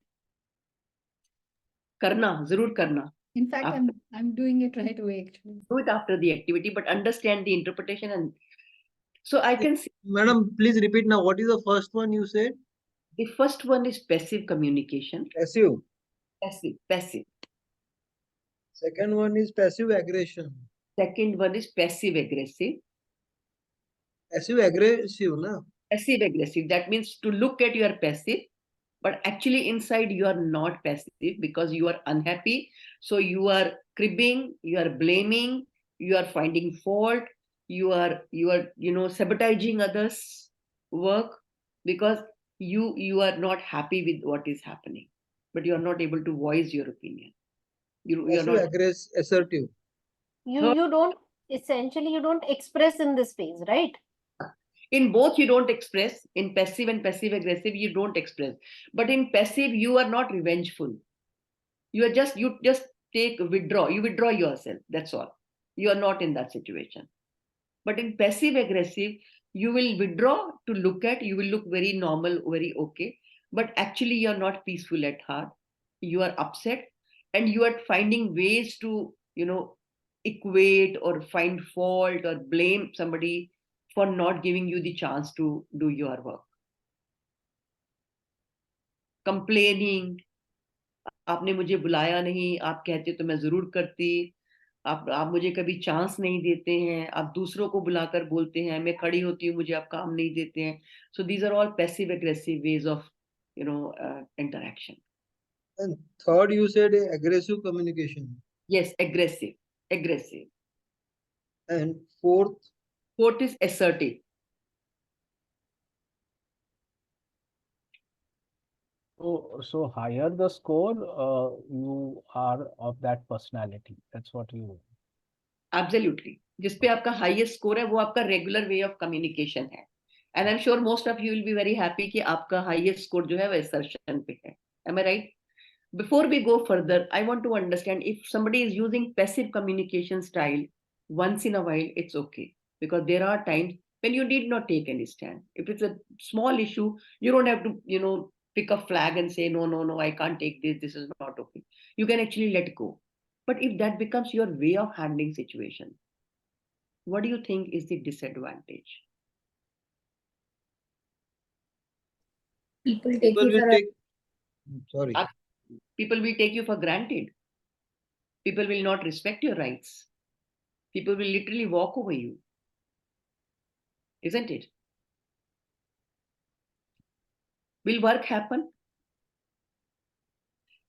Karna, zarur karna. In fact, I'm doing it right away actually. Do it after the activity, but understand the interpretation. And so I can see. Madam, please repeat now. What is the first one you said? The first one is passive communication. Passive. Passive. Second one is passive aggression. Second one is passive aggressive. Passive aggressive, na? Passive aggressive. That means to look at you are passive, but actually inside you are not passive because you are unhappy. So you are cribbing, you are blaming, you are finding fault, you are sabotaging others' work because you are not happy with what is happening, but you are not able to voice your opinion. You are not assertive. You don't express in this phase, right? In both you don't express. In passive and passive aggressive you don't express, but in passive you are not revengeful. You just withdraw yourself, that's all. You are not in that situation. But in passive aggressive you will withdraw to look at, you will look very normal, very okay, but actually you are not peaceful at heart. You are upset and you are finding ways to equate or find fault or blame somebody for not giving you the chance to do your work. Complaining, आपने मुझे बुलाया नहीं, आप कहते तो मैं जरूर करती, आप मुझे कभी चांस नहीं देते हैं, आप दूसरों को बुलाकर बोलते हैं, मैं खड़ी होती हूँ, मुझे आप काम नहीं देते हैं. So these are all passive aggressive ways of interaction. And third you said aggressive communication. Yes, aggressive. And fourth is assertive. So higher the score, you are of that personality. That's what you. Absolutely. जिस पे आपका highest score है वो आपका regular way of communication है. And I'm sure most of you will be very happy कि आपका highest score जो है वो assertion पे है. Am I right? Before we go further, I want to understand if somebody is using passive communication style once in a while, it's okay. because there are times when you need not take any stand. If it's a small issue, you don't have to, pick a flag and say, no, I can't take this. This is not okay. You can actually let go. But if that becomes your way of handling situation, what do you think is the disadvantage? People take People you will for take, sorry. People will take you for granted. People will not respect your rights. People will literally walk over you. Isn't it? Will work happen?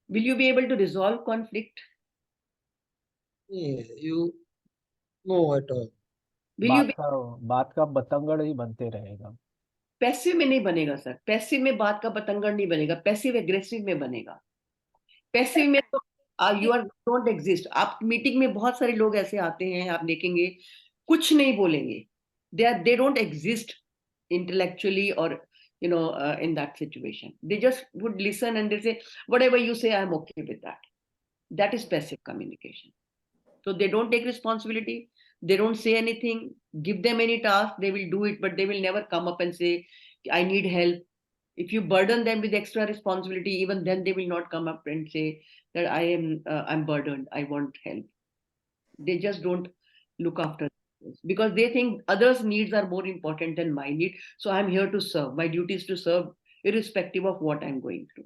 Will you be able to resolve conflict? Yeah, you no at all. Will you be बात का बतंगड़ ही बनते रहेगा. Passive में नहीं बनेगा sir. Passive में बात का बतंगड़ नहीं बनेगा. पैसिव एग्रेसिव में बनेगा. पैसिव में तो यू आर डोंट एग्जिस्ट. आप मीटिंग में बहुत सारे लोग ऐसे आते हैं, आप देखेंगे कुछ नहीं बोलेंगे. They don't exist intellectually or in that situation. They just would listen and they say, whatever you say, I'm okay with that. That is passive communication. So they don't take responsibility. They don't say anything. Give them any task, they will do it, but they will never come up and say, I need help. If you burden them with extra responsibility, even then they will not come up and say that I'm burdened, I want help. They just don't look after this because they think others' needs are more important than my need. So I'm here to serve. My duty is to serve irrespective of what I'm going through.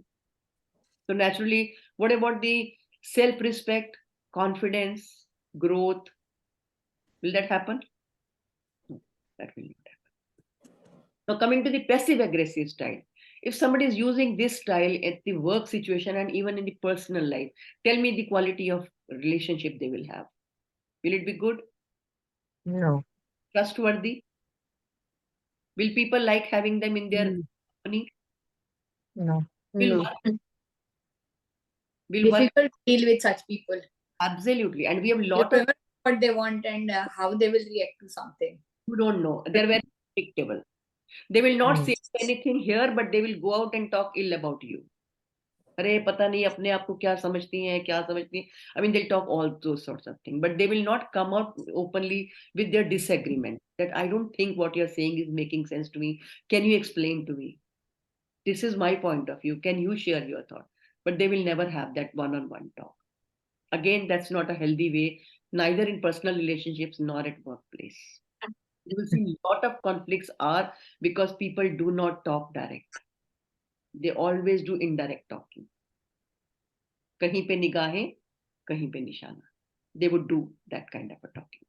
So naturally, what about the self-respect, confidence, growth? Will that happen? No, that will not happen. Now coming to the passive-aggressive style. If somebody is using this style at the work situation and even in the personal life, tell me the quality of relationship they will have. Will it be good? No. Trustworthy? Will people like having them in their company? No. Will No. work? Will work? difficult to deal with such people. Absolutely. And we have a You lot don't of know what they want and how they will react to something. who don't know. They're very predictable. They will not say Yes. anything here, but they will go out and talk ill about you. अरे पता नहीं अपने आप को क्या समझती हैं, क्या समझती हैं. I mean, they'll talk all those sorts of things, but they will not come out openly with their disagreement. That I don't think what you're saying is making sense to me. Can you explain to me? This is my point of view. Can you share your thought? But they will never have that one-on-one talk. Again, that's not a healthy way, neither in personal relationships nor at workplace. You will see a lot of conflicts are because people do not talk direct. They always do indirect talking. कहीं पे निगाहें, कहीं पे निशाना. They would do that kind of a talking.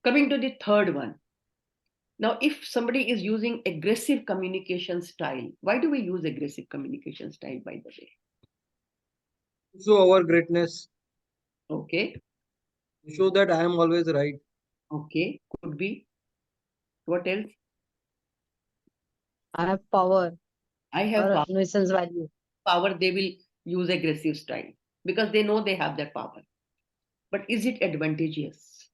Coming to the third one. Now, if somebody is using aggressive communication style, why do we use aggressive communication style, by the way? Show our greatness. Okay. Show that I am always right. Okay. Could be. What else? I have power I have or power. nuisance value. Power, they will use aggressive style because they know they have that power. But is it advantageous?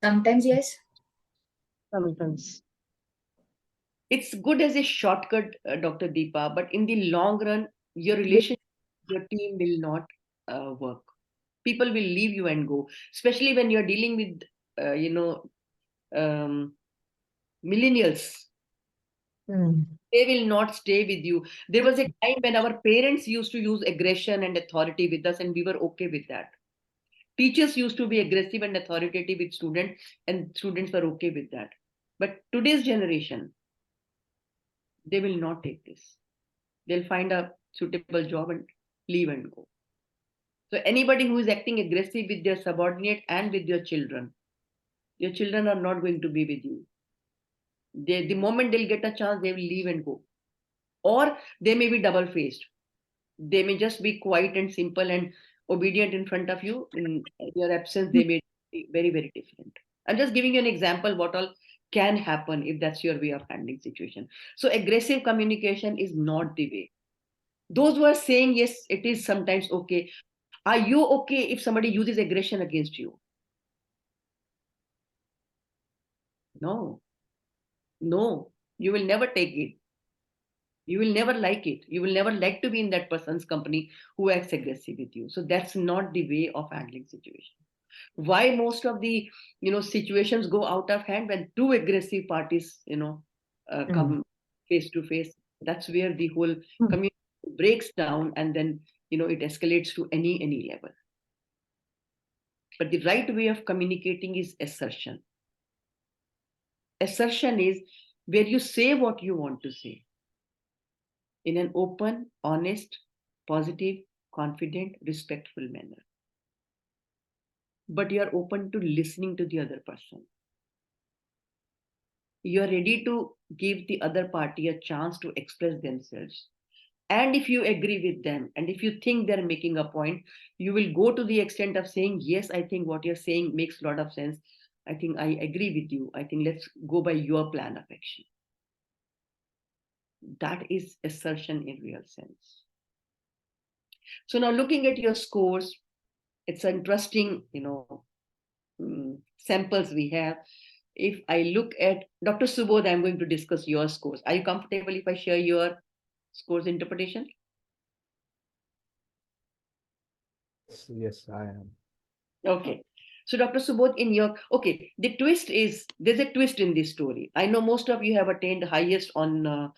Sometimes yes. Sometimes. It's good as a shortcut, Dr. Deepa, but in the long run, your relationship, your team will not work. People will leave you and go, especially when you're dealing with, millennials. They will not stay with you. There was a time when our parents used to use aggression and authority with us, and we were okay with that. Teachers used to be aggressive and authoritative with students, and students were okay with that. But today's generation, they will not take this. They'll find a suitable job and leave and go. So anybody who is acting aggressive with their subordinate and with your children are not going to be with you. The moment they'll get a chance, they will leave and go. Or they may be double-faced. They may just be quiet and simple and obedient in front of you. In your absence, they may be very, very different. I'm just giving you an example what all can happen if that's your way of handling situation. So aggressive communication is not the way. Those who are saying, yes, it is sometimes okay. Are you okay if somebody uses aggression against you? No. No, you will never take it. You will never like it. You will never like to be in that person's company who acts aggressive with you. So that's not the way of handling situation. Why most of the, situations go out of hand when two aggressive parties, come face to face. That's where the whole community breaks down, and then, it escalates to any level. But the right way of communicating is assertion. Assertion is where you say what you want to say in an open, honest, positive, confident, respectful manner. But you are open to listening to the other person. You are ready to give the other party a chance to express themselves. And if you agree with them, and if you think they're making a point, you will go to the extent of saying, yes, I think what you're saying makes a lot of sense. I think I agree with you. I think let's go by your plan of action. That is assertion in real sense. So now looking at your scores, it's interesting, samples we have. If I look at Dr. Subodh, I'm going to discuss your scores. Are you comfortable if I share your scores interpretation? Yes, I am. Okay. So Dr. Subodh, the twist is, there's a twist in this story. I know most of you have attained highest on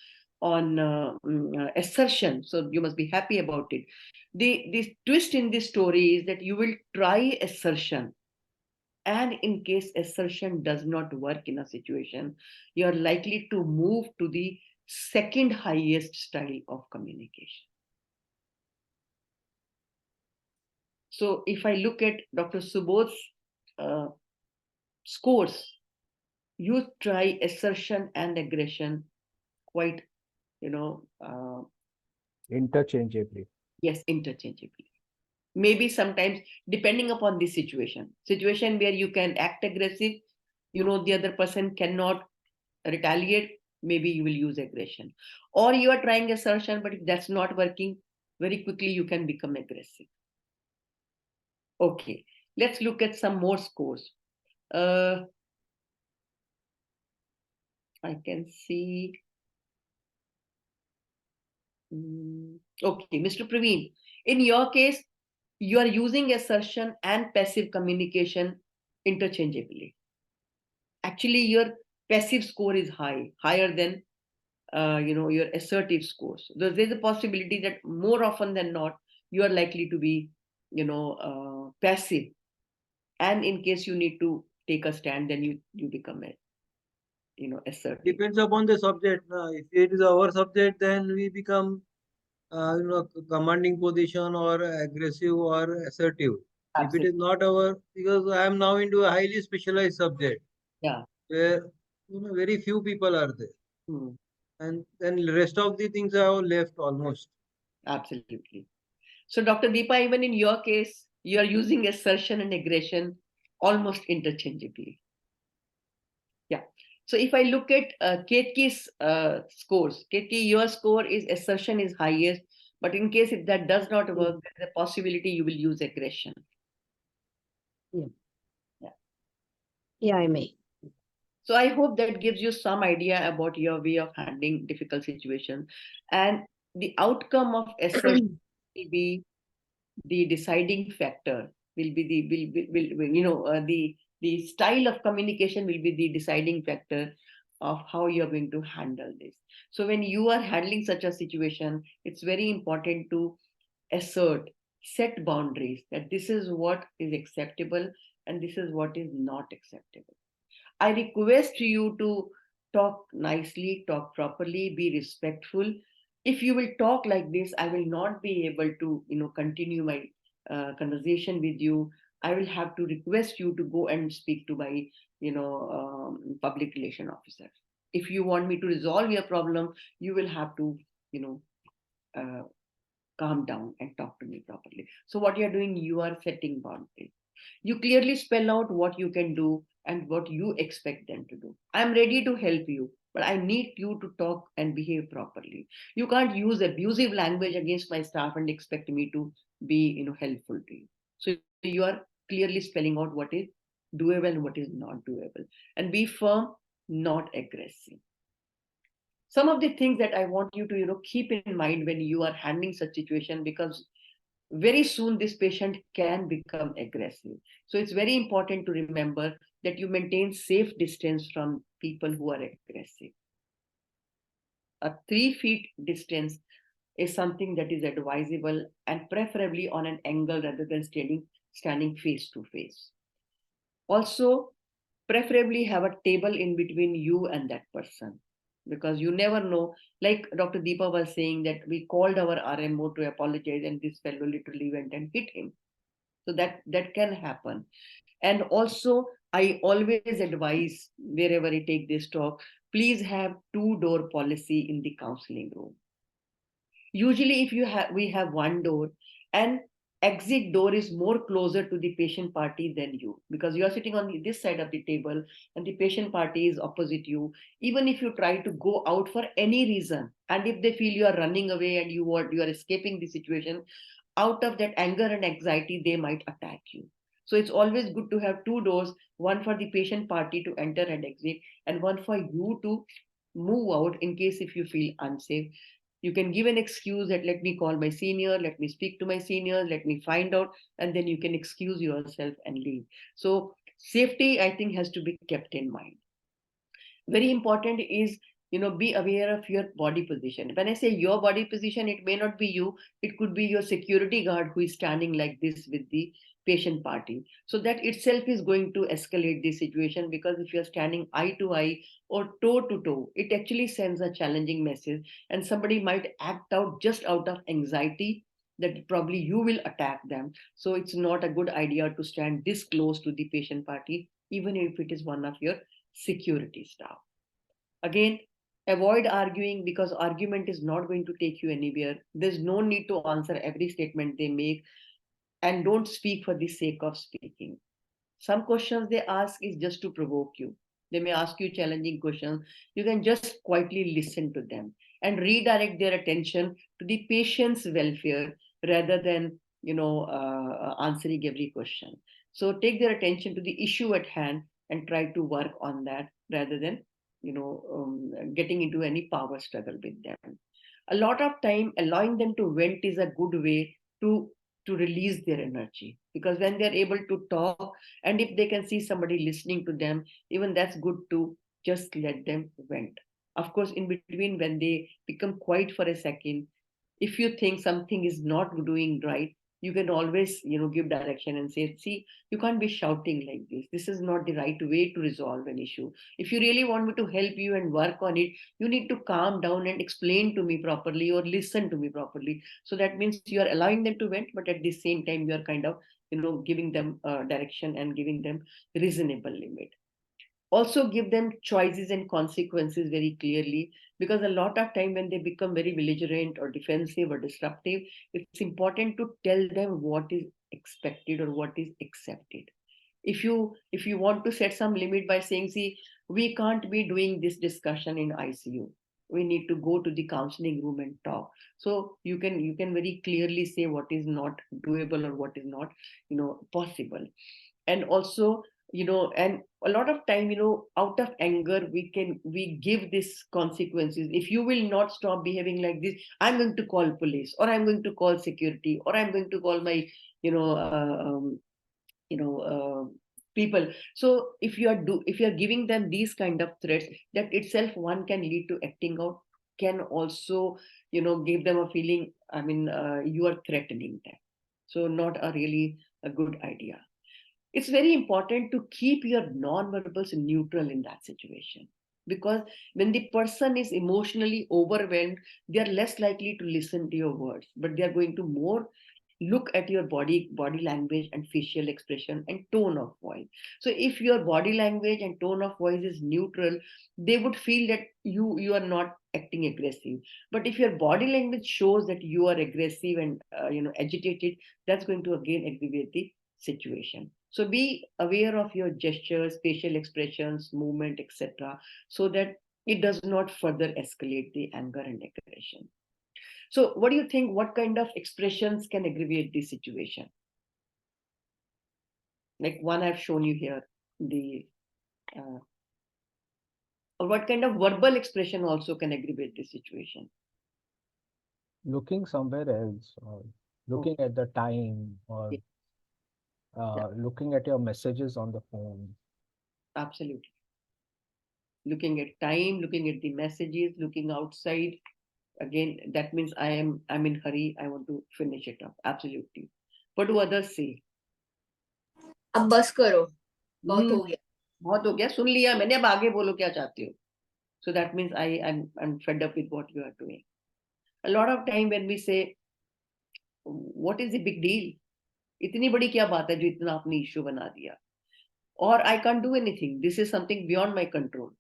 assertion, so you must be happy about it. The twist in this story is that you will try assertion, and in case assertion does not work in a situation, you are likely to move to the second highest style of communication. So if I look at Dr. Subodh's scores, you try assertion and aggression quite, Interchangeably. yes, interchangeably. Maybe sometimes, depending upon the situation where you can act aggressive, the other person cannot retaliate, maybe you will use aggression. Or you are trying assertion, but if that's not working, very quickly you can become aggressive. Okay, let's look at some more scores. I can see. Okay, Mr. Praveen, in your case, you are using assertion and passive communication interchangeably. Actually, your passive score is higher than your assertive scores. There's a possibility that more often than not, you are likely to be passive, and in case you need to take a stand, then you become a assertive. Depends upon the subject. If it is our subject, then we become commanding position or aggressive or assertive. Absolutely. If it is not our, because I am now into a highly specialized subject. Yeah. Where very few people are there. And then the rest of the things are left almost. Absolutely. So Dr. Deepa, even in your case, you are using assertion and aggression almost interchangeably. Yeah. So if I look at Ketki's scores, Ketki, your score is assertion is highest, but in case if that does not work, there's a possibility you will use aggression. Yeah, I may. So I hope that gives you some idea about your way of handling difficult situations, and the outcome of assertion will be the deciding factor. Will be the style of communication will be the deciding factor of how you're going to handle this. So when you are handling such a situation, it's very important to set boundaries, that this is what is acceptable and this is what is not acceptable. I request you to talk nicely, talk properly, be respectful. If you will talk like this, I will not be able to, continue my conversation with you. I will have to request you to go and speak to my, public relation officer. If you want me to resolve your problem, you will have to, calm down and talk to me properly. So what you're doing, you are setting boundaries. You clearly spell out what you can do and what you expect them to do. I'm ready to help you, but I need you to talk and behave properly. You can't use abusive language against my staff and expect me to be, helpful to you. So you are clearly spelling out what is doable and what is not doable. And be firm, not aggressive. Some of the things that I want you to, keep in mind when you are handling such situation, because very soon this patient can become aggressive. So it's very important to remember that you maintain safe distance from people who are aggressive. A 3 feet distance is something that is advisable, and preferably on an angle rather than standing face to face. Also, preferably have a table in between you and that person, because you never know. Like Dr. Deepa was saying, that we called our RMO to apologize and this fellow literally went and hit him. So that can happen. And also, I always advise, wherever I take this talk, please have 2-door policy in the counseling room. Usually if we have 1 door, and exit door is more closer to the patient party than you, because you are sitting on this side of the table and the patient party is opposite you. Even if you try to go out for any reason, and if they feel you are running away and you are escaping the situation, out of that anger and anxiety, they might attack you. So it's always good to have 2 doors, one for the patient party to enter and exit, and one for you to move out in case if you feel unsafe. You can give an excuse that, let me call my senior, let me speak to my senior, let me find out, and then you can excuse yourself and leave. So safety, I think, has to be kept in mind. Very important is, be aware of your body position. When I say your body position, it may not be you, it could be your security guard who is standing like this with the patient party. So that itself is going to escalate the situation, because if you're standing eye to eye or toe to toe, it actually sends a challenging message, and somebody might act out just out of anxiety that probably you will attack them. So it's not a good idea to stand this close to the patient party, even if it is one of your security staff. Again, avoid arguing, because argument is not going to take you anywhere. There's no need to answer every statement they make, and don't speak for the sake of speaking. Some questions they ask is just to provoke you. They may ask you challenging questions. You can just quietly listen to them and redirect their attention to the patient's welfare rather than answering every question. So take their attention to the issue at hand and try to work on that rather than getting into any power struggle with them. A lot of time, allowing them to vent is a good way to release their energy, because when they're able to talk, and if they can see somebody listening to them, even that's good to just let them vent. Of course, in between, when they become quiet for a second, if you think something is not doing right, you can always give direction and say, see, you can't be shouting like this. This is not the right way to resolve an issue. If you really want me to help you and work on it, you need to calm down and explain to me properly or listen to me properly. So that means you are allowing them to vent, but at the same time you are kind of giving them direction and giving them reasonable limit. Also give them choices and consequences very clearly, because a lot of time when they become very belligerent or defensive or disruptive, it's important to tell them what is expected or what is accepted. If you want to set some limit by saying, see, we can't be doing this discussion in ICU, we need to go to the counseling room and talk. So you can very clearly say what is not doable or what is not possible. And also, and a lot of time, out of anger, we give these consequences. If you will not stop behaving like this, I'm going to call police, or I'm going to call security, or I'm going to call my people. So if you are giving them these kind of threats, that itself one can lead to acting out, can also give them a feeling, you are threatening them. So not a really a good idea. It's very important to keep your non-verbals neutral in that situation, because when the person is emotionally overwhelmed, they are less likely to listen to your words, but they are going to more look at your body language and facial expression and tone of voice. So if your body language and tone of voice is neutral, they would feel that you are not acting aggressive. But if your body language shows that you are aggressive and agitated, that's going to again aggravate the situation. So be aware of your gestures, facial expressions, movement, etc., so that it does not further escalate the anger and aggression. So what do you think? What kind of expressions can aggravate the situation? Like one I've shown you here, or what kind of verbal expression also can aggravate the situation? Looking somewhere else, or looking at the time or Yeah. looking at your messages on the phone. Absolutely. Looking at time, looking at the messages, looking outside. Again, that means I'm in hurry. I want to finish it up. Absolutely. What do others say? अब बस करो, बहुत हम्म, हो गया. बहुत हो गया, सुन लिया मैंने, अब आगे बोलो क्या चाहते हो. So that means I'm fed up with what you are doing. A lot of time when we say, what is the big deal? इतनी बड़ी क्या बात है जो इतना आपने इश्यू बना दिया? Or I can't do anything. This is something beyond my control.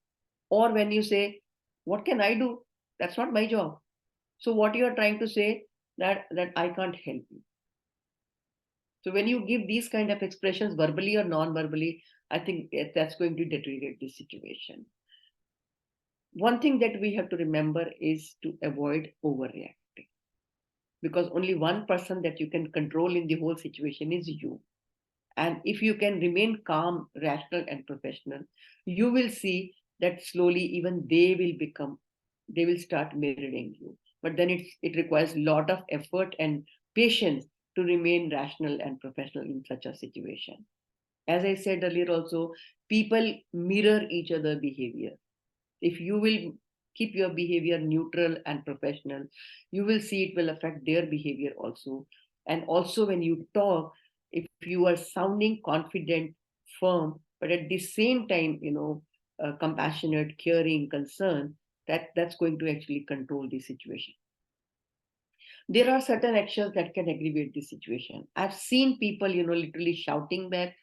Or when you say, what can I do? That's not my job. So what you are trying to say that I can't help you. So when you give these kind of expressions verbally or non-verbally, I think that's going to deteriorate the situation. One thing that we have to remember is to avoid overreacting, because only one person that you can control in the whole situation is you. And if you can remain calm, rational, and professional, you will see that slowly even they will start mirroring you. But then it requires a lot of effort and patience to remain rational and professional in such a situation. As I said earlier also, people mirror each other's behavior. If you will keep your behavior neutral and professional, you will see it will affect their behavior also. And also when you talk, if you are sounding confident, firm, but at the same time, compassionate, caring, concerned, that's going to actually control the situation. There are certain actions that can aggravate the situation. I've seen people, literally shouting back,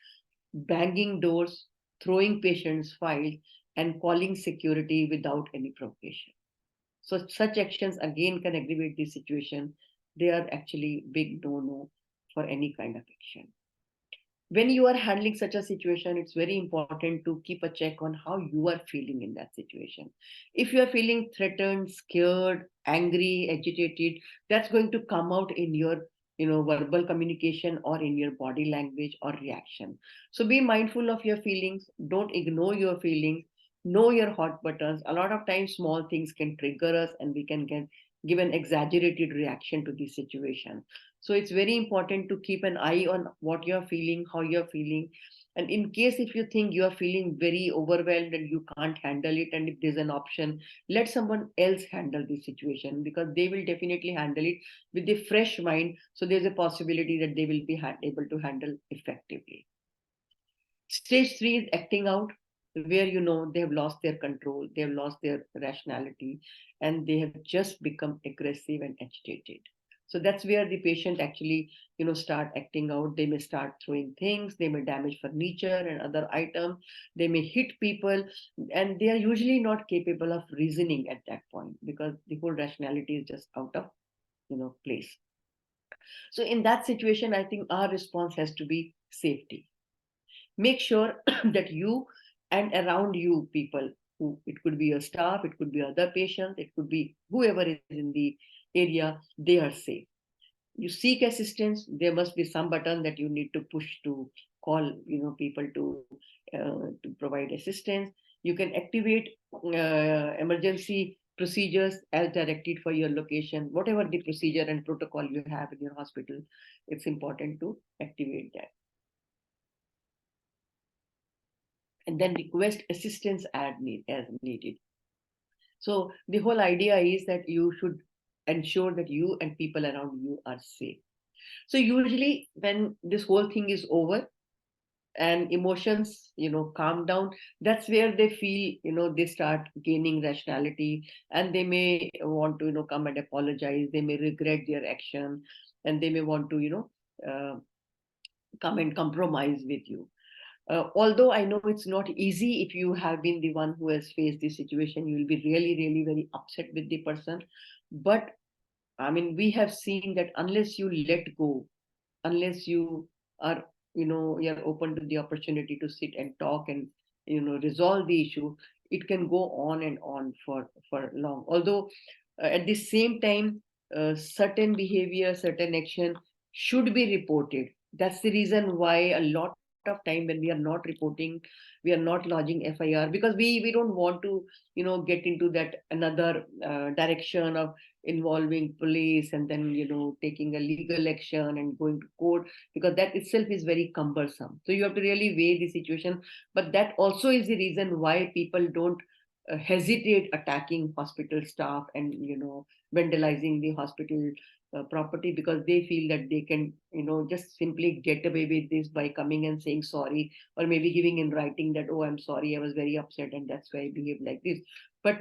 banging doors, throwing patients' files, and calling security without any provocation. So such actions again can aggravate the situation. They are actually big no-no for any kind of action. When you are handling such a situation, it's very important to keep a check on how you are feeling in that situation. If you are feeling threatened, scared, angry, agitated, that's going to come out in your verbal communication or in your body language or reaction. So be mindful of your feelings. Don't ignore your feelings. Know your hot buttons. A lot of times small things can trigger us and we can give an exaggerated reaction to the situation. So it's very important to keep an eye on what you're feeling, how you're feeling. And in case if you think you are feeling very overwhelmed and you can't handle it, and if there's an option, let someone else handle the situation, because they will definitely handle it with a fresh mind. So there's a possibility that they will be able to handle effectively. Stage 3 is acting out, where they have lost their control, they have lost their rationality, and they have just become aggressive and agitated. So that's where the patient actually, start acting out. They may start throwing things, they may damage furniture and other items, they may hit people, and they are usually not capable of reasoning at that point because the whole rationality is just out of, place. So in that situation, I think our response has to be safety. Make sure that you and around you people, who it could be your staff, it could be other patients, it could be whoever is in the area, they are safe. You seek assistance, there must be some button that you need to push to call people to provide assistance. You can activate emergency procedures as directed for your location. Whatever the procedure and protocol you have in your hospital, it's important to activate that. And then request assistance as needed. So the whole idea is that you should ensure that you and people around you are safe. So usually when this whole thing is over and emotions, calm down, that's where they feel, they start gaining rationality, and they may want to, come and apologize. They may regret their action, and they may want to, come and compromise with you. Although I know it's not easy, if you have been the one who has faced this situation, you will be really, really very upset with the person. But I mean, we have seen that unless you let go, unless you are, you're open to the opportunity to sit and talk and, resolve the issue, it can go on and on for long. Although at the same time, certain behavior, certain action should be reported. That's the reason why a lot of time when we are not reporting, we are not lodging FIR, because we don't want to, get into that another direction of involving police and then, taking a legal action and going to court, because that itself is very cumbersome. So you have to really weigh the situation. But that also is the reason why people don't hesitate attacking hospital staff and, vandalizing the hospital property, because they feel that they can, just simply get away with this by coming and saying sorry, or maybe giving in writing that, oh, I'm sorry, I was very upset and that's why I behaved like this. But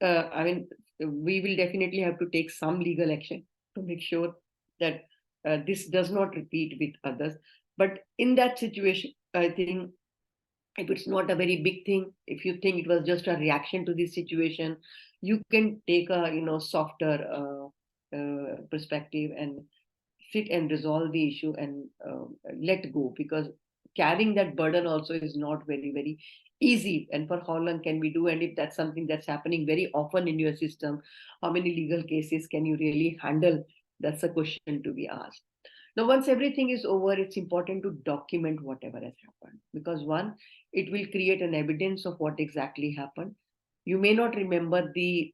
I mean, we will definitely have to take some legal action to make sure that this does not repeat with others. But in that situation, I think if it's not a very big thing, if you think it was just a reaction to this situation, you can take a, softer perspective and sit and resolve the issue and let go, because carrying that burden also is not very, very easy. And for how long can we do? And if that's something that's happening very often in your system, how many legal cases can you really handle? That's a question to be asked. Now, once everything is over, it's important to document whatever has happened, because one, it will create an evidence of what exactly happened. You may not remember the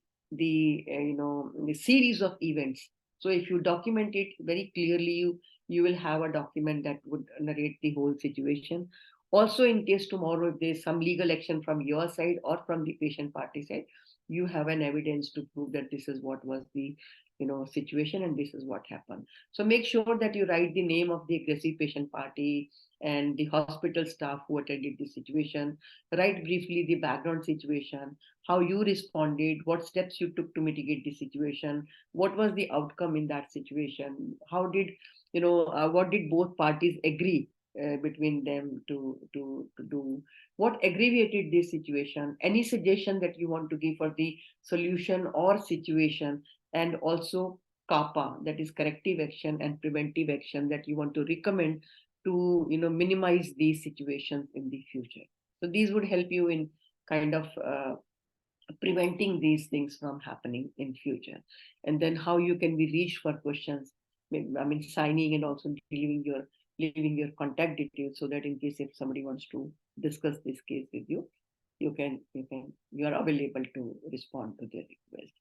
series of events. So if you document it very clearly, you will have a document that would narrate the whole situation. Also, in case tomorrow, if there's some legal action from your side or from the patient party side, you have an evidence to prove that this is what was the situation and this is what happened. So make sure that you write the name of the aggressive patient party and the hospital staff who attended the situation. Write briefly the background situation, how you responded, what steps you took to mitigate the situation, what was the outcome in that situation, how did, what did both parties agree between them to do, what aggravated this situation, any suggestion that you want to give for the solution or situation, and also CAPA, that is corrective action and preventive action, that you want to recommend to minimize these situations in the future. So these would help you in kind of preventing these things from happening in future. And then how you can be reached for questions, I mean signing and also leaving your contact details, so that in case if somebody wants to discuss this case with you, you are available to respond to their request.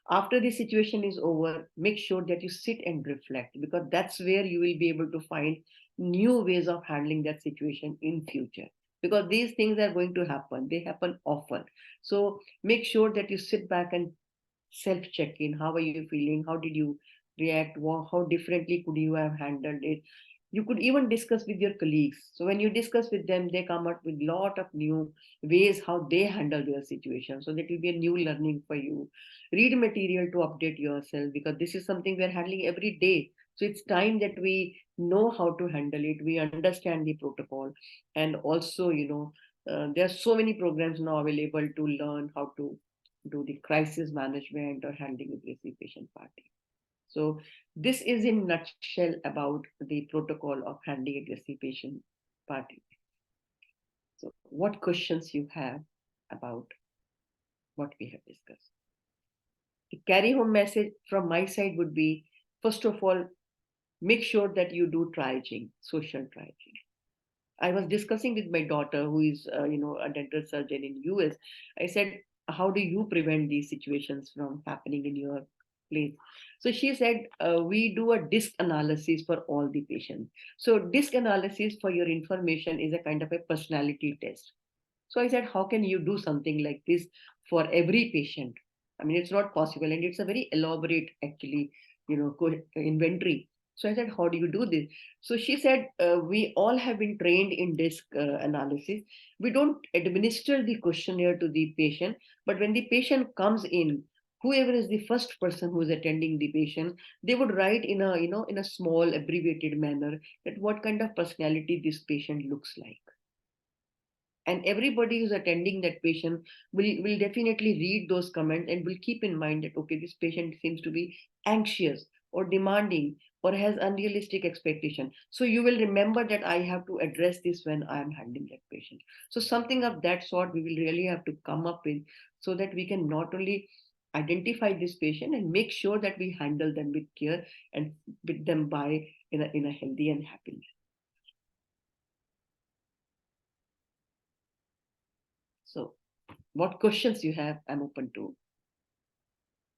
After the situation is over, make sure that you sit and reflect, because that's where you will be able to find new ways of handling that situation in future, because these things are going to happen. They happen often. So make sure that you sit back and self-check in. How are you feeling? How did you react? How differently could you have handled it? You could even discuss with your colleagues. So when you discuss with them, they come up with a lot of new ways how they handle their situation. So that will be a new learning for you. Read material to update yourself, because this is something we're handling every day. So it's time that we know how to handle it. We understand the protocol. And also, there are so many programs now available to learn how to do the crisis management or handling aggressive patient party. So this is in nutshell about the protocol of handling aggressive patient party. So what questions you have about what we have discussed? The carry home message from my side would be, first of all, make sure that you do triaging, social triaging. I was discussing with my daughter, who is a dental surgeon in US. I said, how do you prevent these situations from happening in your place? So she said, we do a DISC analysis for all the patients. So DISC analysis, for your information, is a kind of a personality test. So I said, how can you do something like this for every patient? I mean, it's not possible, and it's a very elaborate, actually, inventory. So I said, how do you do this? So she said, we all have been trained in DISC analysis. We don't administer the questionnaire to the patient, but when the patient comes in, whoever is the first person who is attending the patient, they would write in a small abbreviated manner that what kind of personality this patient looks like. And everybody who's attending that patient will definitely read those comments and will keep in mind that, okay, this patient seems to be anxious or demanding or has unrealistic expectation. So you will remember that I have to address this when I am handling that patient. So something of that sort we will really have to come up with, so that we can not only identify this patient and make sure that we handle them with care and with them by in a healthy and happy manner. So, what questions you have, I'm open to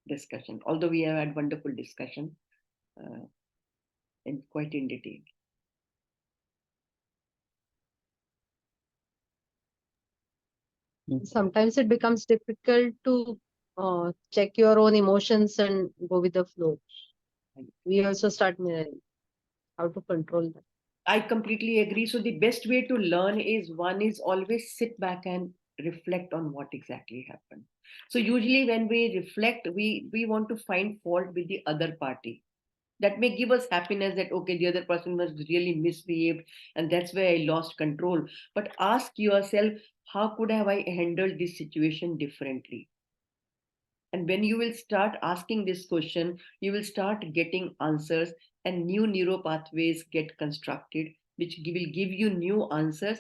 discussion. Although we have had wonderful discussion and quite in detail. Sometimes it becomes difficult to check your own emotions and go with the flow. We also start mirroring how to control that. I completely agree. So the best way to learn is one is always sit back and reflect on what exactly happened. So usually when we reflect, we want to find fault with the other party. That may give us happiness that okay, the other person was really misbehaved and that's where I lost control. But ask yourself, how could have I handled this situation differently? And when you will start asking this question, you will start getting answers and new neural pathways get constructed, which will give you new answers.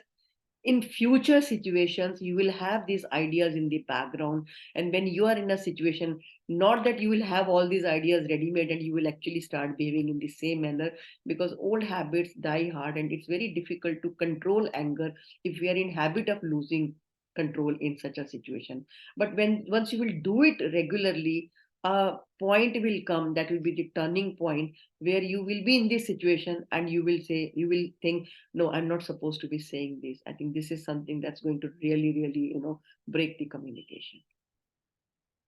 In future situations, you will have these ideas in the background. And when you are in a situation, not that you will have all these ideas ready made and you will actually start behaving in the same manner, because old habits die hard and it's very difficult to control anger if we are in habit of losing control in such a situation. But when once you will do it regularly, a point will come that will be the turning point where you will be in this situation and you will think, no, I'm not supposed to be saying this. I think this is something that's going to really break the communication.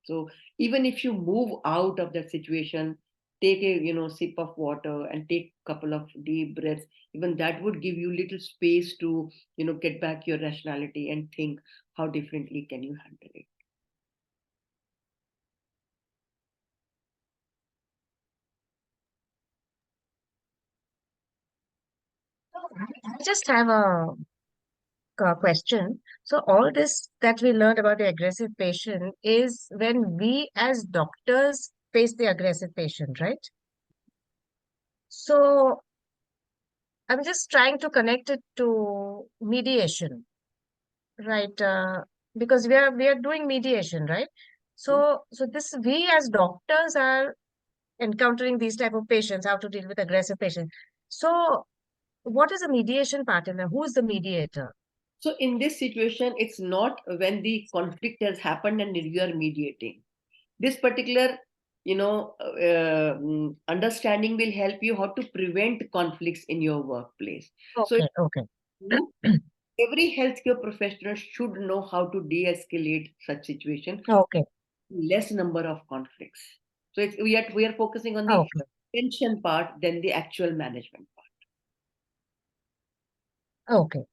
So even if you move out of that situation, take a sip of water and take a couple of deep breaths, even that would give you little space to get back your rationality and think how differently can you handle it. I just have a question. So all this that we learned about the aggressive patient is when we as doctors face the aggressive patient, right? So I'm just trying to connect it to mediation, right? Because we are doing mediation, right? So this we as doctors are encountering these type of patients, how to deal with aggressive patients. So what is the mediation partner? Who is the mediator? So in this situation, it's not when the conflict has happened and you are mediating. This particular understanding will help you how to prevent conflicts in your workplace. So Okay. every healthcare professional should know how to de-escalate such situation. Okay. Less number of conflicts. So we are focusing on the prevention part than the actual management part. Okay.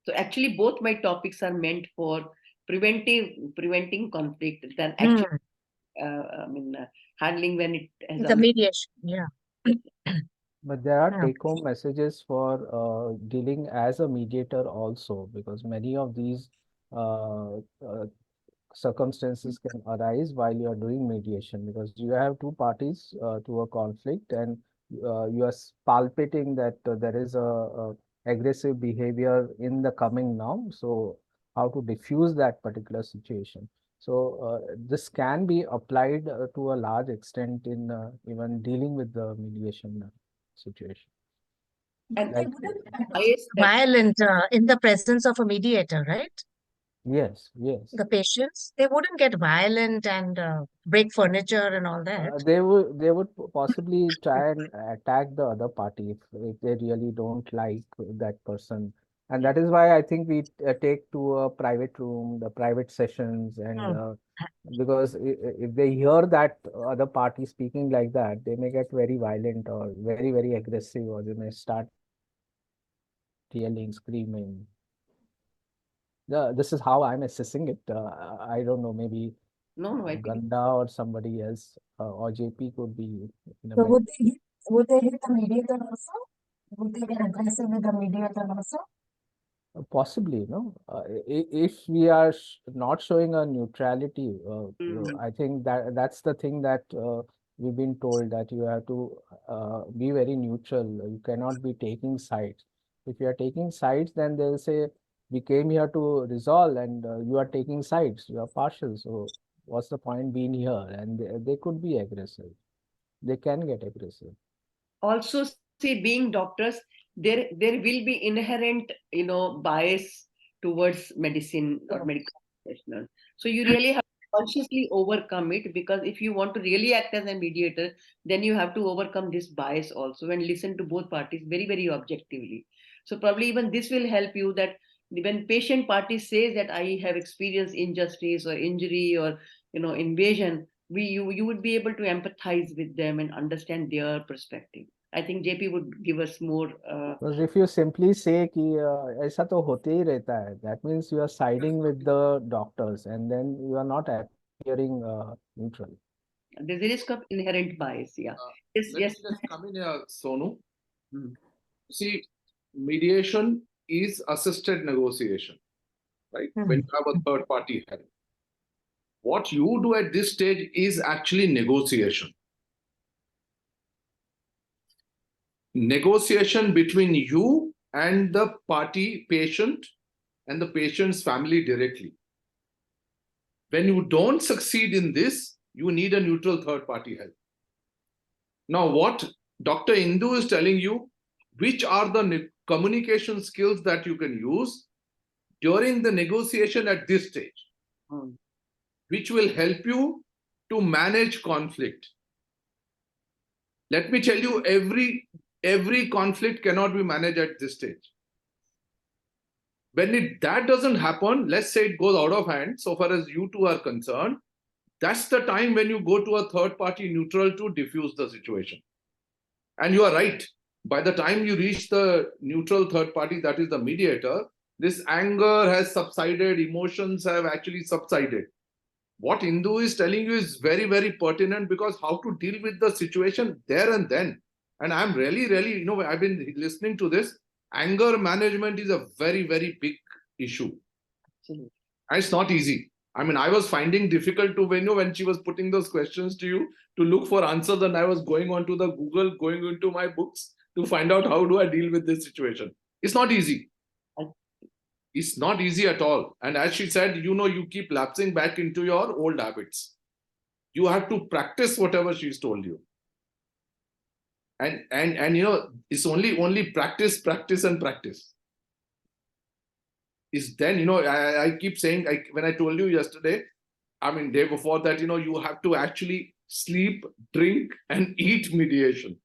So actually both my topics are meant for preventing conflict than actually handling when it has The mediation, yeah. But there are take-home messages for dealing as a mediator also, because many of these circumstances can arise while you are doing mediation, because you have two parties to a conflict and you are palpating that there is a aggressive behavior in the coming now. So how to diffuse that particular situation. So this can be applied to a large extent in even dealing with the mediation situation. And they wouldn't get violent in the presence of a mediator, right? Yes. The patients, they wouldn't get violent and break furniture and all that. They would possibly try and attack the other party if they really don't like that person. And that is why I think we take to a private room, the private sessions, and because if they hear that other party speaking like that, they may get very violent or very aggressive, or they may start yelling, screaming. This is how I'm assessing it. I don't know, maybe Ganda or somebody else, or JP could be. So would they hit the mediator also? Would they get aggressive with the mediator also? Possibly, no. If we are not showing a neutrality, I think that's the thing that we've been told, that you have to be very neutral. You cannot be taking sides. If you are taking sides, then they'll say, we came here to resolve and you are taking sides, you are partial. So what's the point being here? And they could be aggressive. They can get aggressive. Also, see, being doctors, there will be inherent, bias towards medicine or medical professionals. So you really have to consciously overcome it, because if you want to really act as a mediator, then you have to overcome this bias also and listen to both parties very, very objectively. So probably even this will help you, that when patient party says that I have experienced injustice or injury or invasion, you would be able to empathize with them and understand their perspective. I think JP would give us more. Because if you simply say कि ऐसा तो होते ही रहता है, that means you are siding with the doctors and then you are not appearing neutral. There's a risk of inherent bias. Yeah. Yes. Let Yes. me just come in here, Sonu. Hmm. See, mediation is assisted negotiation, right? When you have a third party help. What you do at this stage is actually negotiation. Negotiation between you and the party patient and the patient's family directly. When you don't succeed in this, you need a neutral third party help. Now, what Dr. Indu is telling you, which are the communication skills that you can use during the negotiation at this stage, which will help you to manage conflict. Let me tell you, every conflict cannot be managed at this stage. When that doesn't happen, let's say it goes out of hand, so far as you two are concerned, that's the time when you go to a third party neutral to diffuse the situation. And you are right. By the time you reach the neutral third party, that is the mediator, this anger has subsided, emotions have actually subsided. What Indu is telling you is very, very pertinent, because how to deal with the situation there and then. And I'm really, I've been listening to this. Anger management is a very, very big issue. Absolutely. And it's not easy. I mean, I was finding difficult to, when she was putting those questions to you, to look for answers, and I was going onto the Google, going into my books to find out how do I deal with this situation. It's not easy. It's not easy at all. And as she said, you keep lapsing back into your old habits. You have to practice whatever she's told you. And it's only practice, and practice. Is then, I keep saying, when I told you yesterday, day before that, you have to actually sleep, drink, and eat mediation.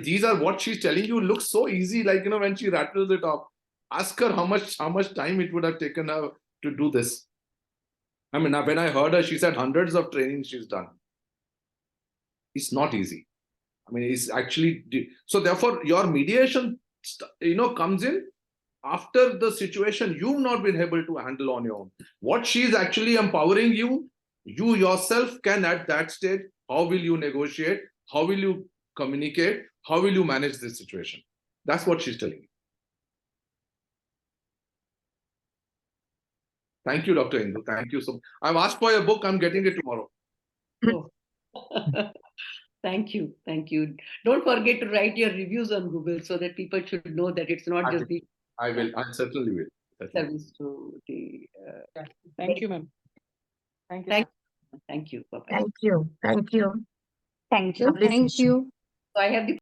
These are what she's telling you. Looks so easy, like, when she rattles it off. Ask her how much time it would have taken her to do this. When I heard her, she said hundreds of trainings she's done. It's not easy. It's actually, so therefore your mediation, comes in after the situation you've not been able to handle on your own. What she's actually empowering you, you yourself can at that stage, how will you negotiate? How will you communicate? How will you manage this situation? That's what she's telling you. Thank you, Dr. Indu. Thank you so much. I've asked for your book. I'm getting it tomorrow. Oh. Thank you. Thank you. Don't forget to write your reviews on Google so that people should know that it's not just the I will. I certainly will. service to the. Thank you, ma'am. Thank you. Thank you. Bye-bye. Thank you. Thank you. Thank you. Lovely Thank session. you. So I have the